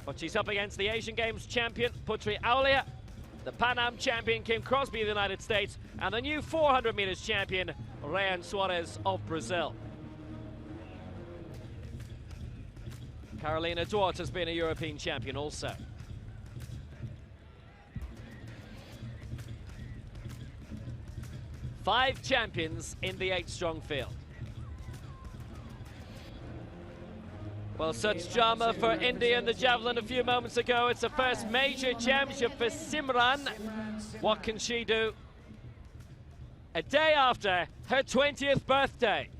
But she's up against the Asian Games champion, Putri Aulia, the Pan Am champion, Kim Crosby of the United States, and the new 400 meters champion, Rayan Suarez of Brazil. Carolina Duarte has been a European champion also. Five champions in the 8-strong field. Well, such drama for India in the javelin a few moments ago. It's the first major championship for Simran. What can she do? A day after her 20th birthday.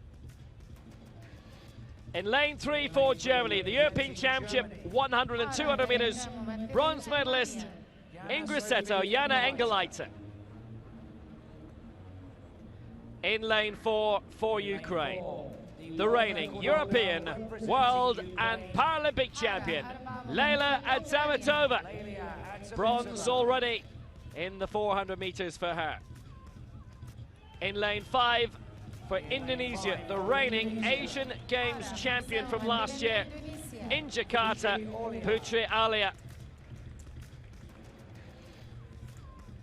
In lane 3 for Germany, the European Championship, 100 and 200 meters, bronze medalist in Grosseto, Jana Engelleiter. In lane 4 for Ukraine, the reigning European, World and Paralympic champion, Leyla Adzamatova. Bronze already in the 400 meters for her. In lane 5 for Indonesia, the reigning Asian Games champion from last year in Jakarta, Putri Alia.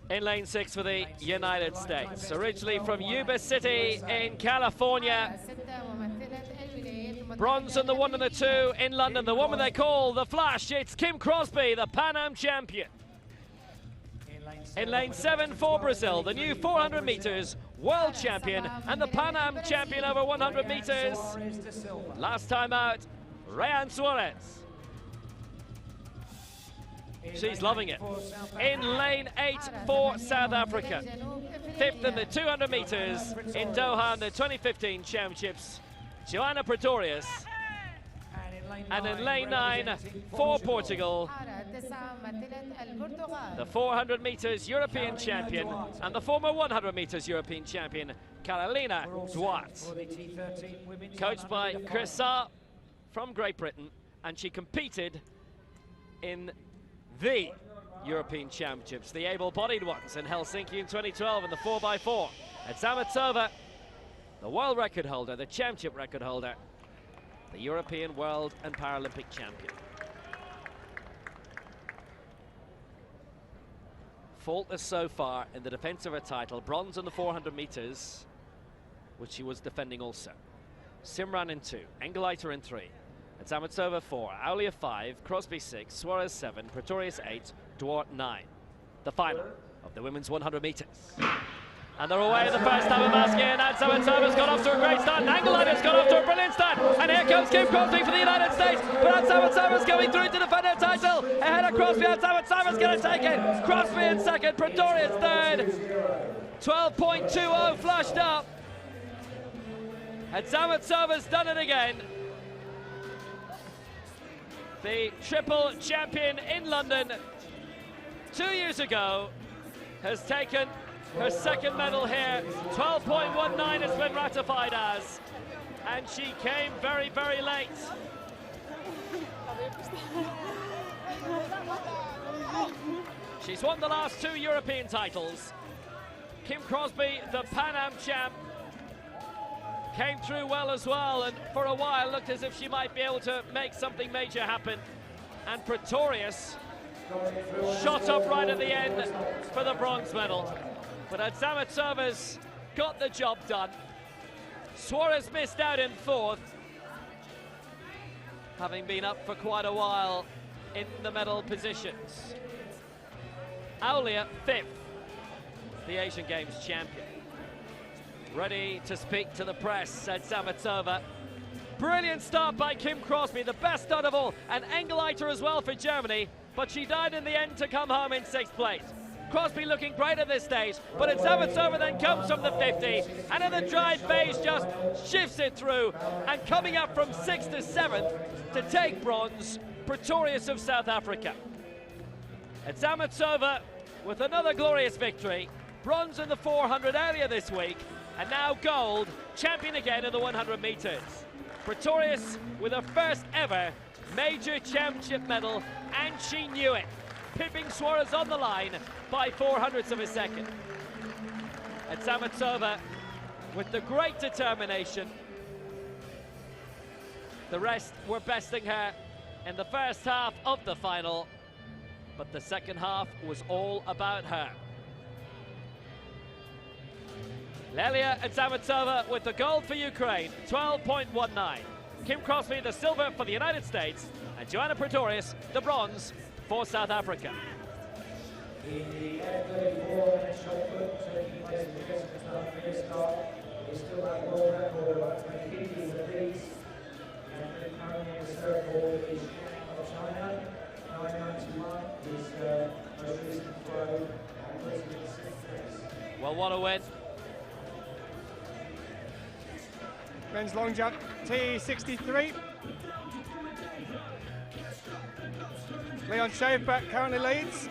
In lane 6 for the United States, originally from Yuba City in California. Bronze in the 1 and the 2 in London, the woman they call the Flash, it's Kim Crosby, the Pan Am champion. In lane 7 for Brazil, the new 400 meters world champion and the Pan Am champion over 100 meters. Last time out, Rayan Suarez. She's loving it. In lane 8 for South Africa. 5th in the 200 meters in Doha in the 2015 championships, Joana Pretorius. And in lane 9 for Portugal, the 400 meters European champion and the former 100 meters European champion, Carolina Duarte. Coached by Chris Saar from Great Britain, and she competed in the European Championships, the able-bodied ones in Helsinki in 2012 in the 4x4. Adzamatova, the world record holder, the championship record holder, the European, World and Paralympic champion. Faultless so far in the defense of her title. Bronze in the 400 meters, which she was defending also. Simran in 2, Engelleiter in 3, Adzamatova 4, Aulia 5, Crosby 6, Suarez 7, Pretorius 8, Duarte 9. The final of the women's 100 meters. And they're away the first time of masking. Adzamatova's got off to a great start. Engelleiter's got off to a brilliant start. And here comes Kim Crosby for the United States. But Adzamatova's coming through to defend her title. Ahead of Crosby, Adzamatova's going to take it. Crosby in second, Pretorius third. 12.20 flushed up. Adzamatova's done it again. The triple champion in London 2 years ago has taken her second medal here. 12.19 has been ratified as, and she came very, very late. She's won the last 2 European titles. Kim Crosby, the Pan Am champ, came through well as well, and for a while looked as if she might be able to make something major happen. And Pretorius shot up right at the end for the bronze medal. But Adzamatova's got the job done. Suarez missed out in 4th, having been up for quite a while in the medal positions. Aulia 5th, the Asian Games champion. Ready to speak to the press, Adzamatova. Brilliant start by Kim Crosby, the best start of all, and Engelleiter as well for Germany, but she died in the end to come home in 6th place. Crosby looking great at this stage, but Adzamatova then comes from the 50, and in the dry phase just shifts it through, and coming up from 6th to 7th to take bronze, Pretorius of South Africa. Adzamatova with another glorious victory, bronze in the 400 earlier this week, and now gold, champion again in the 100 meters. Pretorius with her first ever major championship medal, and she knew it, pipping Suarez on the line by 0.04 of a second. Adzamatova with the great determination. The rest were besting her in the first half of the final, but the second half was all about her. Leyla Adzamatova with the gold for Ukraine, 12.19. Kim Crosby the silver for the United States, and Joana Pretorius the bronze for South Africa. In the F34 and shot put, taking place in the Kazakhstan for this start, is still that world record of 20 with a piece, and the currently in the circle is of China. 991 is the most recent throw, and placed in the 6th place. Well, what a win. Men's long jump, T63. Leon Schaefer currently leads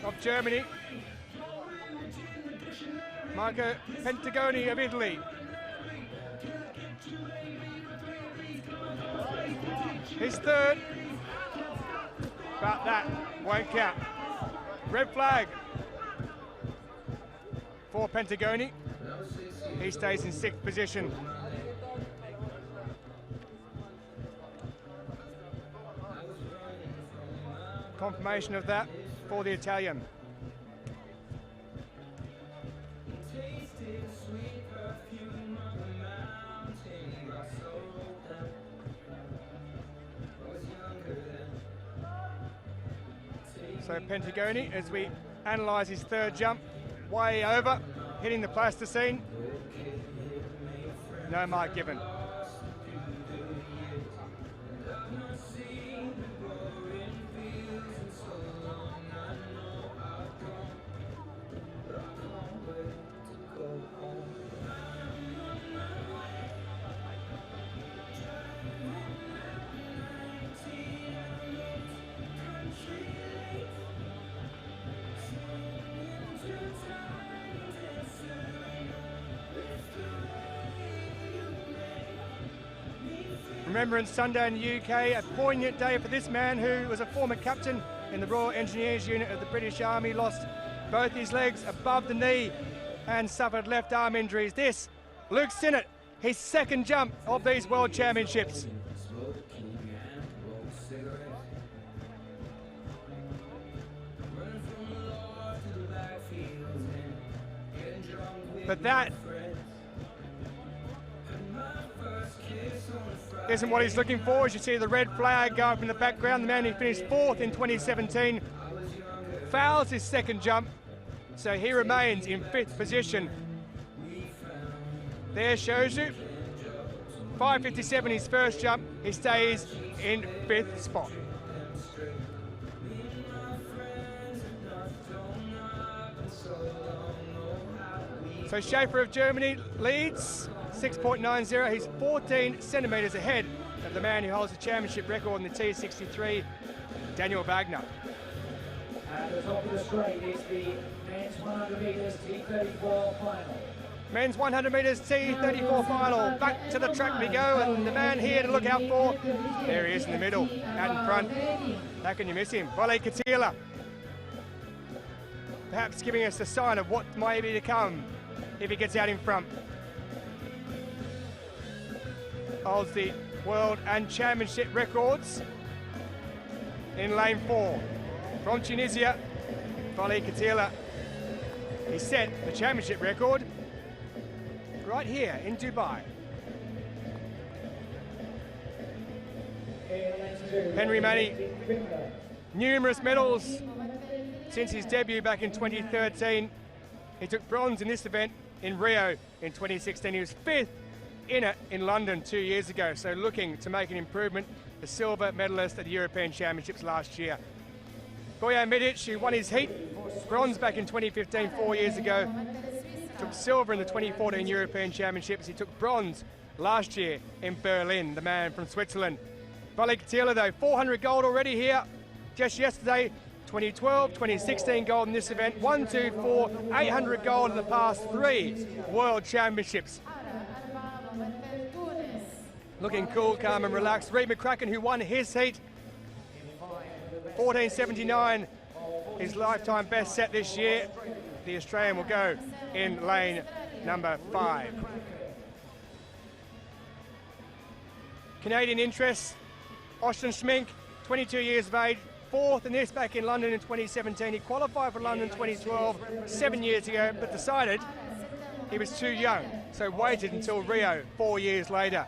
of Germany. Marco Pentagoni of Italy. His third. But that won't count. Red flag for Pentagoni. He stays in 6th position. Confirmation of that for the Italian. So Pentagoni, as we analyse his third jump, way over, hitting the plasticine. No mark given. Remembrance Sunday in the UK, a poignant day for this man who was a former captain in the Royal Engineers Unit of the British Army, lost both his legs above the knee and suffered left arm injuries. This, Luke Sinnott, his second jump of these World Championships. But that isn't what he's looking for. As you see the red flag going from the background, the man who finished 4th in 2017 fouls his second jump, so he remains in 5th position. There shows you 5:57 his first jump, he stays in 5th spot. So Schaefer of Germany leads 6.90. He's 14 centimetres ahead of the man who holds the championship record in the T63, Daniel Wagner. At the top of the straight is the men's 100 metres T34 final. Men's 100 metres T34 final. Back to the track we go, and the man here to look out for, there he is in the middle, out in front. How can you miss him? Vale Katila. Perhaps giving us a sign of what might be to come if he gets out in front. Holds the world and championship records in lane 4. From Tunisia, Vale Katila. He set the championship record right here in Dubai. Henry Manny, numerous medals since his debut back in 2013. He took bronze in this event in Rio in 2016. He was 5th in it in London 2 years ago, so looking to make an improvement. The silver medalist at the European Championships last year. Bojan Midic, who won his heat, bronze back in 2015, 4 years ago. Took silver in the 2014 European Championships. He took bronze last year in Berlin, the man from Switzerland. Vale Katila though, 400 gold already here. Just yesterday, 2012, 2016 gold in this event. 1, 2, 4, 800 gold in the past 3 World Championships. Looking cool, calm and relaxed. Reid McCracken, who won his heat, 14.79, his lifetime best set this year. The Australian will go in lane number 5. Canadian interests, Austin Schmink, 22 years of age, 4th in this back in London in 2017. He qualified for London 2012, 7 years ago, but decided he was too young, so waited until Rio 4 years later.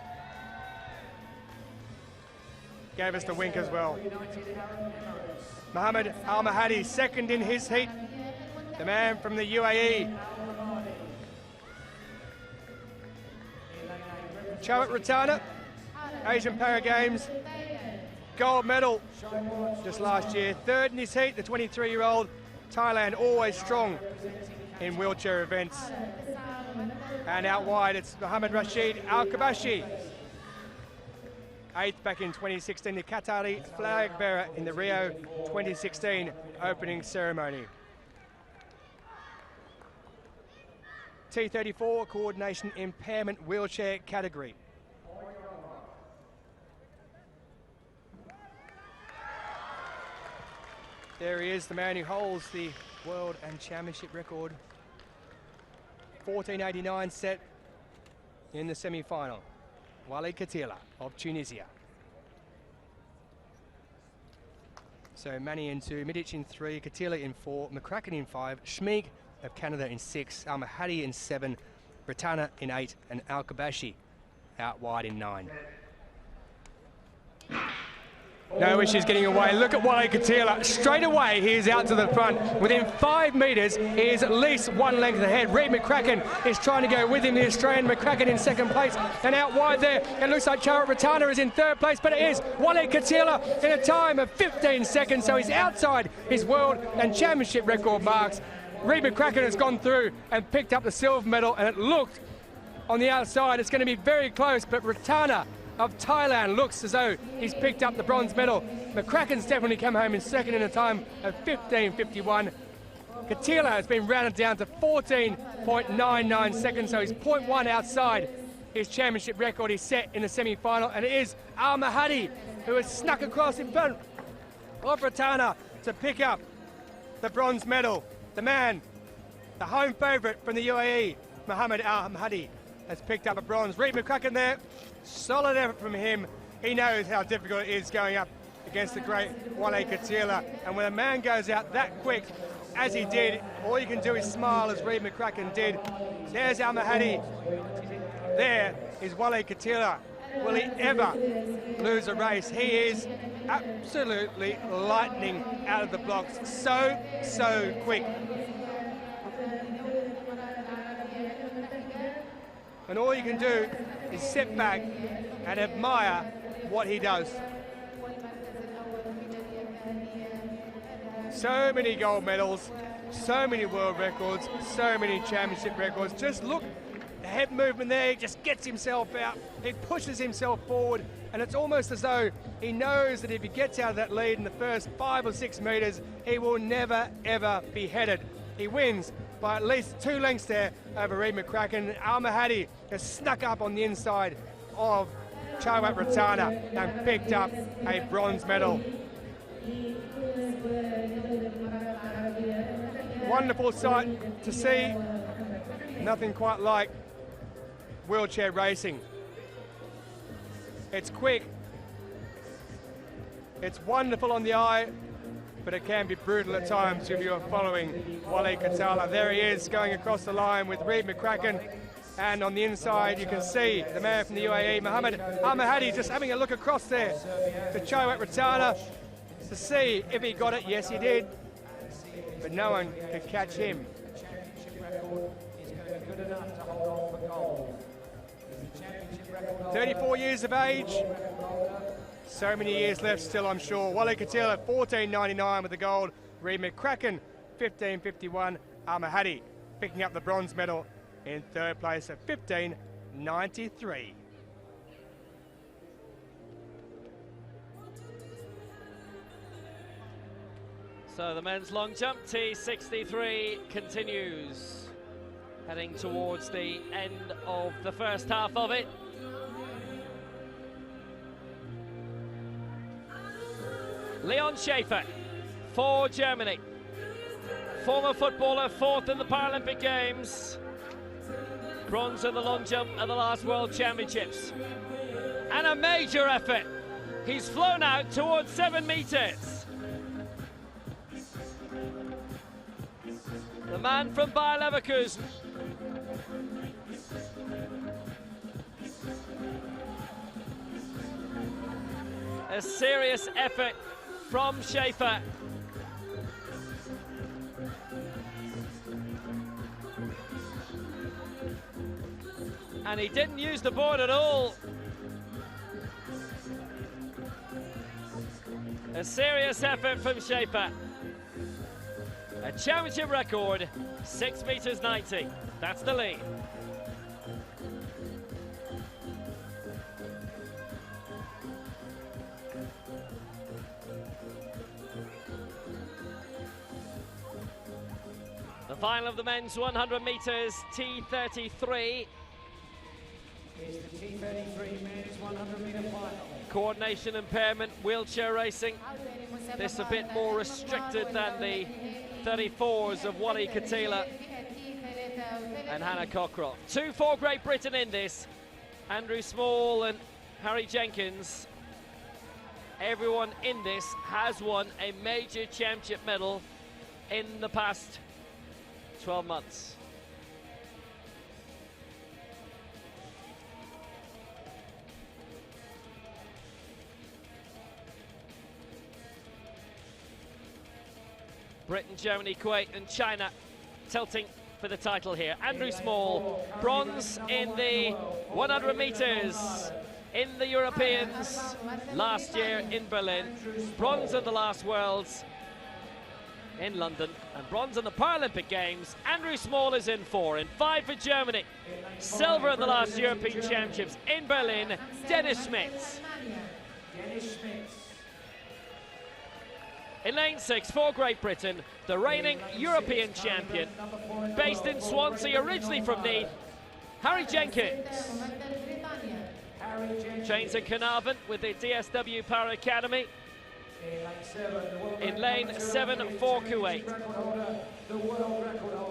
Gave us the wink as well. Mohammed Al Mahadi, 2nd in his heat, the man from the UAE. Chawat Ratana, Asian Para Games, gold medal just last year. 3rd in his heat, the 23-year-old. Thailand always strong in wheelchair events. And out wide, it's Mohammed Rashid Al-Kabashi. 8th back in 2016, the Qatari flag bearer in the Rio 2016 opening ceremony. T34 coordination impairment wheelchair category. There he is, the man who holds the world and championship record. 14.89 set in the semi-final. Wale Katila of Tunisia. So Mani in 2, Midic in 3, Katila in 4, McCracken in 5, Schmeek of Canada in 6, Al-Mahadi in 7, Britana in 8, and Al-Kabashi out wide in 9. No issues getting away. Look at Wale Katila. Straight away, he is out to the front. Within 5 metres, he is at least 1 length ahead. Reid McCracken is trying to go with him, the Australian. McCracken in 2nd place. And out wide there, it looks like Charat Ratana is in 3rd place, but it is Wale Katila in a time of 15 seconds. So he's outside his world and championship record marks. Reid McCracken has gone through and picked up the silver medal, and it looked on the outside, it's going to be very close, but Ratana of Thailand looks as though he's picked up the bronze medal. McCracken's definitely come home in 2nd in a time of 15.51. Katila has been rounded down to 14.99 seconds, so he's 0.1 outside his championship record he set in the semi-final, and it is Al-Mahadi who has snuck across in front of Ratana to pick up the bronze medal. The man, the home favourite from the UAE, Mohammed Al-Mahadi, has picked up a bronze. Reid McCracken there, solid effort from him. He knows how difficult it is going up against the great Wale Katila. And when a man goes out that quick, as he did, all you can do is smile, as Reid McCracken did. There's Al-Mahadi. There is Wale Katila. Will he ever lose a race? He is absolutely lightning out of the blocks. So quick. And all you can do is sit back and admire what he does. So many gold medals, so many world records, so many championship records. Just look, the head movement there, he just gets himself out, he pushes himself forward, and it's almost as though he knows that if he gets out of that lead in the first 5 or 6 metres, he will never, ever be headed. He wins by at least 2 lengths there over Reid McCracken. Al-Mahadi has snuck up on the inside of Charat Ratana and picked up a bronze medal. Wonderful sight to see. Nothing quite like wheelchair racing. It's quick, it's wonderful on the eye, but it can be brutal at times if you're following Wale Katila. There he is going across the line with Reid McCracken, and on the inside you can see the man from the UAE, Mohammed Al-Mahadi, just having a look across there to Charat Ratana to see if he got it. Yes, he did, but no one could catch him. 34 years of age. So many years left still, I'm sure. Wale Katila, 14.99 with the gold. Reid McCracken, 15.51. Al-Mahadi picking up the bronze medal in 3rd place at 15.93. So the men's long jump, T63, continues, heading towards the end of the first half of it. Leon Schaefer for Germany. Former footballer, 4th in the Paralympic Games. Bronze in the long jump at the last World Championships. And a major effort. He's flown out towards 7 meters. The man from Bayer Leverkusen. A serious effort from Schaefer. And he didn't use the board at all. A serious effort from Schaefer. A championship record, 6 meters 90. That's the lead. final of the men's 100 metres T33. It's the T33 men's 100-metre final. Coordination impairment, wheelchair racing. This a bit more restricted than the 34s of Wally Katila and Hannah Cockcroft. 2 for Great Britain in this. Andrew Small and Harry Jenkins. Everyone in this has won a major championship medal in the past 12 months. Britain, Germany, Kuwait and China tilting for the title here. Andrew Small, bronze in the 100 metres in the Europeans last year in Berlin, bronze at the last Worlds in London, and bronze in the Paralympic Games. Andrew Small is in 4, in 5 for Germany. Silver at the last European Championships in Berlin, Dennis Schmitz. In lane 6 for Great Britain, the reigning European champion, based in Swansea, originally from Neath, Harry Jenkins. Trains in Carnarvon with the DSW Power Academy. In lane 7 for Kuwait.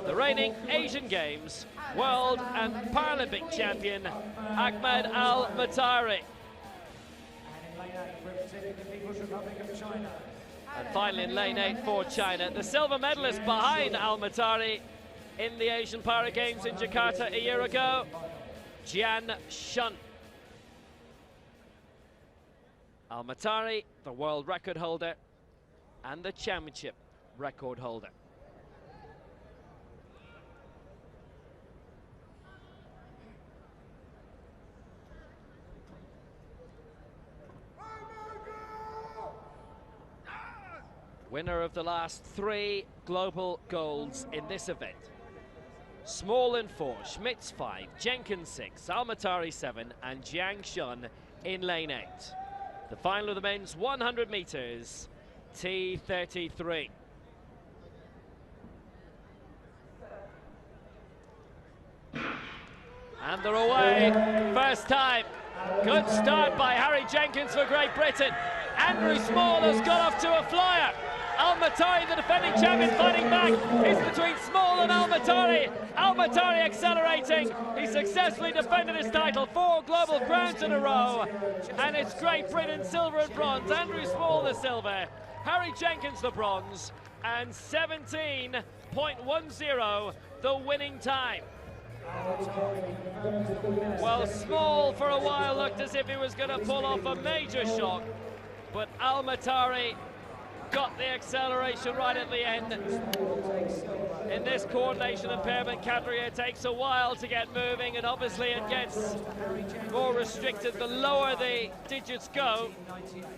The reigning Asian Games, World and Paralympic champion, Ahmed Al-Matari. And finally in lane 8 for China, the silver medalist behind Al-Matari in the Asian Para Games in Jakarta a year ago, Jian Shun. Al-Matari, the world record holder and the championship record holder. Winner of the last 3 global golds in this event. Small in 4, Schmitz 5, Jenkins 6, Al-Matari 7 and Jiang Shun in lane 8. The final of the men's 100 metres T33. And they're away, first time. Good start by Harry Jenkins for Great Britain. Andrew Small has got off to a flyer. Al-Matari, the defending champion, fighting back. It's between Small and Al-Matari. Al-Matari accelerating. He successfully defended his title 4 global crowns in a row. And it's Great Britain silver and bronze. Andrew Small the silver, Harry Jenkins the bronze, and 17.10 the winning time. Well, Small for a while looked as if he was going to pull off a major shock, but Al-Matari got the acceleration right at the end. In this coordination impairment category, it takes a while to get moving, and obviously it gets more restricted the lower the digits go.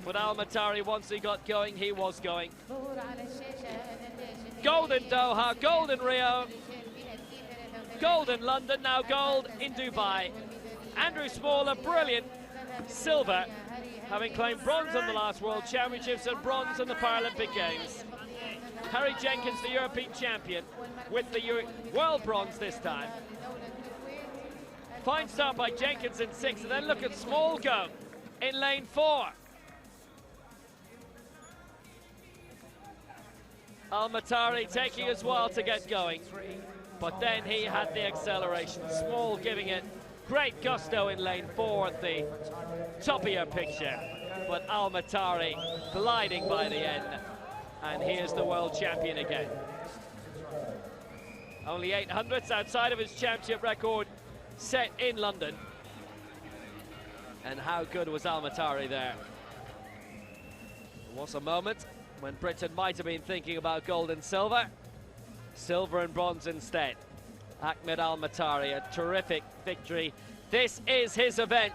But Al-Matari, once he got going, he was going. Gold in Doha, gold in Rio, gold in London, now gold in Dubai. Andrew Small, a brilliant silver, having claimed bronze in the last World Championships and bronze in the Paralympic Games. Harry Jenkins, the European champion, with the world bronze this time. Fine start by Jenkins in 6, and then look at Small go in lane 4. Al-Matari taking his while to get going, but then he had the acceleration. Small giving it great gusto in lane 4 at the top of your picture, but Al-Matari gliding by the end, and here's the world champion again. Only 800ths outside of his championship record set in London. And how good was Al-Matari there? There was a moment when Britain might have been thinking about gold and silver. Silver and bronze instead. Ahmed Al-Matari, a terrific victory. This is his event.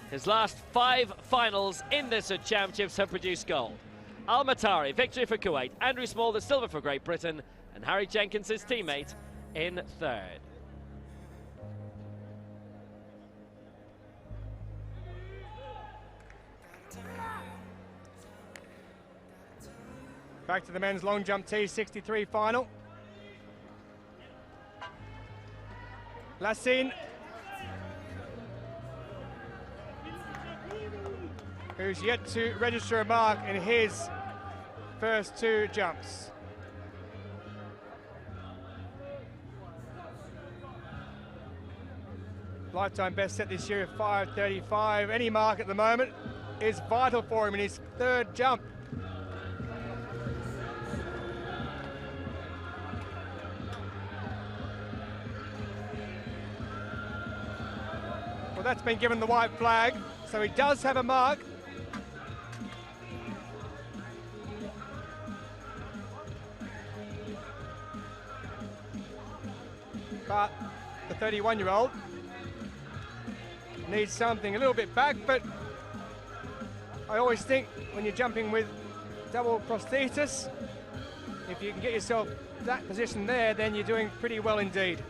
His last 5 finals in this championships have produced gold. Al-Matari, victory for Kuwait. Andrew Small, the silver for Great Britain. And Harry Jenkins, his teammate, in 3rd. Back to the men's long jump T63 final. Lassine, who's yet to register a mark in his first two jumps. Lifetime best set this year of 5:35. Any mark at the moment is vital for him in his third jump. Well, that's been given the white flag, so he does have a mark. But the 31-year-old needs something a little bit back, but I always think when you're jumping with double prosthesis, if you can get yourself that position there, then you're doing pretty well indeed.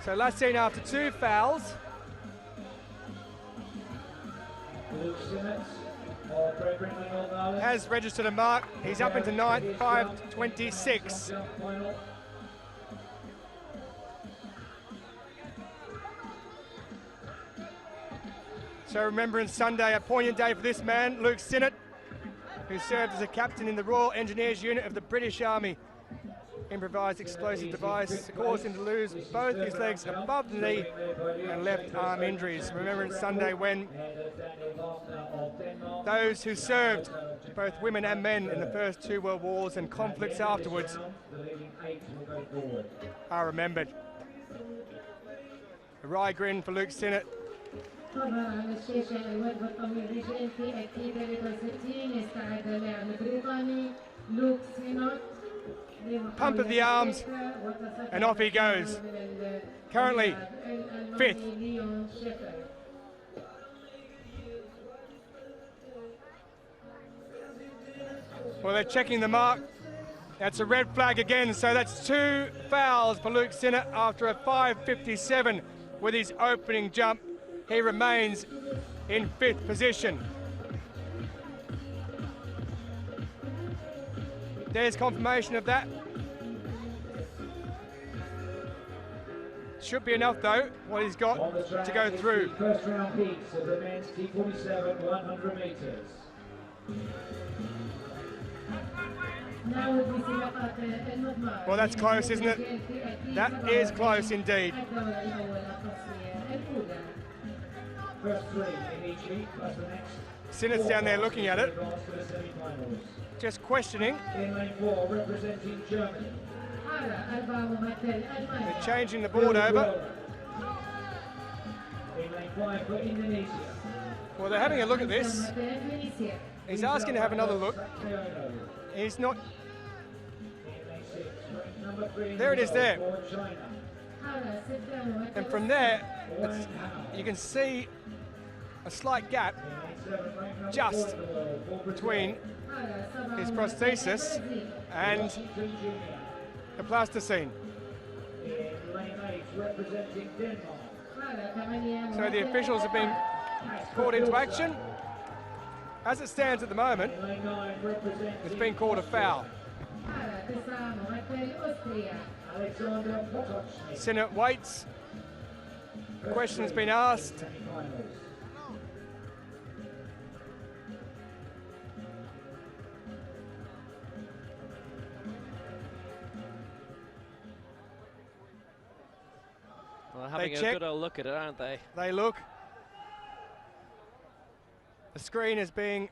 So Lassine, after two fouls, has registered a mark. He's up into ninth, 5:26. So Remembrance Sunday, a poignant day for this man, Luke Sinnott, who served as a captain in the Royal Engineers Unit of the British Army. Improvised explosive device caused him to lose both his legs above the knee and left arm injuries. Remembrance Sunday, when those who served, both women and men, in the first two world wars and conflicts afterwards, are remembered. A wry grin for Luke Sinnott. طبعا على الشاشة الوجبة الطويل رجالتي أكيد 63 يستعد اللاعب البريطاني لوك سينوت. Pump of the arms, and off he goes. Currently fifth. Well, they're checking the mark. That's a red flag again, so that's two fouls for Luke Sinnott after a 5:57 with his opening jump. He remains in fifth position. There's confirmation of that. Should be enough though, what he's got to go through. First round heats of the men's T47 100 metres. Well, that's close, isn't it? That is close indeed. First three in each heat, plus the next. Sinnott's down there looking at it, just questioning. In lane 4, representing Germany. They're changing the board over. In lane 5 for Indonesia. Well, they're having a look at this. He's asking to have another look. He's not. There it is there. And from there, you can see a slight gap just between his prosthesis and the plasticine. So the officials have been called into action. As it stands at the moment, it's been called a foul. Sinnott waits. The question has been asked. Well, having a good old look at it, aren't they? They look. The screen is being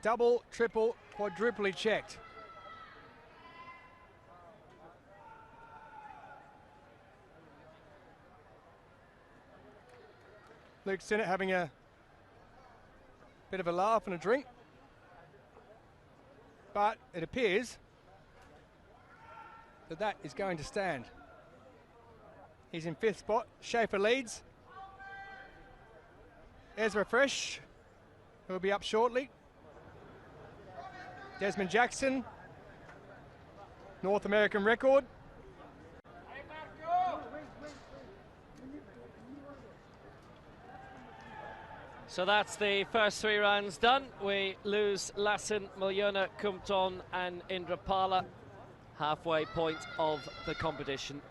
double, triple, quadruply checked. Luke Sinnott having a bit of a laugh and a drink. But it appears that that is going to stand. He's in fifth spot. Schaefer leads. Ezra Fresh, who will be up shortly. Desmond Jackson, North American record. So that's the first 3 rounds done. We lose Lassen, Miljona, Kumpton and Indrapala. Halfway point of the competition.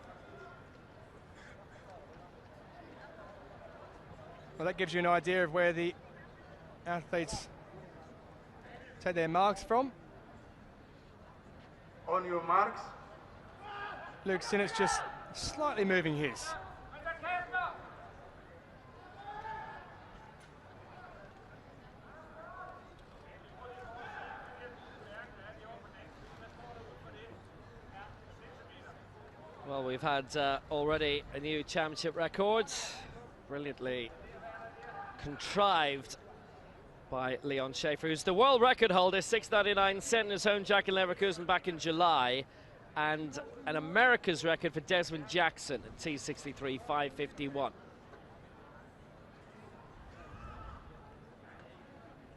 Well, that gives you an idea of where the athletes take their marks from. On your marks. Luke Sinnott's just slightly moving his. Well, we've had already a new championship record, brilliantly contrived by Leon Schaefer, who's the world record holder, 6.99, set in his home jack in Leverkusen back in July, and an America's record for Desmond Jackson at T63, 5.51.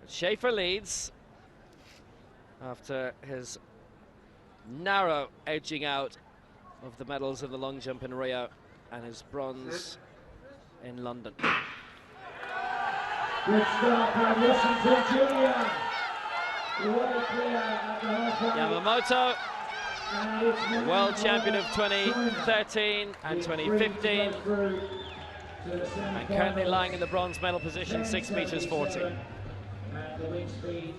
Schaefer leads after his narrow edging out of the medals in the long jump in Rio and his bronze in London. Good start by Washington Jr. Way clear at the halfway. Yamamoto, the world champion of 2013 and 2015, and currently lying in the bronze medal position, 6 meters 40. And the wind speed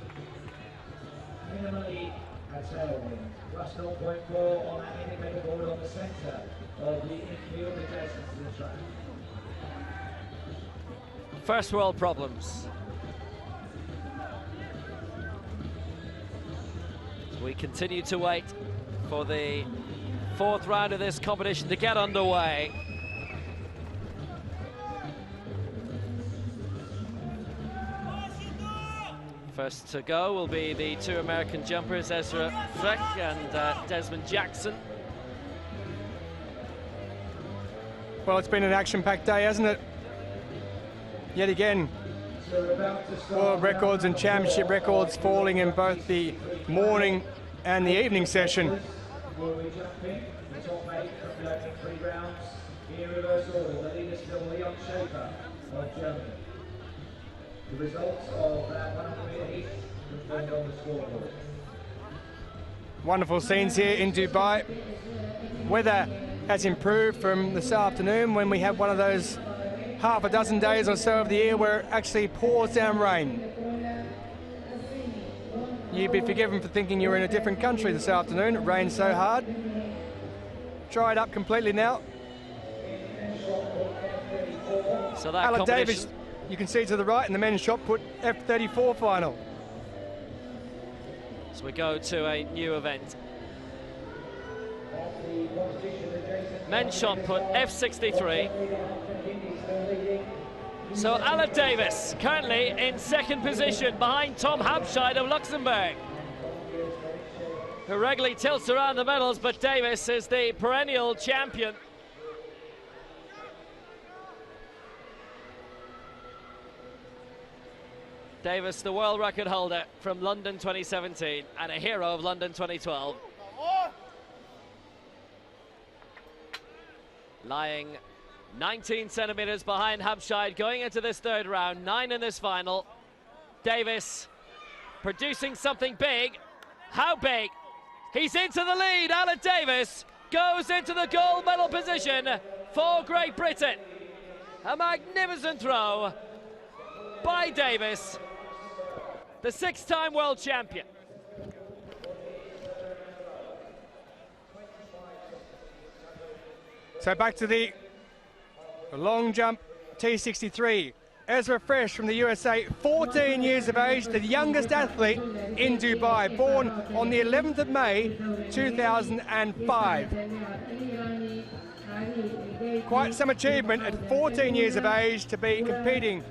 minimally a tailwind. Plus 0.4 on that indicator board on the centre of the infield adjacent to the track. First world problems. We continue to wait for the 4th round of this competition to get underway. First to go will be the 2 American jumpers, Ezra Freck and Desmond Jackson. Well, it's been an action-packed day, hasn't it? Yet again, world records and championship records falling in both the morning and the evening session. Will we jump in? The top 8 from the opening 3 rounds. In reverse order, the leader still Leon Schaefer of Germany. The results of that 100-metre heat confirmed on the scoreboard. Wonderful scenes here in Dubai. Weather has improved from this afternoon when we had one of those half a dozen days or so of the year where it actually pours down rain. You'd be forgiven for thinking you were in a different country this afternoon. It rained so hard. Dried up completely now. So that Alan competition... Davis, you can see to the right in the men's shot put F34 final. So we go to a new event. Men's shot put F63. So Alan Davis currently in 2nd position behind Tom Hampshire of Luxembourg, who regularly tilts around the medals, but Davis is the perennial champion. Davis, the world record holder from London 2017 and a hero of London 2012. Lying 19 centimeters behind Hampshire going into this 3rd round, 9 in this final. Davis producing something big. How big? He's into the lead. Alan Davis goes into the gold medal position for Great Britain. A magnificent throw by Davis, the 6-time world champion. So back to the long jump T63. Ezra Fresh from the USA, 14 years of age, the youngest athlete in Dubai, born on the 11th of May 2005. Quite some achievement at 14 years of age to be competing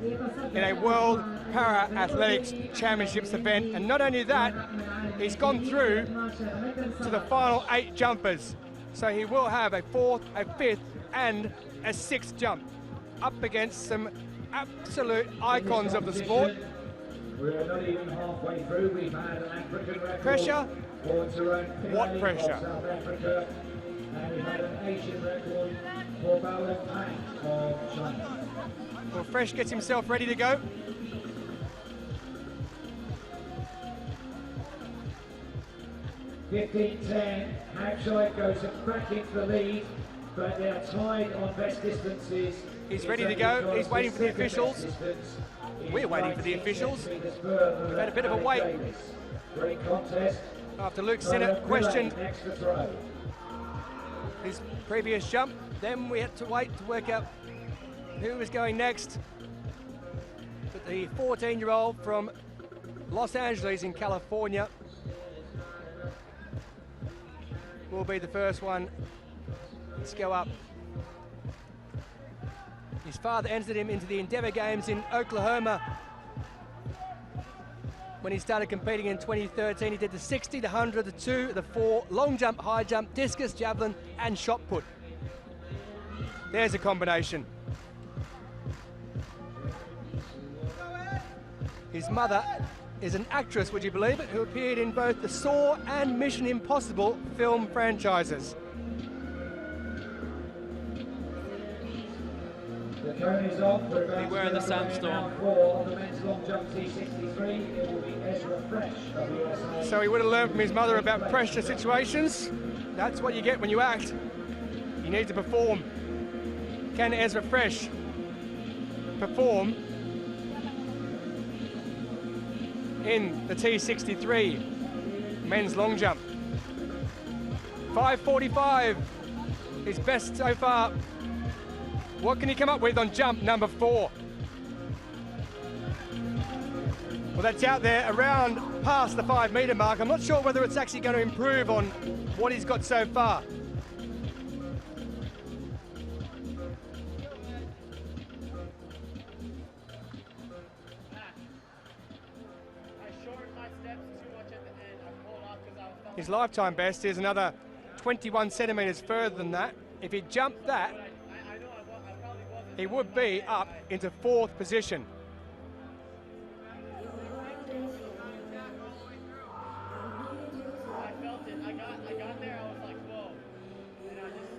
in a World Para-Athletics Championships event. And not only that, he's gone through to the final 8 jumpers. So he will have a 4th, a 5th and a 6th jump up against some absolute icons of the sport. We're not even halfway through. We've had an African record. Pressure? What pressure? South Africa. And we've had an Asian record for Bao Pang of China. Well, Fresh gets himself ready to go. 15-10. Hampshire goes back into the lead, but they are tied on best distances. He's ready to go. He's waiting for the officials. We're waiting for the officials. We've had a bit of a wait. Great contest. After Luke Sinnott questioned his previous jump, then we had to wait to work out who was going next. But the 14-year-old from Los Angeles in California will be the first one to go up. His father entered him into the Endeavour Games in Oklahoma when he started competing in 2013. He did the 60, the 100, the 2, the 4, long jump, high jump, discus, javelin and shot put. There's a combination. His mother is an actress, would you believe it, who appeared in both the Saw and Mission Impossible film franchises. The cone is off. Beware of the sandstorm. On the men's long jump T63, it will be Ezra Fresh of USA. So he would have learned from his mother about pressure situations. That's what you get when you act. You need to perform. Can Ezra Fresh perform in the T63 men's long jump? 5:45, his best so far. What can he come up with on jump number 4? Well, that's out there around past the 5 metre mark. I'm not sure whether it's actually going to improve on what he's got so far. His lifetime best is another 21 centimetres further than that. If he jumped that, he would be up into 4th position. I felt it. I got there. I was like, whoa. And I just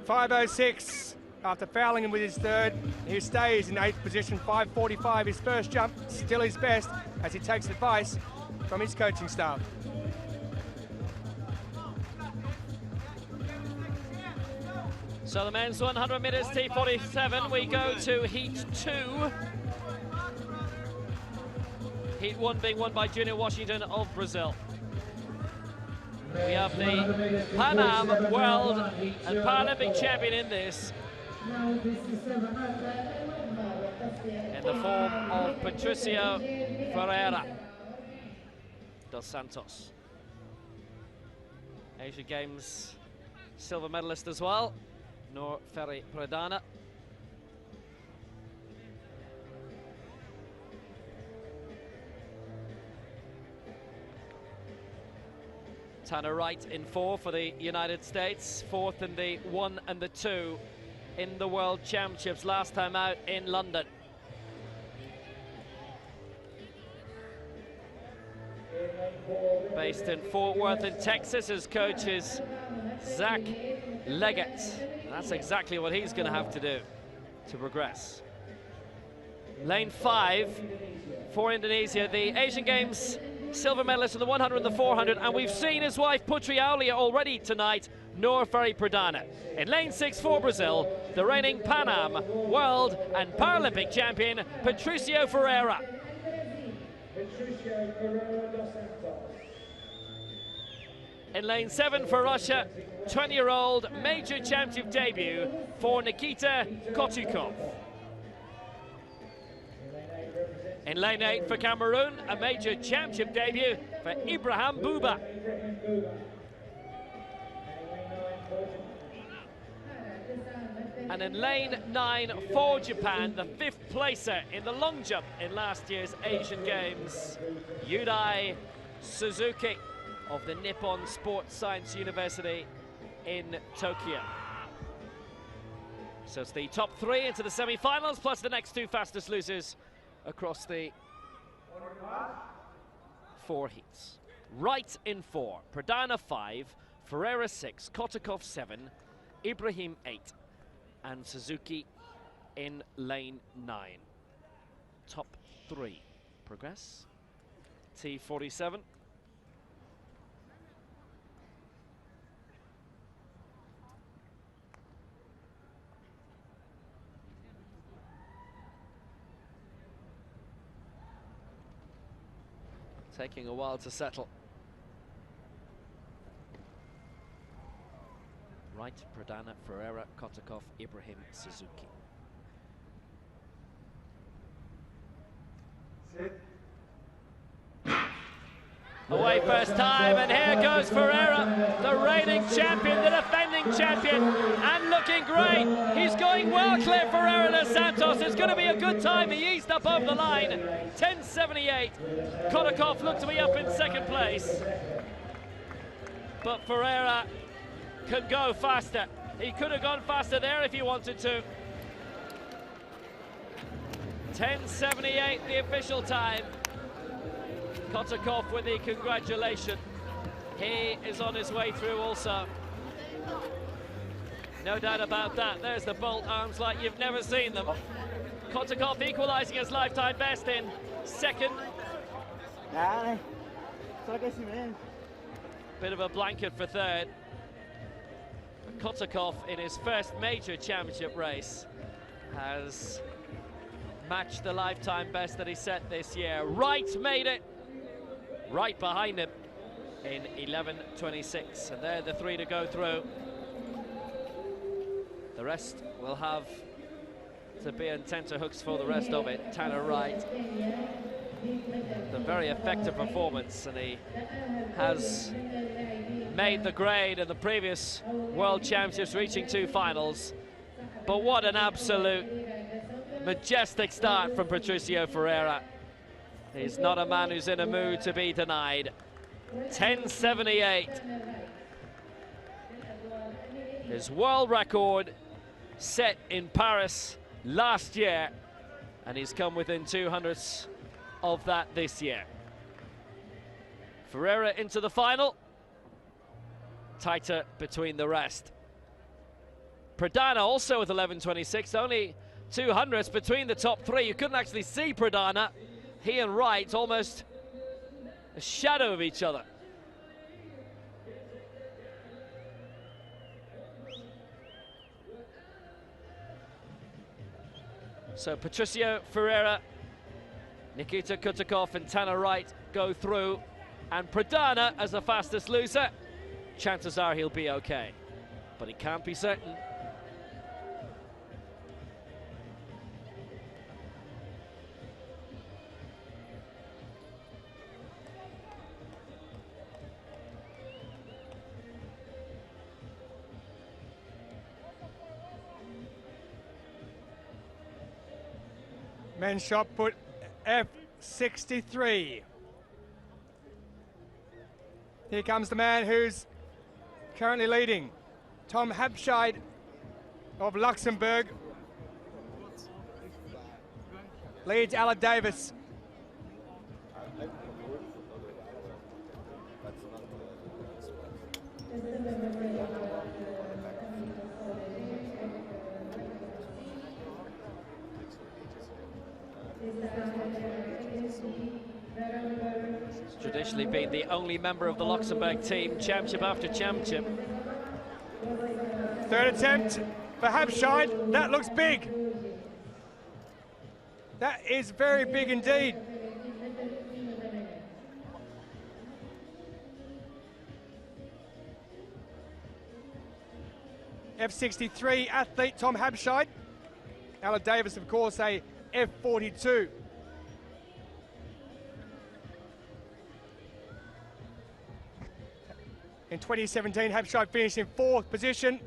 5:06 after fouling him with his 3rd. He stays in 8th position. 5:45, his first jump, still his best as he takes advice from his coaching staff. So the men's 100 metres T47, we go to Heat 2. Heat 1 being won by Junior Washington of Brazil. We have the Pan Am World and Paralympic champion in this, in the form of Patricio Ferreira dos Santos. Asian Games silver medalist as well, Noor Ferry Pradana. Tanner Wright in 4 for the United States, 4th in the 1 and the 2 in the World Championships, last time out in London. Based in Fort Worth in Texas, his coach is Zach Leggett. That's exactly what he's going to have to do to progress. Lane 5 for Indonesia, the Asian Games silver medalist in the 100 and the 400, and we've seen his wife Putri Aulia already tonight, Noor Ferry Pradana. In lane 6 for Brazil, the reigning Pan Am World and Paralympic champion Patricio Ferreira. In lane 7 for Russia, 20-year-old major championship debut for Nikita Kotukov. In lane 8 for Cameroon, a major championship debut for Ibrahim Bouba. And in lane 9 for Japan, the 5th placer in the long jump in last year's Asian Games, Yudai Suzuki of the Nippon Sports Science University in Tokyo. So it's the top 3 into the semi-finals, plus the next 2 fastest losers across the 4 heats. Wright in 4, Pradana 5, Ferreira 6, Kotukov 7, Ibrahim 8, and Suzuki in lane 9. Top 3. progress. T47. Taking a while to settle. Wright, Pradana, Ferreira, Kotakov, Ibrahim, Suzuki. Sit. Away first time, and here goes Ferreira, the reigning champion, the defending champion, and looking great. He's going well, clear Ferreira dos Santos. It's going to be a good time. He eased up over the line. 10.78. Kotakov looked to be up in second place. But Ferreira can go faster. He could have gone faster there if he wanted to. 10.78, the official time. Kotakov with the congratulation. He is on his way through also. No doubt about that. There's the bolt arms like you've never seen them. Kotakov equalising his lifetime best in second. Bit of a blanket for third. But Kotakov in his first major championship race has matched the lifetime best that he set this year. Wright made it. Right behind him in 11.26, and they're the three to go through. The rest will have to be in tenterhooks for the rest of it. Tanner Wright, a very effective performance, and he has made the grade in the previous World Championships, reaching 2 finals. But what an absolute majestic start from Patricio Ferreira. He's not a man who's in a mood to be denied. 10.78. His world record set in Paris last year, and he's come within 200ths of that this year. Ferreira into the final. Tighter between the rest. Pradana also with 11.26, only 200ths between the top three. You couldn't actually see Pradana. He and Wright almost a shadow of each other. So Patricio Ferreira, Nikita Kotakov and Tanner Wright go through, and Pradana as the fastest loser. Chances are he'll be okay, but he can't be certain. Men's shot put F63. Here comes the man who's currently leading. Tom Habscheid of Luxembourg leads Alec Davis. He's traditionally been the only member of the Luxembourg team, championship after championship. Third attempt for Habscheid. That looks big. That is very big indeed. F63 athlete Tom Habscheid. Alec Davis, of course, a F42. In 2017, Habscheid finished in 4th position.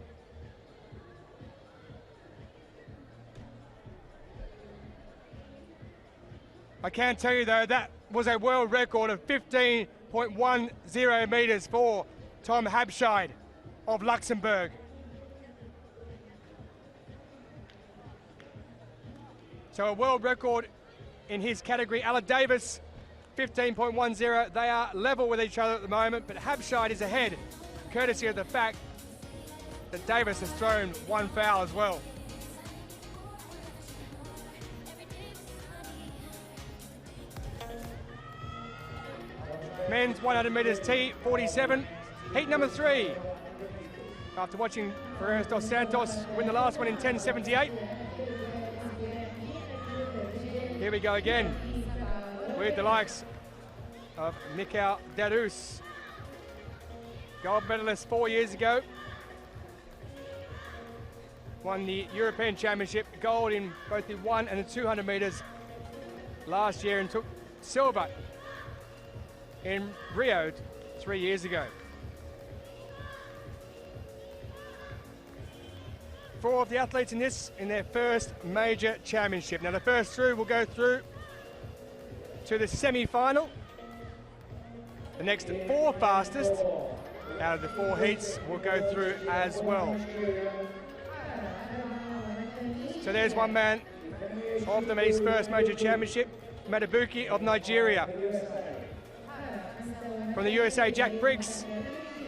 I can tell you though, that was a world record of 15.10 meters for Tom Habscheid of Luxembourg. So a world record in his category. Alec Davis, 15.10. They are level with each other at the moment, but Habscheid is ahead, courtesy of the fact that Davis has thrown one foul as well. men's 100 metres T47, heat number 3. After watching Ferreira dos Santos win the last one in 10:78. Here we go again with the likes of Mikel Darus, gold medalist 4 years ago. Won the European Championship, gold in both the 100 and the 200 metres last year, and took silver in Rio 3 years ago. 4 of the athletes in this in their first major championship. Now the first through will go through to the semi-final. The next 4 fastest out of the 4 heats will go through as well. So there's one man of them at his first major championship, Madabuki of Nigeria. From the USA, Jack Briggs.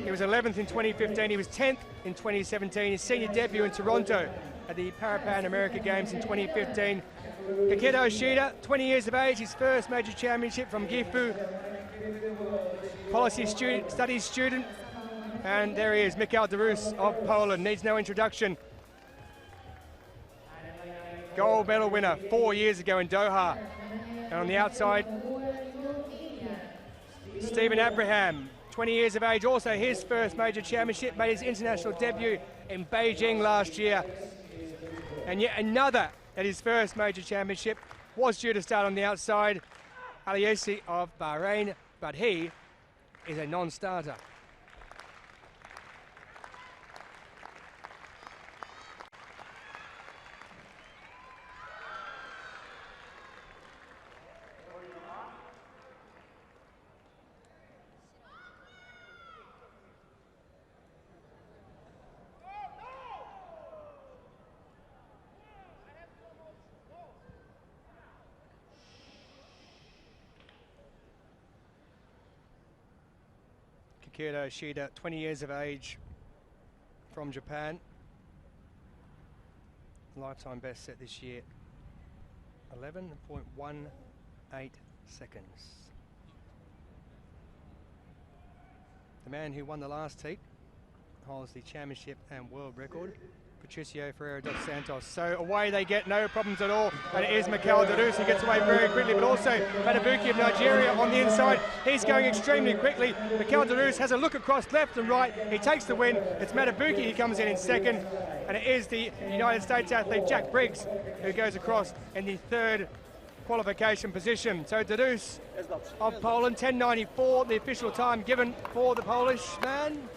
He was 11th in 2015, he was 10th in 2017, his senior debut in Toronto at the Pan America Games in 2015. Kaketo Ishida, 20 years of age, his first major championship from Gifu, policy studies student. And there he is, Mikel Darus of Poland, needs no introduction. Gold medal winner 4 years ago in Doha. And on the outside, Stephen Abraham, 20 years of age, also his first major championship, made his international debut in Beijing last year. And yet another at his first major championship, was due to start on the outside, Aliasi of Bahrain, but he is a non-starter. Kaketo Ishida, 20 years of age, from Japan. Lifetime best set this year, 11.18 seconds. The man who won the last heat holds the championship and world record, Patricio Ferreira dos Santos. So away they get, no problems at all. And it is Mikel Darus who gets away very quickly, but also Madabuki of Nigeria on the inside. He's going extremely quickly. Mikel Darus has a look across left and right. He takes the win. It's Madabuki who comes in second. And it is the United States athlete Jack Briggs who goes across in the 3rd qualification position. So Darus of Poland, 10:94, the official time given for the Polish man.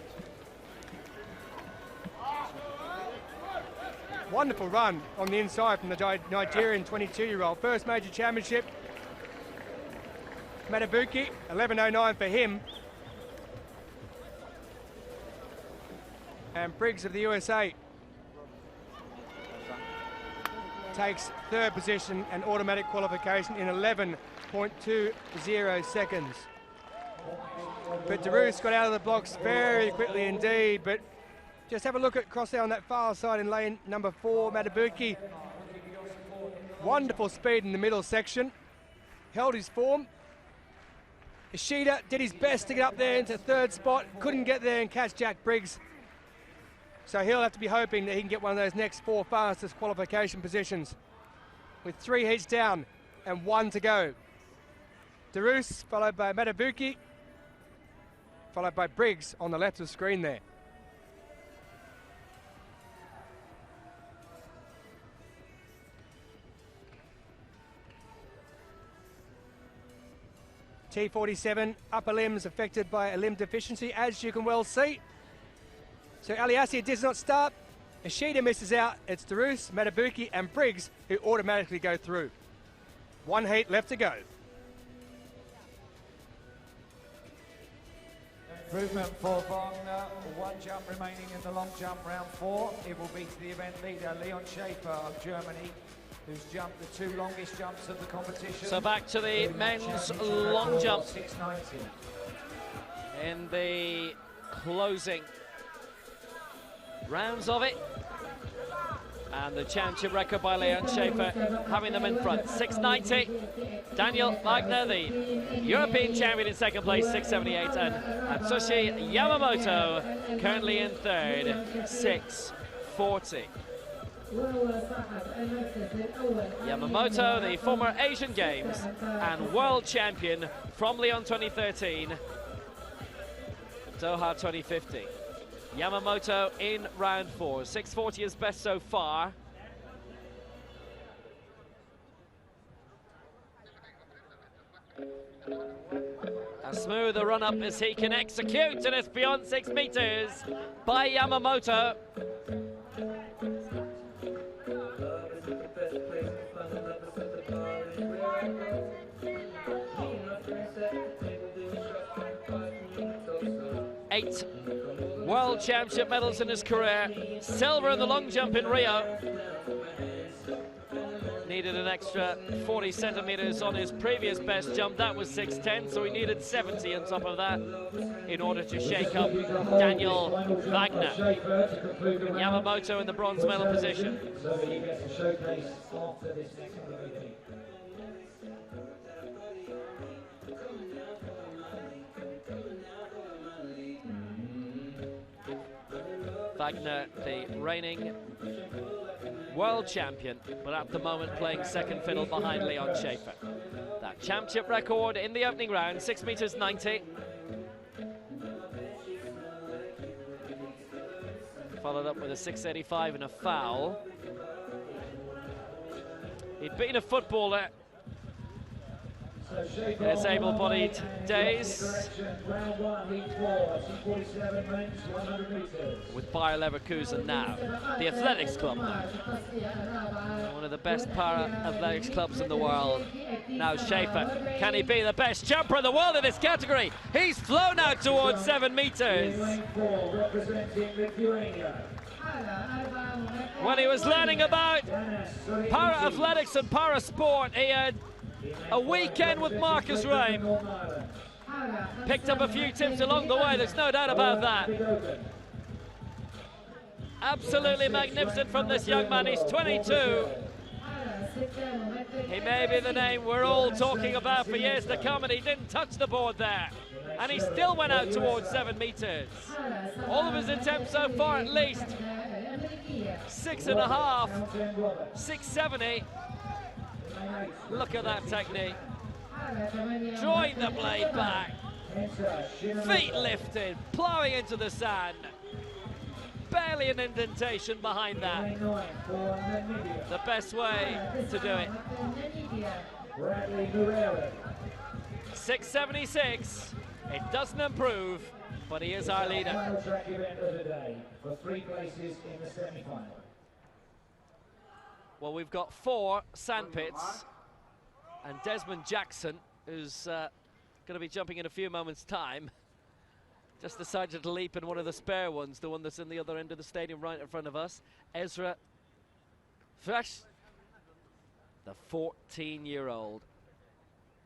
Wonderful run on the inside from the Nigerian 22-year-old. First major championship. Madabuki, 11:09 for him. And Briggs of the USA takes 3rd position and automatic qualification in 11.20 seconds. But Darus got out of the blocks very quickly indeed, but just have a look at cross there on that far side in lane number 4, Madabuki. Wonderful speed in the middle section. Held his form. Ishida did his best to get up there into 3rd spot. Couldn't get there and catch Jack Briggs. So he'll have to be hoping that he can get one of those next 4 fastest qualification positions. With 3 heats down and 1 to go. Darus followed by Madabuki. Followed by Briggs on the left of the screen there. T47, upper limbs affected by a limb deficiency, as you can well see. So Aliasi does not start. Ishida misses out. It's Darus, Madabuki and Briggs who automatically go through. 1 heat left to go. Improvement for Vong, 1 jump remaining in the long jump, round 4. It will be to the event leader, Leon Schaefer of Germany, who's jumped the 2 longest jumps of the competition. So back to the men's long jump 690. in the closing rounds of it. And the championship record by Leon Schaefer having them in front. 690. Daniel Wagner, the European champion, in second place, 678. And Atsushi Yamamoto currently in third, 640. Yamamoto, the former Asian Games and world champion from Lyon 2013, Doha 2015. Yamamoto in round 4. 640 is best so far. As smooth a run-up as he can execute, and it's beyond 6 meters by Yamamoto. Eight World Championship medals in his career. Silver in the long jump in Rio. Needed an extra 40 centimeters on his previous best jump. That was 6'10", so he needed 70 on top of that in order to shake up Daniel Wagner. Yamamoto in the bronze medal position. So he gets a showcase after this next meeting. Wagner, the reigning world champion, but at the moment playing second fiddle behind Leon Schaefer. That championship record in the opening round, 6 meters 90. Followed up with a 685 and a foul. He'd been a footballer in his able-bodied days with Bayer Leverkusen now, the athletics club now. One of the best para-athletics clubs in the world. Now Schaefer, can he be the best jumper in the world in this category? He's flown out towards 7 meters. When he was learning about para-athletics and para-sport, he had a weekend with Marcus Raim. Picked up a few tips along the way, there's no doubt about that. Absolutely magnificent from this young man, he's 22. He may be the name we're all talking about for years to come, and he didn't touch the board there. And he still went out towards 7 meters. All of his attempts so far at least 6.5, 670. Look at that technique. Drawing the blade back. Feet lifted, plowing into the sand. Barely an indentation behind that. The best way to do it. 676. It doesn't improve, but he is our leader. Final track event of the day for 3 places in the semi-final. Well, we've got 4 sandpits, and Desmond Jackson, who's going to be jumping in a few moments' time, just decided to leap in one of the spare ones, the one that's in the other end of the stadium right in front of us. Ezra Fresh, the 14-year-old.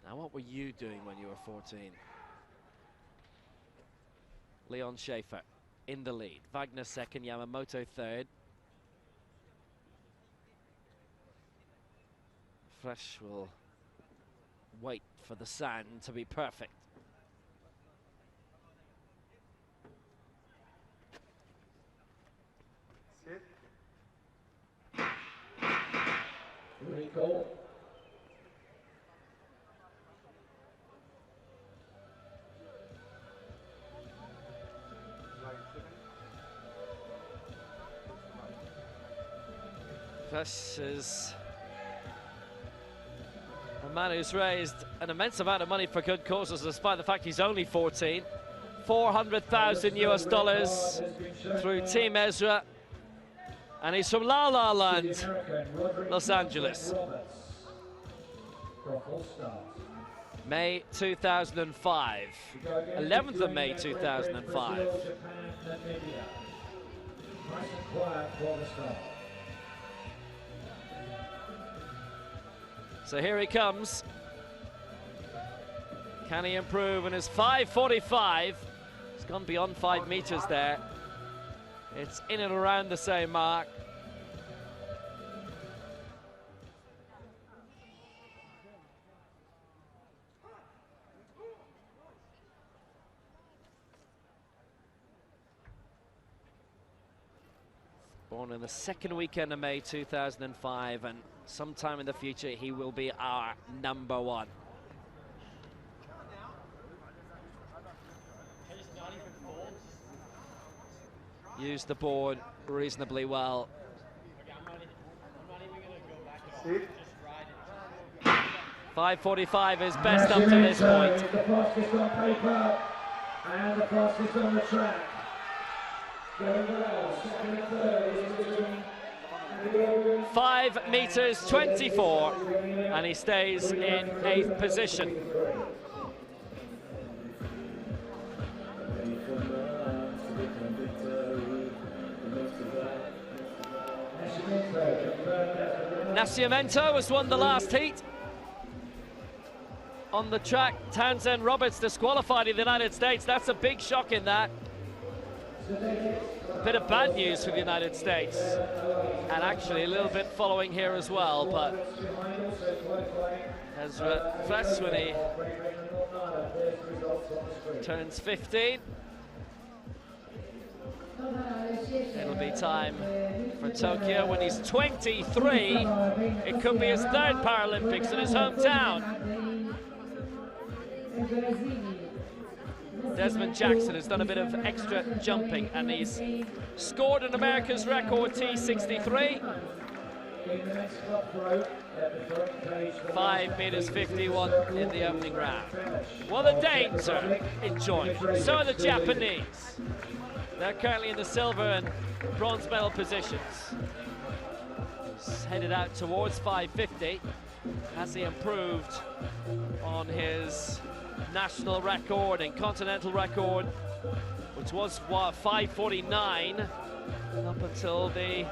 Now, what were you doing when you were 14? Leon Schaefer in the lead. Wagner second, Yamamoto third. Fresh will wait for the sand to be perfect. Sit. Rico. Fresh is a man who's raised an immense amount of money for good causes, despite the fact he's only 14. $400,000 US through Team Ezra. And he's from La La Land, Los Angeles. May 2005. 11th of May 2005. So here he comes. Can he improve in his 5:45? He's gone beyond 5 meters there. It's in and around the same mark. Born in the second weekend of May 2005, and sometime in the future he will be our #1. Used the board reasonably well. 5:45 is best up to this point. The fastest on paper and the fastest on the track. Going well, second and third is between 5 meters 24, and he stays in 8th position. Nascimento has won the last heat. On the track, Townsend Roberts disqualified in the United States. That's a big shock in that. A bit of bad news for the United States, and actually a little bit following here as well, but as that's when he turns 15. It'll be time for Tokyo when he's 23. It could be his 3rd Paralympics in his hometown. Desmond Jackson has done a bit of extra jumping, and he's scored an America's record T63. 5 meters 51 in the opening round. Well, the Danes are enjoying it. So are the Japanese. They're currently in the silver and bronze medal positions. He's headed out towards 550. Has he improved on his national record and continental record, which was 5:49 up until the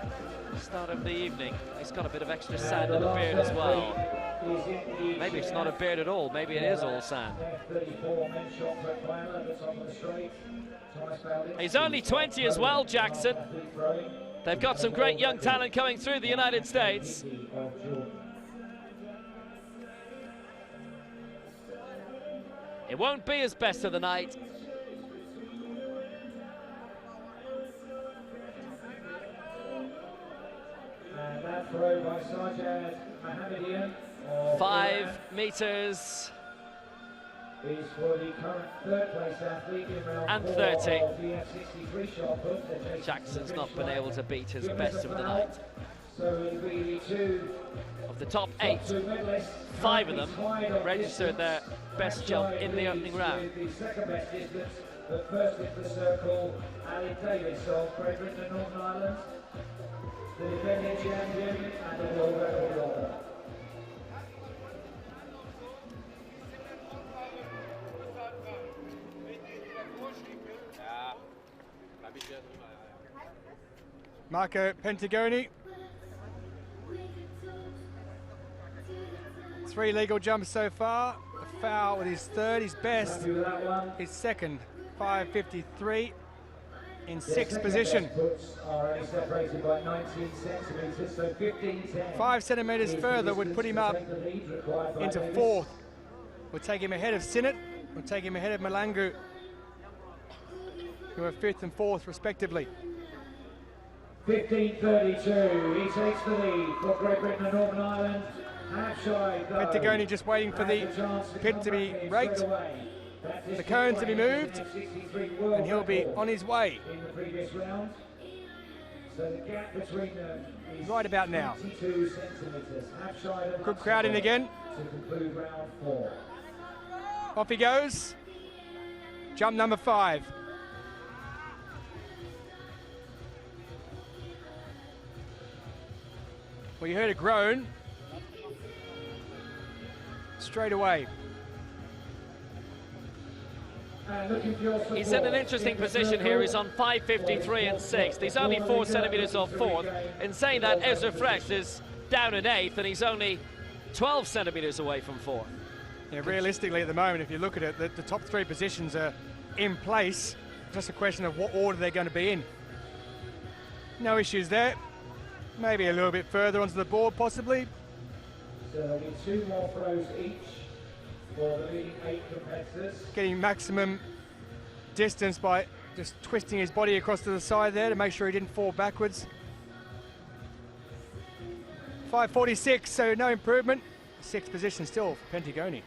start of the evening. He's got a bit of extra sand in the beard as well. Maybe it's not a beard at all, maybe it is all sand. He's only 20 as well, Jackson. They've got some great young talent coming through the United States. It won't be his best of the night. And that throw by Sajjad Mohammedian. 5 meters is for the current 3rd place athlete in round and 4 30. of the F63 shot put. Jackson's not been able to beat his best of the night. So it'll be the 2 of the top 8. 5 of them registered their best jump in the opening round. The second best distance, but first into the circle, Ali Davis of Great Britain and Northern Ireland, the defending champion and the world record holder. Marco Pentagoni. 3 legal jumps so far. A foul with his 3rd, his best. His 2nd, 5:53 in 6th position. Are only separated by 19 centimetres, so 15-10. 5 centimetres further would put him up into 4th. Would take him ahead of Sinnott, would take him ahead of Malangu, who are 5th and 4th respectively. 15:32, he takes the lead for Great Britain and Northern Ireland. Pentagoni just waiting for the pit to be raked, the cone to be moved, and he'll be on his way. Right about now. Good crowd in again. Off he goes. Jump number 5. Well, you heard a groan. Straight away. He's in an interesting position here. He's on 5:53 and 6th. He's only 4 centimetres off 4th. In saying that, Ezra Fresh is down in 8th, and he's only 12 centimetres away from 4th. Yeah, realistically at the moment, if you look at it, the top 3 positions are in place. Just a question of what order they're going to be in. No issues there. Maybe a little bit further onto the board, possibly. So there'll be 2 more throws each for the leading 8 competitors. Getting maximum distance by just twisting his body across to the side there to make sure he didn't fall backwards. 5:46, so no improvement. 6th position still for Pentigoni.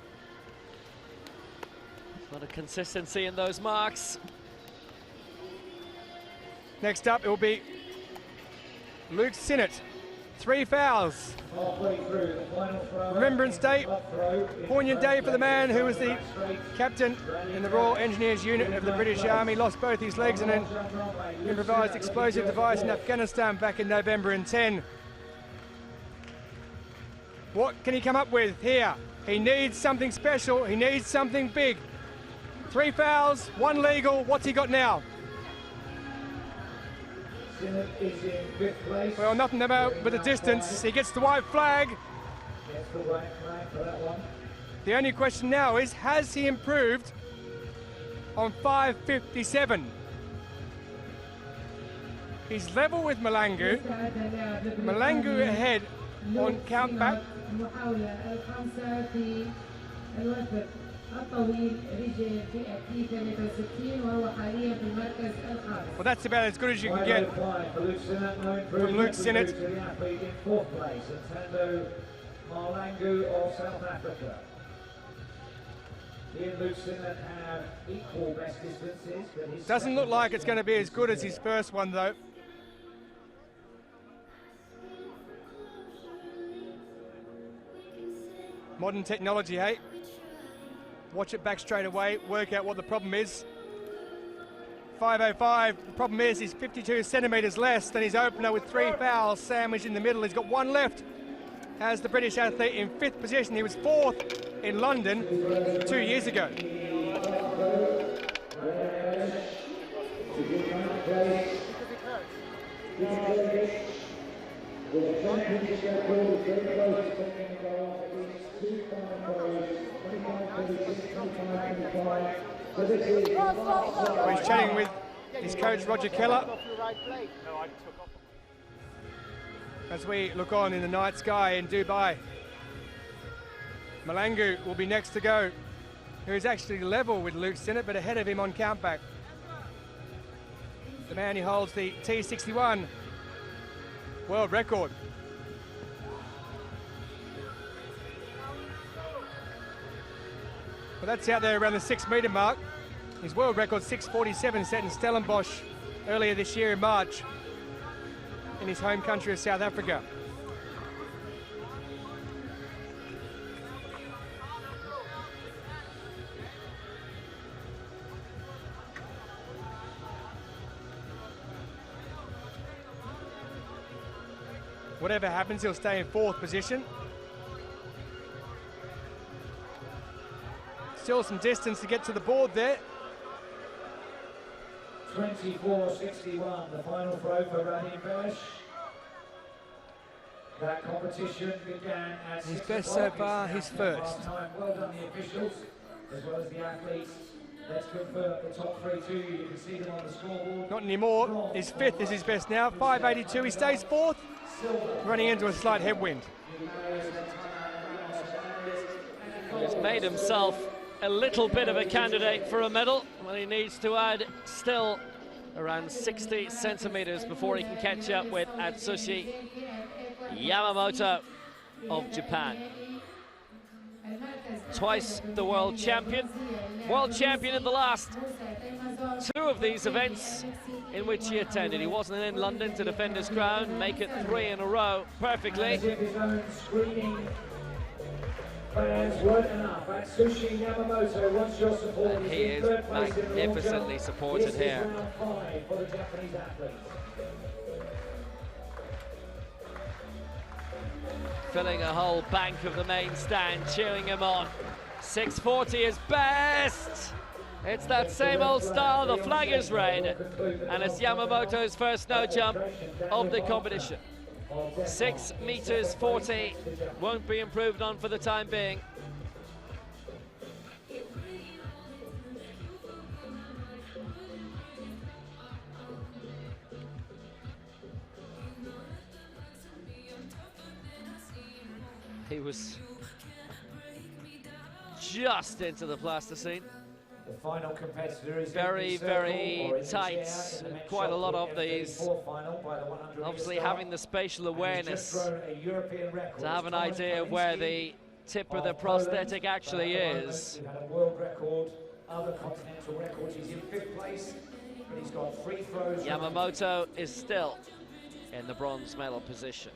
A lot of consistency in those marks. Next up, it will be Luke Sinnott. 3 fouls. Remembrance Day, poignant day for the man who was the captain in the Royal Engineers unit of the British Army, lost both his legs in an improvised explosive device in Afghanistan back in November in 10. What can he come up with here? He needs something special, he needs something big. 3 fouls, 1 legal, what's he got now? Is in 5th place. Well, nothing about with the distance. He gets the white flag. Gets the white flag for that one. The only question now is, has he improved on 5:57? He's level with Malangu. Malangu ahead on countback. Well, that's about as good as you can get from Luke Sinnott. In 4th place, Ntando Malangu of South Africa. He and Luke Sinnott have equal best distances. But his Doesn't look like it's going to be as good as his first one, though. Modern technology, hey? Watch it back straight away, work out what the problem is. 5:05, the problem is he's 52 centimetres less than his opener with 3 fouls sandwiched in the middle. He's got 1 left as the British athlete in 5th position. He was 4th in London 2 years ago. He's chatting with his coach Roger Keller as we look on in the night sky in Dubai. Malangu will be next to go, who is actually level with Luke Sinnott but ahead of him on countback. The man who holds the T61 world record. Well, that's out there around the 6 metre mark. His world record 6:47 set in Stellenbosch earlier this year in March in his home country of South Africa. Whatever happens, he'll stay in 4th position. Still some distance to get to the board there. 24:61, the final throw for Raheem Belish. That competition began at his 6 best o'clock. so far, his first. Well done the officials, as well as the athletes. Let's confirm the top 3 to you. You can see them on the scoreboard. Not anymore. His 5th is his best now. 5:82. He stays 4th, running into a slight headwind. He's made himself a little bit of a candidate for a medal, when he needs to add still around 60 centimetres before he can catch up with Atsushi Yamamoto of Japan. Twice the world champion in the last 2 of these events in which he attended. He wasn't in London to defend his crown, make it 3 in a row perfectly. Fans weren't enough. Atsushi Yamamoto wants your support. And he is magnificently supported here. Round 5 for the Japanese athletes. Filling a whole bank of the main stand, cheering him on. 6:40 is best. It's that same old style, the flag is red, and it's Yamamoto's first no jump of the competition. 6 meters 40 won't be improved on for the time being. He was just into the plasticine. The final competitor is very, very tight. Quite a lot of these. Obviously having the spatial awareness to have an idea of where the tip of the prosthetic actually is. He had a world record, other continental records. He's in 5th place, but he's got 3 throws. Yamamoto is still in the bronze medal position.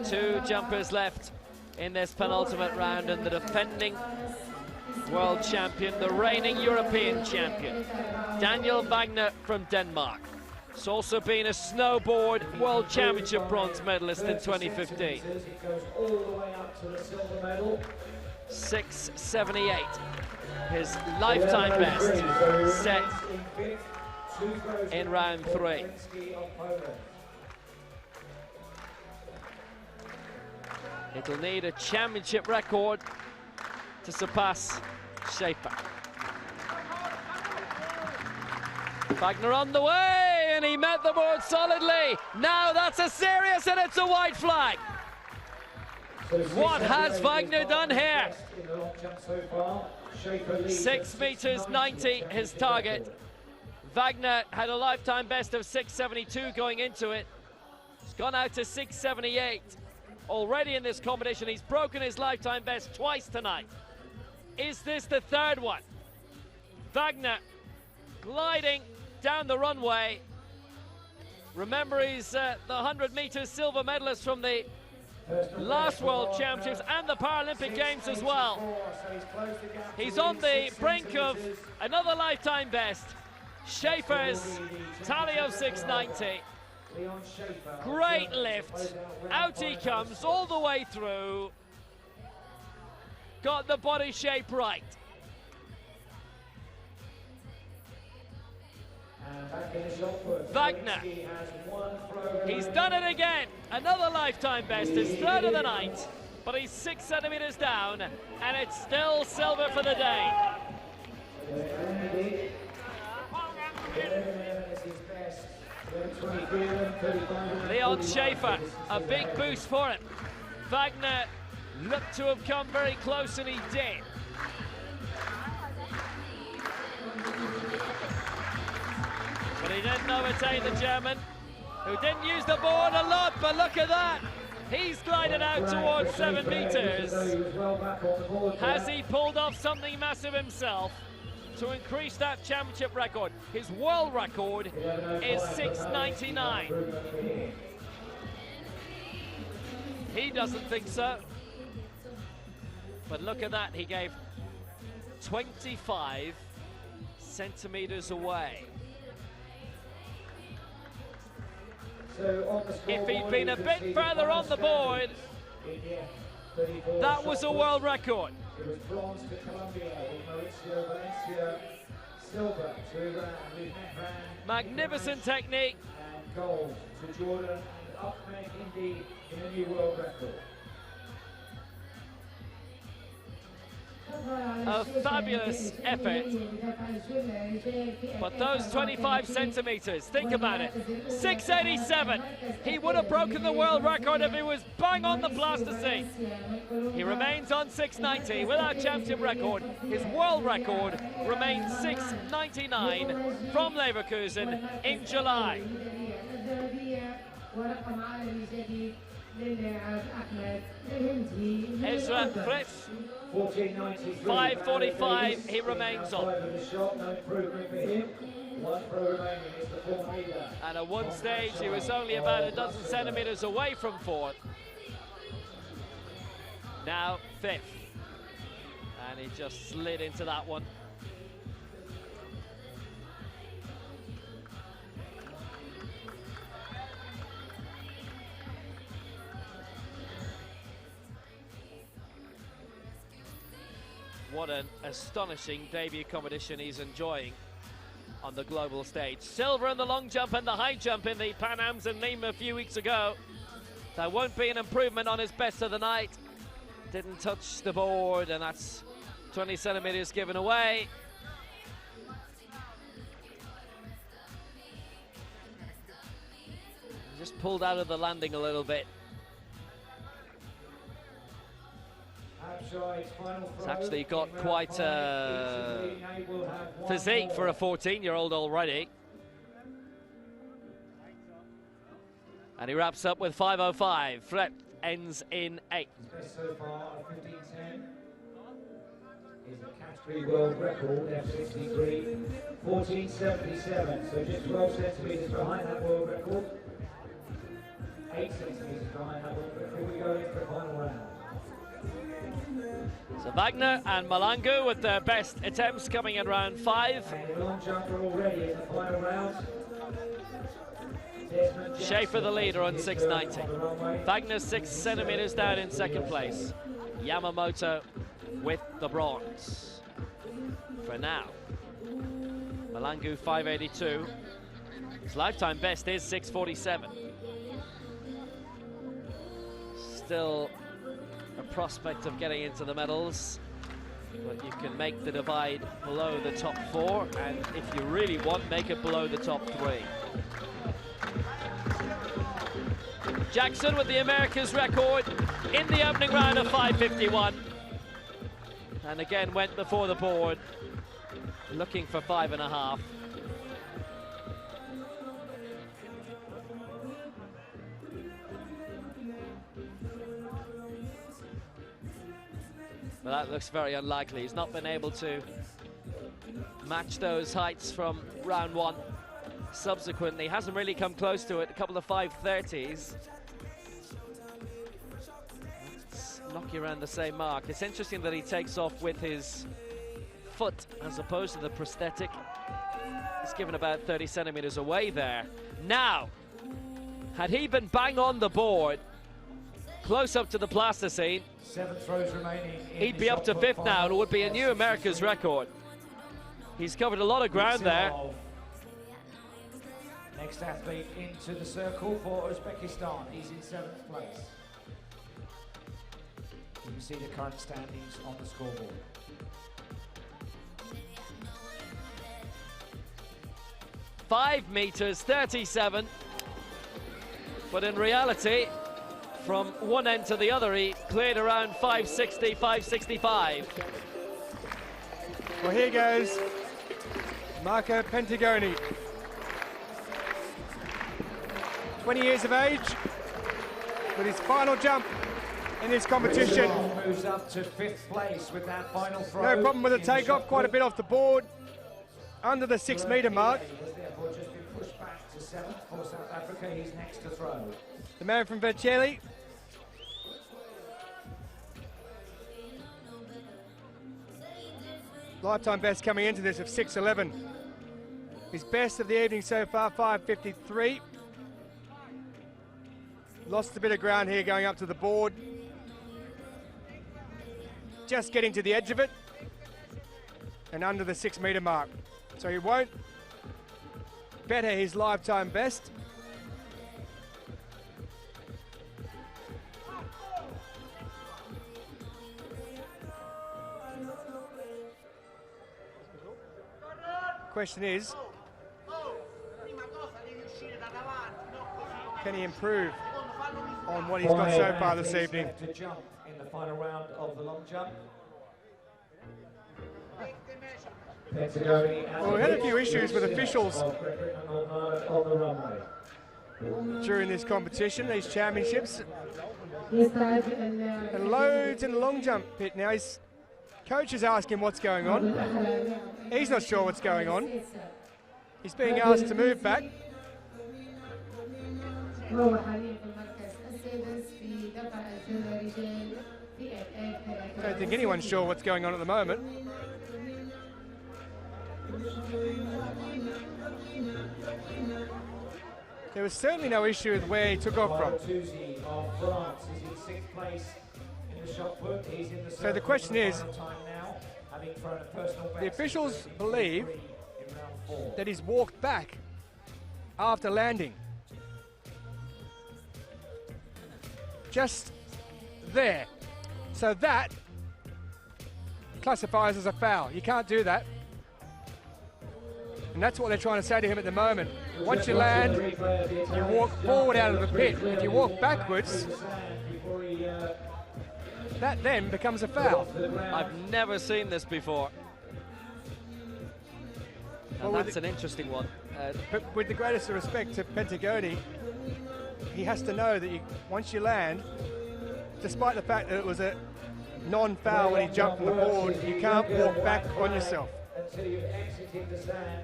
Two jumpers left in this penultimate round, and the defending world champion, the reigning European champion, Daniel Wagner from Denmark. He's also been a snowboard world championship bronze medalist in 2015. 678, his lifetime best, set in round 3. It'll need a championship record to surpass Schaefer. Wagner on the way, and he met the board solidly. Now that's a serious, and it's a white flag. What has Wagner done here? 6 meters 90, his target. Wagner had a lifetime best of 672 going into it. He's gone out to 678. Already in this competition, he's broken his lifetime best twice tonight. Is this the 3rd one? Wagner gliding down the runway. Remember, he's the 100 meters silver medalist from the last World Championships and the Paralympic Games as well. He's on the brink of another lifetime best. Schaefer's tally of 690. Great lift, out he comes all the way through, got the body shape right. Wagner, he's done it again, another lifetime best, his 3rd of the night, but he's 6 centimeters down, and it's still silver for the day. Leon Schaefer, a big boost for him. Wagner looked to have come very close, and he did. But he didn't overtake the German, who didn't use the board a lot, but look at that. He's glided out towards 7 meters. Has he pulled off something massive himself to increase that championship record? His world record is 699. He doesn't think so. But look at that, he gave 25 centimeters away. If he'd been a bit further on the board, that was a world record. It was bronze to Colombia with Mauricio Valencia, silver to Iran with Mehran, magnificent technique. and gold to Jordan and Ahmed Hindi in a new world record. A fabulous effort, but those 25 centimeters, think about it, 687. He would have broken the world record if he was bang on the plasticine. He remains on 690 without championship record. His world record remains 699 from Leverkusen in July. Ezra Fritz, 5:45, he remains on. And at one stage, he was only about a dozen centimeters away from 4th. Now 5th. And he just slid into that one. What an astonishing debut competition he's enjoying on the global stage. Silver in the long jump and the high jump in the Pan Ams in Lima a few weeks ago. There won't be an improvement on his best of the night. Didn't touch the board, and that's 20 centimeters given away. Just pulled out of the landing a little bit. He's actually got quite a physique for a 14-year-old already. And he wraps up with 5:05. Fred ends in 8th. So far, 15:10 is a category world record, F63, 14:77. So just 12 centimetres behind that world record. 8 centimetres behind that world record. We go into the final round. So Wagner and Malangu with their best attempts coming in round 5. And long jumper already in the final round. Schaefer the leader on 690. Wagner 6 centimetres down in 2nd place. Yamamoto with the bronze. For now, Malangu 582. His lifetime best is 647. Still a prospect of getting into the medals, but you can make the divide below the top 4, and if you really want, make it below the top 3. Jackson with the Americas record in the opening round of 5:51. And again went before the board, looking for 5.5. But that looks very unlikely. He's not been able to match those heights from round 1. Subsequently, hasn't really come close to it. A couple of 530s. Let's knock you around the same mark. It's interesting that he takes off with his foot as opposed to the prosthetic. He's given about 30 centimeters away there. Now, had he been bang on the board, close up to the plasticine, 7 throws remaining. He'd be up to 5th now, and it would be a new America's record. He's covered a lot of ground there. Next athlete into the circle for Uzbekistan. He's in 7th place. You can see the current standings on the scoreboard. $5.37, but in reality, from one end to the other, he cleared around 560, 565. Well, here goes Marco Pentagoni. 20 years of age, with his final jump in this competition. Moves up to 5th place with that final throw. No problem with the takeoff, quite a bit off the board, under the 6 metre mark. He has therefore just been pushed back to 7th for South Africa. He's next to throw. The man from Vercelli. Lifetime best coming into this of 6:11. His best of the evening so far, 5:53. Lost a bit of ground here going up to the board. Just getting to the edge of it. And under the 6 metre mark. So he won't better his lifetime best. Question is, can he improve on what he's got so far this evening? To jump in the final round of the long jump. Well, we had a few issues with officials during this competition, these championships. And loads in the long jump pit now. His coach is asking what's going on. He's not sure what's going on. He's being asked to move back. I don't think anyone's sure what's going on at the moment. There was certainly no issue with where he took off from. So the question is, the officials believe that he's walked back after landing. Just there. So that classifies as a foul. You can't do that. And that's what they're trying to say to him at the moment. Once you land, you walk forward out of the pit. If you walk backwards, that then becomes a foul. I've never seen this before. And Well, that's an interesting one. But with the greatest respect to Pentagoni, he has to know that once you land, despite the fact that it was a non-foul when he jumped from the board, you can't walk back on yourself. Until you've exited the stand,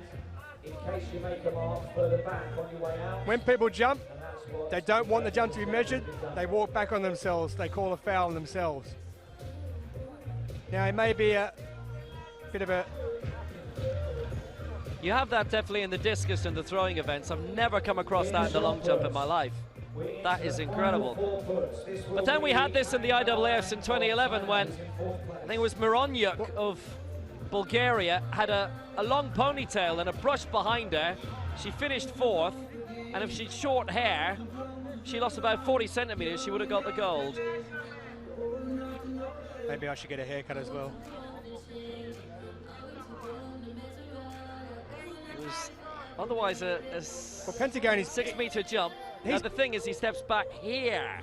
in case you make a mark further back on your way out. When people jump, they don't want the jump to be measured, they walk back on themselves, they call a foul on themselves. Now it may be a bit of a... You have that definitely in the discus and the throwing events. I've never come across that in the long jump in my life. That is incredible. But then we had this in the IAAFs in 2011 when I think it was Mironyuk of Bulgaria had a long ponytail and a brush behind her. She finished 4th, and if she'd short hair, she lost about 40 centimeters, she would have got the gold. Maybe I should get a haircut as well. It was otherwise a well, Pentagoni's 6 meter jump. Now the thing is, he steps back here.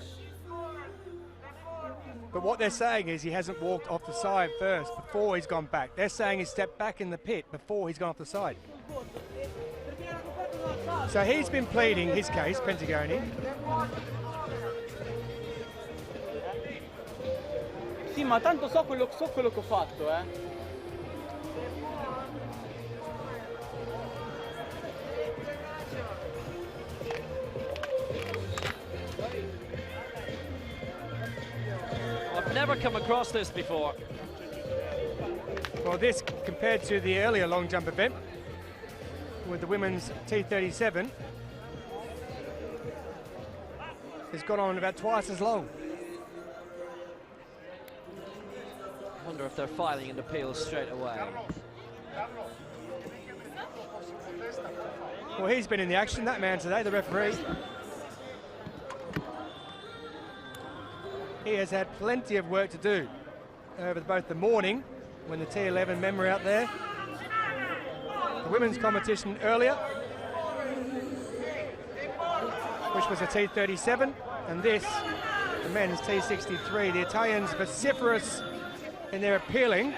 But what they're saying is he hasn't walked off the side first before he's gone back. They're saying he stepped back in the pit before he's gone off the side. So he's been pleading his case, Pentagoni. Sì, ma tanto so quello che ho fatto, eh. I've never come across this before. Well, this, compared to the earlier long jump event with the women's T37, has gone on about twice as long. I wonder if they're filing an appeal straight away. Well, he's been in the action, that man today, the referee. He has had plenty of work to do over both the morning, when the T11 men were out there, the women's competition earlier, which was a T37, and this, the men's T63. The Italians vociferous in their appealing.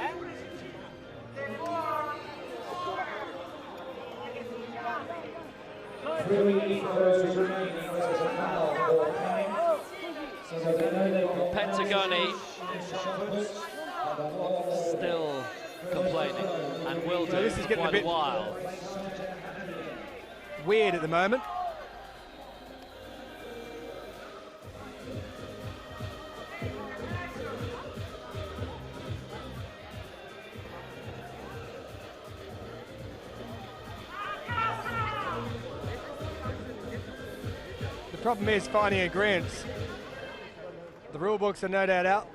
Pentagoni still complaining and will do this is getting quite a bit a while. Weird at the moment. The problem is finding agreement. The rule books are no doubt out.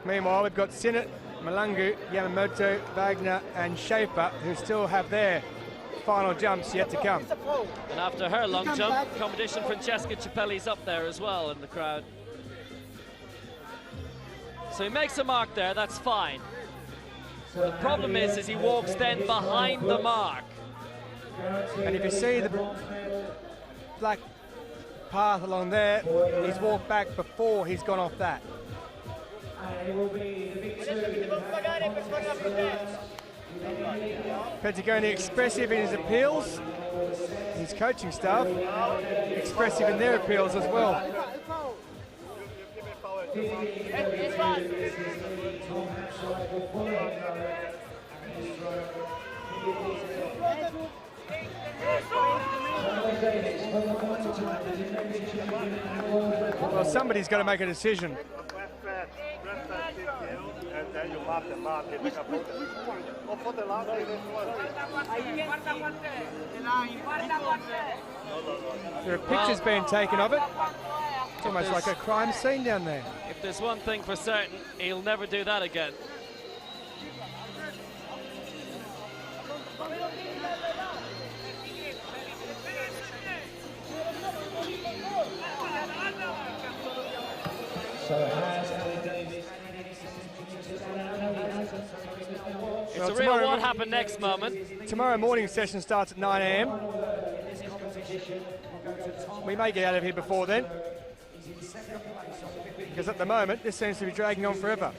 Meanwhile, we've got Sinnott, Malangu, Yamamoto, Wagner and Schaefer, who still have their final jumps yet to come. And after her long jump competition, Francesca Cippelli's up there as well in the crowd. So he makes a mark there, that's fine. The problem is he walks then behind the mark. And if you see the black path along there, he's walked back before he's gone off that. Pentagoni expressive in his appeals, his coaching staff expressive in their appeals as well. Well, somebody's got to make a decision. There are pictures being taken of it. It's almost like a crime scene down there. If there's one thing for certain, he'll never do that again. It's a real what happened next moment. Tomorrow morning session starts at 9 AM. We may get out of here before then, because at the moment this seems to be dragging on forever.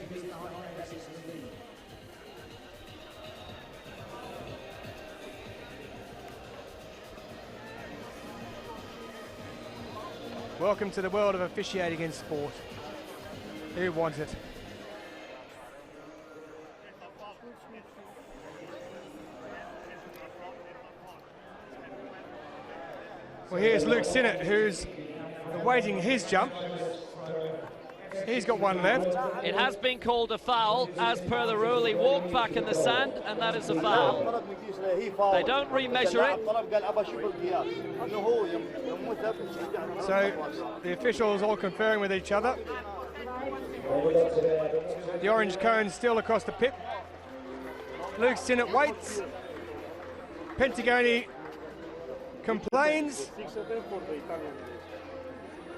Welcome to the world of officiating in sport. Who wants it? Well, here's Luke Sinnott, who's awaiting his jump. He's got one left. It has been called a foul, as per the rule. He walked back in the sand, and that is a foul. They don't remeasure it. So the officials all conferring with each other. The orange cone still across the pit. Luke Sinnott waits. Pentagoni complains,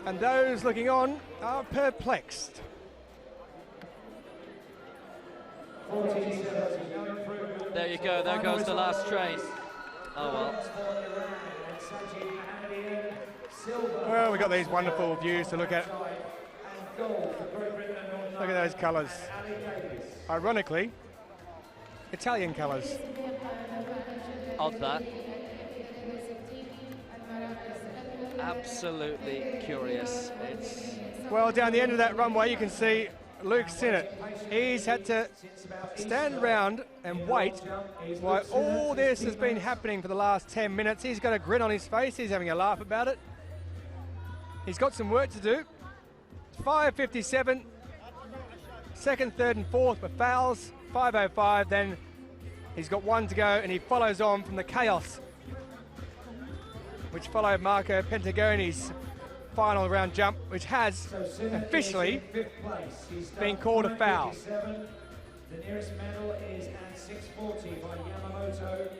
and those looking on are perplexed. There you go, there goes the last train. Oh well. Well, we've got these wonderful views to look at. Look at those colours. Ironically, Italian colours. Odd that. Absolutely curious. It's well, down the end of that runway you can see Luke Sinnott. He's had to stand around and wait while all this has been happening for the last 10 minutes. He's got a grin on his face. He's having a laugh about it. He's got some work to do. 5:57. Second, third and fourth were fouls. 5:05. Then he's got one to go, and he follows on from the chaos which followed Marco Pentagoni's final round jump, which has officially been called a foul. The nearest medal is at 6:40 by Yamamoto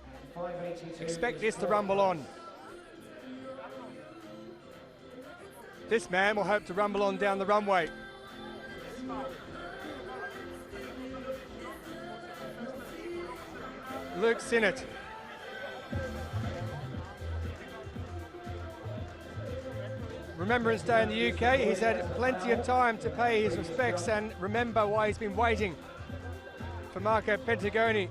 and 5:82. Expect this to rumble on. This man will hope to rumble on down the runway. Luke Sinnott. Remembrance Day in the UK, he's had plenty of time to pay his respects and remember why he's been waiting for Marco Pentagoni.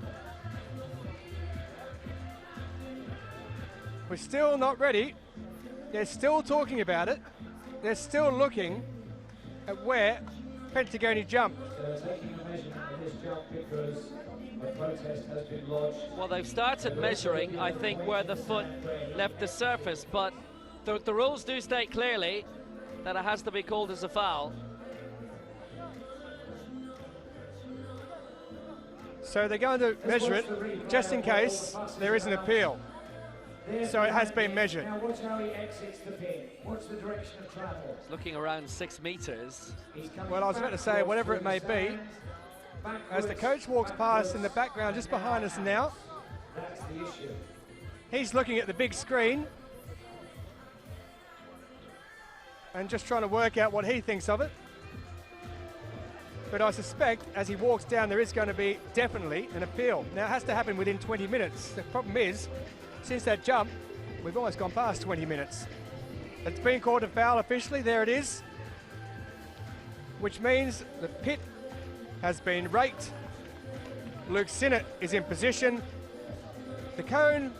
We're still not ready. They're still talking about it. They're still looking at where Pentagoni jumped. They're taking a measurement of this jump because a protest has been lodged. well, they've started measuring, I think, where the foot left the surface, but the rules do state clearly that it has to be called as a foul. So they're going to measure it just in case there is an appeal. So it has been measured. Now watch how he exits the pit. Watch the direction of travel. It's looking around 6 meters. Well, I was about to say, whatever it may be, as the coach walks past in the background just behind us now, That's the issue. he's looking at the big screen and just trying to work out what he thinks of it. But I suspect as he walks down there is going to be definitely an appeal. Now it has to happen within 20 minutes. The problem is, since that jump, we've almost gone past 20 minutes. It's been called a foul officially, there it is. Which means the pit has been raked. Luke Sinnott is in position. The cone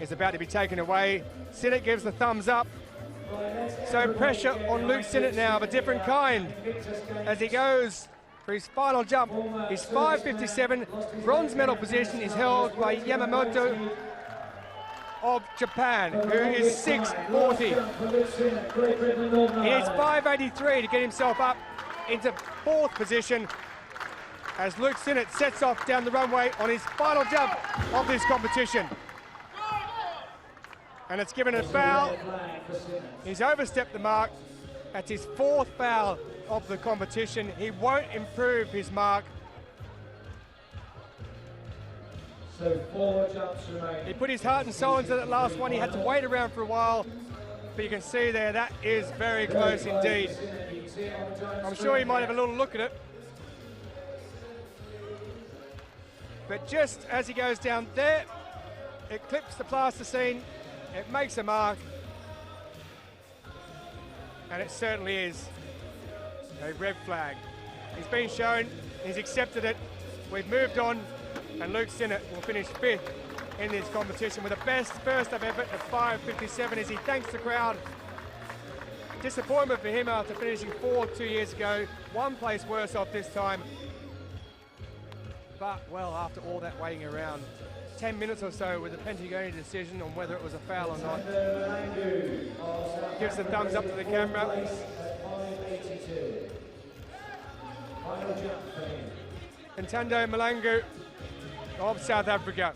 is about to be taken away. Sinnott gives the thumbs up. So pressure on Luke Sinnott now of a different kind as he goes for his final jump. His 5:57 bronze medal position is held by Yamamoto of Japan, who is 6:40. He needs 5:83 to get himself up into fourth position as Luke Sinnott sets off down the runway on his final jump of this competition. And it's given a foul. He's overstepped the mark. That's his fourth foul of the competition. He won't improve his mark. So 4 jumps remain. He put his heart and soul into that last one. He had to wait around for a while, but you can see there that is very close indeed. I'm sure he might have a little look at it. But just as he goes down there, it clips the plasticine It makes a mark, and it certainly is a red flag. He's been shown, he's accepted it, we've moved on, and Luke Sinnott will finish 5th in this competition with the best first of effort at 5:57 as he thanks the crowd. Disappointment for him after finishing 4th 2 years ago, 1 place worse off this time. But, well, after all that waiting around, 10 minutes or so with the Pentagonal decision on whether it was a foul or not. Gives the thumbs up to the camera. Ntando Malangu of South Africa.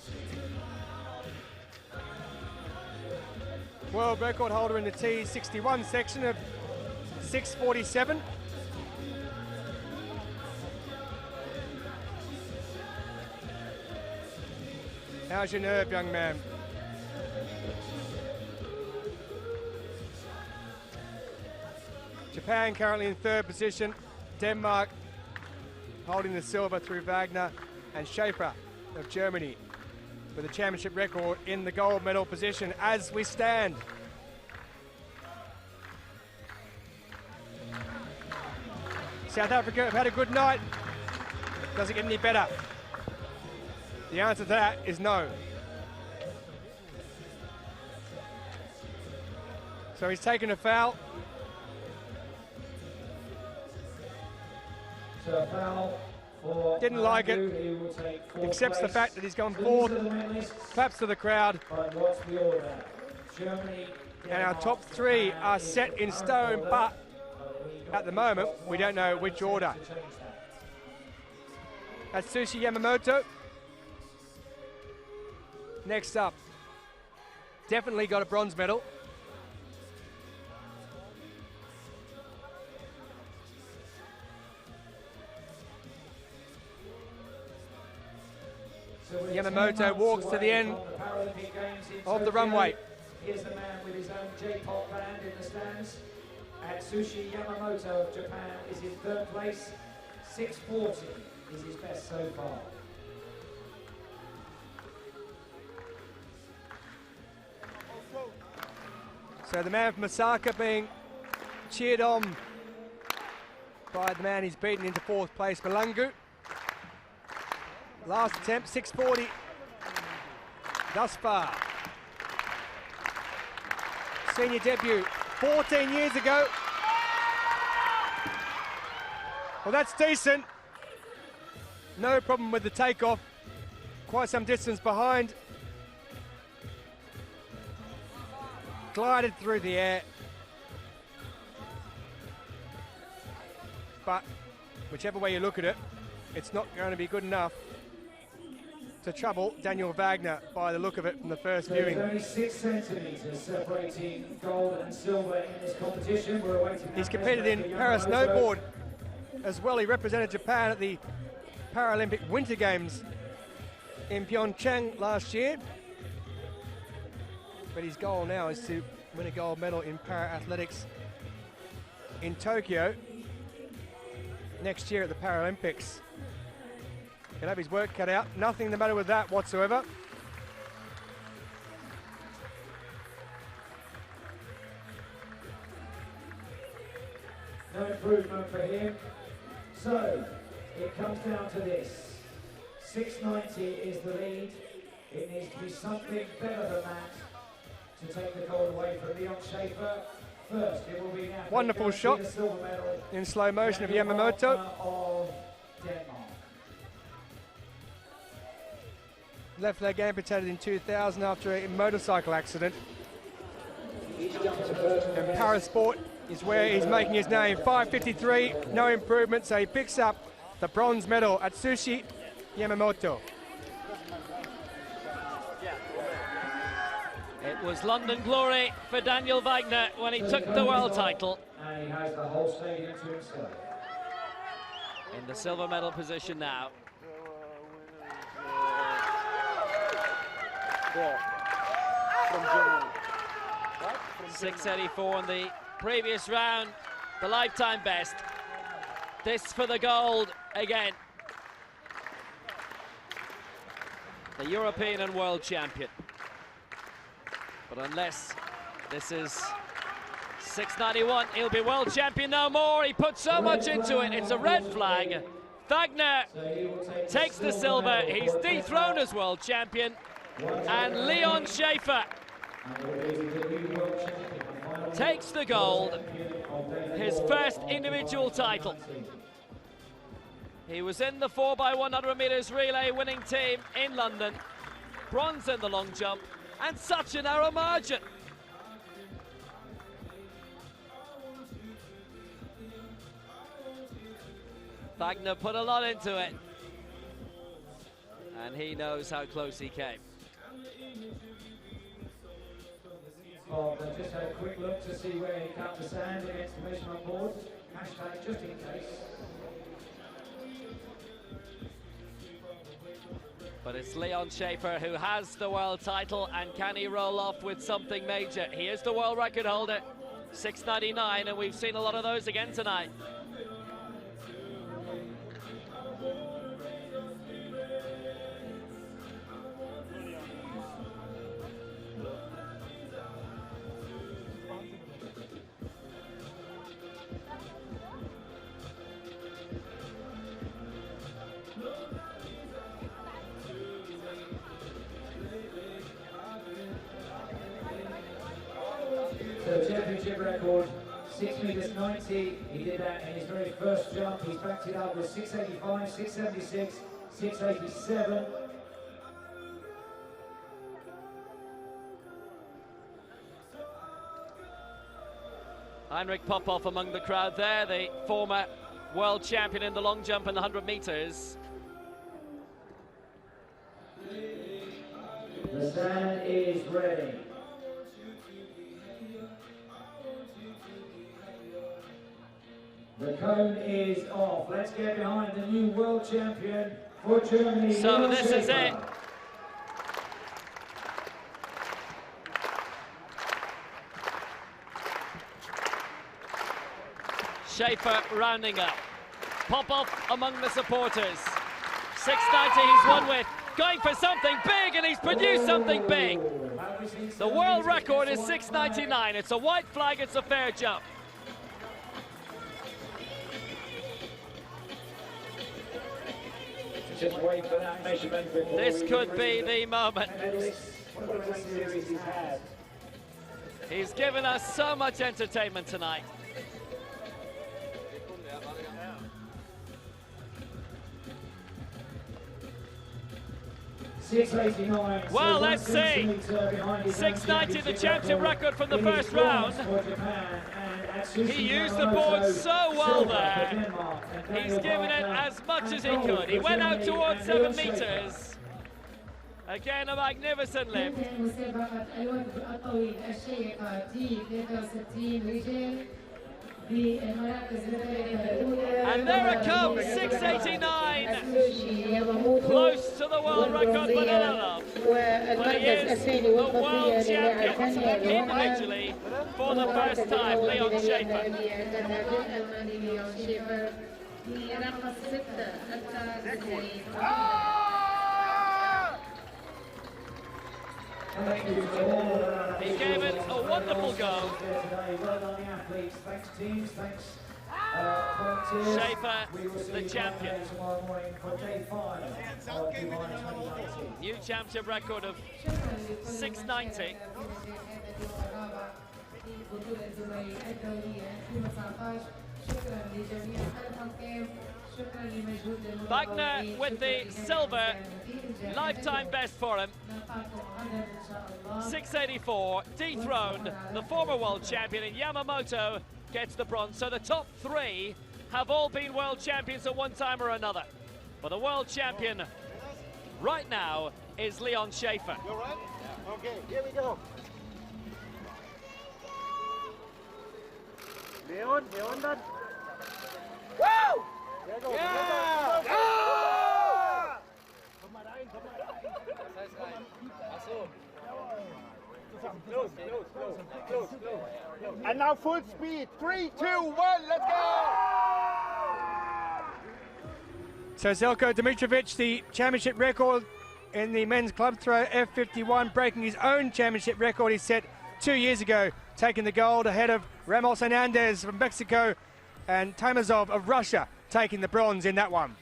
World record holder in the T61 section of 6:47. How's your nerve, young man? Japan currently in 3rd position. Denmark holding the silver through Wagner, and Schaefer of Germany with a championship record in the gold medal position as we stand. South Africa have had a good night. Does it get any better? The answer to that is no. So he's taken a foul. So a foul for didn't like it. Accepts the fact that he's gone 4th. Claps to the crowd. And our top 3 are set in stone, but at the moment we don't know which order. Atsushi Yamamoto. Next up, definitely got a bronze medal. Yamamoto walks to the end of the runway. Here's the man with his own J-pop band in the stands. Atsushi Yamamoto of Japan is in 3rd place. 6:40 is his best so far. So the man from Osaka being cheered on by the man he's beaten into 4th place, Malangu. Last attempt, 6:40 thus far. Senior debut 14 years ago. Well, that's decent. No problem with the takeoff. Quite some distance behind. Glided through the air. But whichever way you look at it, it's not going to be good enough to trouble Daniel Wagner by the look of it from the first viewing. There's only 6 centimetres separating gold and silver in this competition. We're awaiting. He's competed in para snowboard as well. He represented Japan at the Paralympic Winter Games in Pyeongchang last year. But his goal now is to win a gold medal in para-athletics in Tokyo next year at the Paralympics. He'll have his work cut out. Nothing the matter with that whatsoever. No improvement for him. So it comes down to this. 690 is the lead. It needs to be something better than that to take the gold away from Leon Schaefer. First, it will be now. Wonderful shot in slow motion of Yamamoto. Of Denmark. Left leg amputated in 2000 after a motorcycle accident. And parasport is where he's making his name. 5:53, no improvement, so he picks up the bronze medal at Atsushi Yamamoto. It was London glory for Daniel Wagner when he took the world title. And he has the whole stadium to himself. In the silver medal position now. From Germany. 6:84 in the previous round, the lifetime best. This for the gold again. The European and world champion. But unless this is 691, he'll be world champion no more. He put so much into it. It's a red flag. Wagner takes the silver. He's dethroned as world champion. And Leon Schaefer takes the gold, his first individual title. He was in the 4x100 meters relay winning team in London, bronze in the long jump, and such a narrow margin. Wagner put a lot into it, and he knows how close he came. Just had a quick look to see where he cut the sand against the measurement board. Hashtag just in case. But it's Leon Schaefer who has the world title, and can he roll off with something major? He is the world record holder, 6:99, and we've seen a lot of those again tonight. So championship record, 6 meters 90. He did that in his very first jump. He's backed it up with 685, 676, 687. Heinrich Popov among the crowd there, the former world champion in the long jump and the 100 meters. The sand is ready. The cone is off. Let's get behind the new world champion for Germany. So this is it. Schaefer rounding up. Popov among the supporters. 690 he's won with. Going for something big, and he's produced something big. The world record is 699. It's a white flag, it's a fair jump. Just wait for that measurement before this could be the moment. He's given us so much entertainment tonight. Well, let's see. 690, the championship record from the first round. He used the board so well there. He's given it as much as he could. He went out towards 7 meters. Again, a magnificent lift. And there it comes, 689. Close to the world record for Nilov. But he is the world champion individually for the first time, Leon Schaefer. He gave it a wonderful go. Schaefer, the champion. New championship record of 690. Wagner with the silver, lifetime best for him. 684, dethroned the former world champion, and Yamamoto gets the bronze. So the top 3 have all been world champions at one time or another. But the world champion right now is Leon Schaefer. You all right? Okay, here we go. Leon done. Woo! There you go. Yeah! Yeah! Komm mal rein, komm mal rein. Was heißt rein? Ach so. Close. And now full speed. 3, 2, 1, let's go! So Zeljko Dimitrovic, the championship record in the men's club throw F51, breaking his own championship record he set 2 years ago, taking the gold ahead of Ramos Hernandez from Mexico and Tamazov of Russia taking the bronze in that one.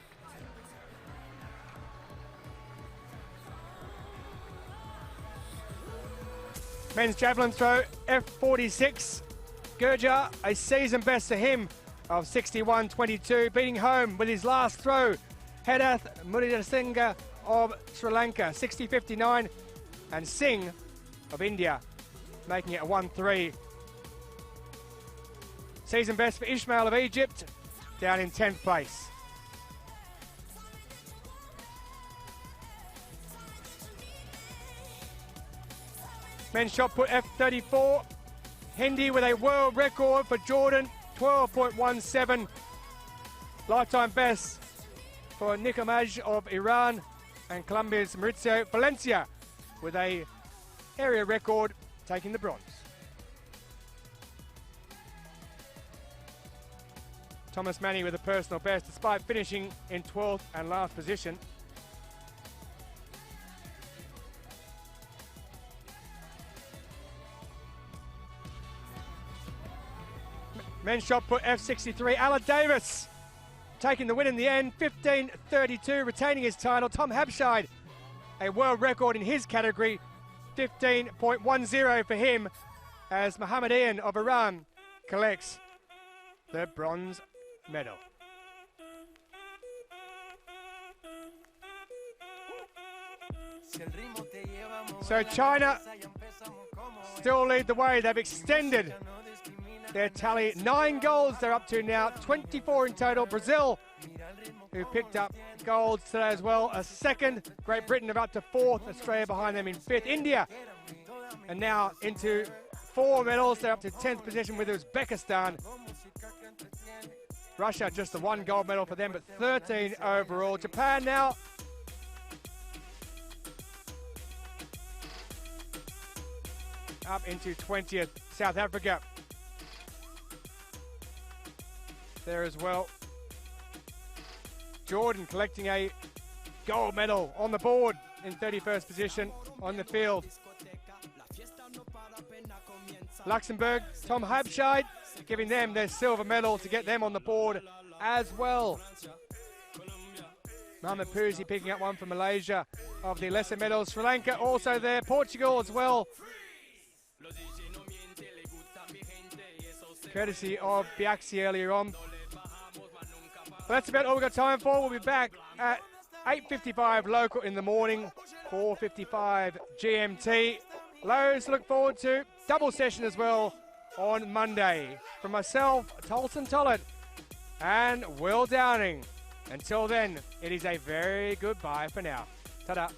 Men's javelin throw F46, Gurjar, a season best for him of 61.22, beating home with his last throw Hedath Muridasinghe of Sri Lanka, 60.59, and Singh of India, making it a 1-3. Season best for Ismail of Egypt, down in 10th place. Men's shot put F34, Hindi with a world record for Jordan, 12.17. Lifetime best for Nikamaj of Iran, and Colombia's Mauricio Valencia with a area record taking the bronze. Thomas Manny with a personal best despite finishing in 12th and last position. Men's shot put F63, Alan Davis taking the win in the end, 15.32, retaining his title. Tom Habshide, a world record in his category, 15.10 for him, as Mohammedan of Iran collects the bronze medal. So China still lead the way. They've extended their tally. 9 golds they're up to now, 24 in total. Brazil, who picked up golds today as well, a second. Great Britain are up to 4th, Australia behind them in 5th. India and now into 4 medals. They're up to 10th position with Uzbekistan. Russia just the 1 gold medal for them, but 13 overall. Japan now up into 20th. South Africa there as well. Jordan collecting a gold medal on the board in 31st position on the field. Luxembourg, Tom Habshide giving them their silver medal to get them on the board as well. Mohamed Pouzi picking up one for Malaysia of the lesser medals. Sri Lanka also there. Portugal as well, courtesy of Biaxi earlier on. Well, that's about all we've got time for. We'll be back at 8:55 local in the morning, 4:55 GMT. Loads to look forward to. Double session as well on Monday. From myself, Tolson Tollett, and Will Downing. Until then, it is a very goodbye for now. Ta-da.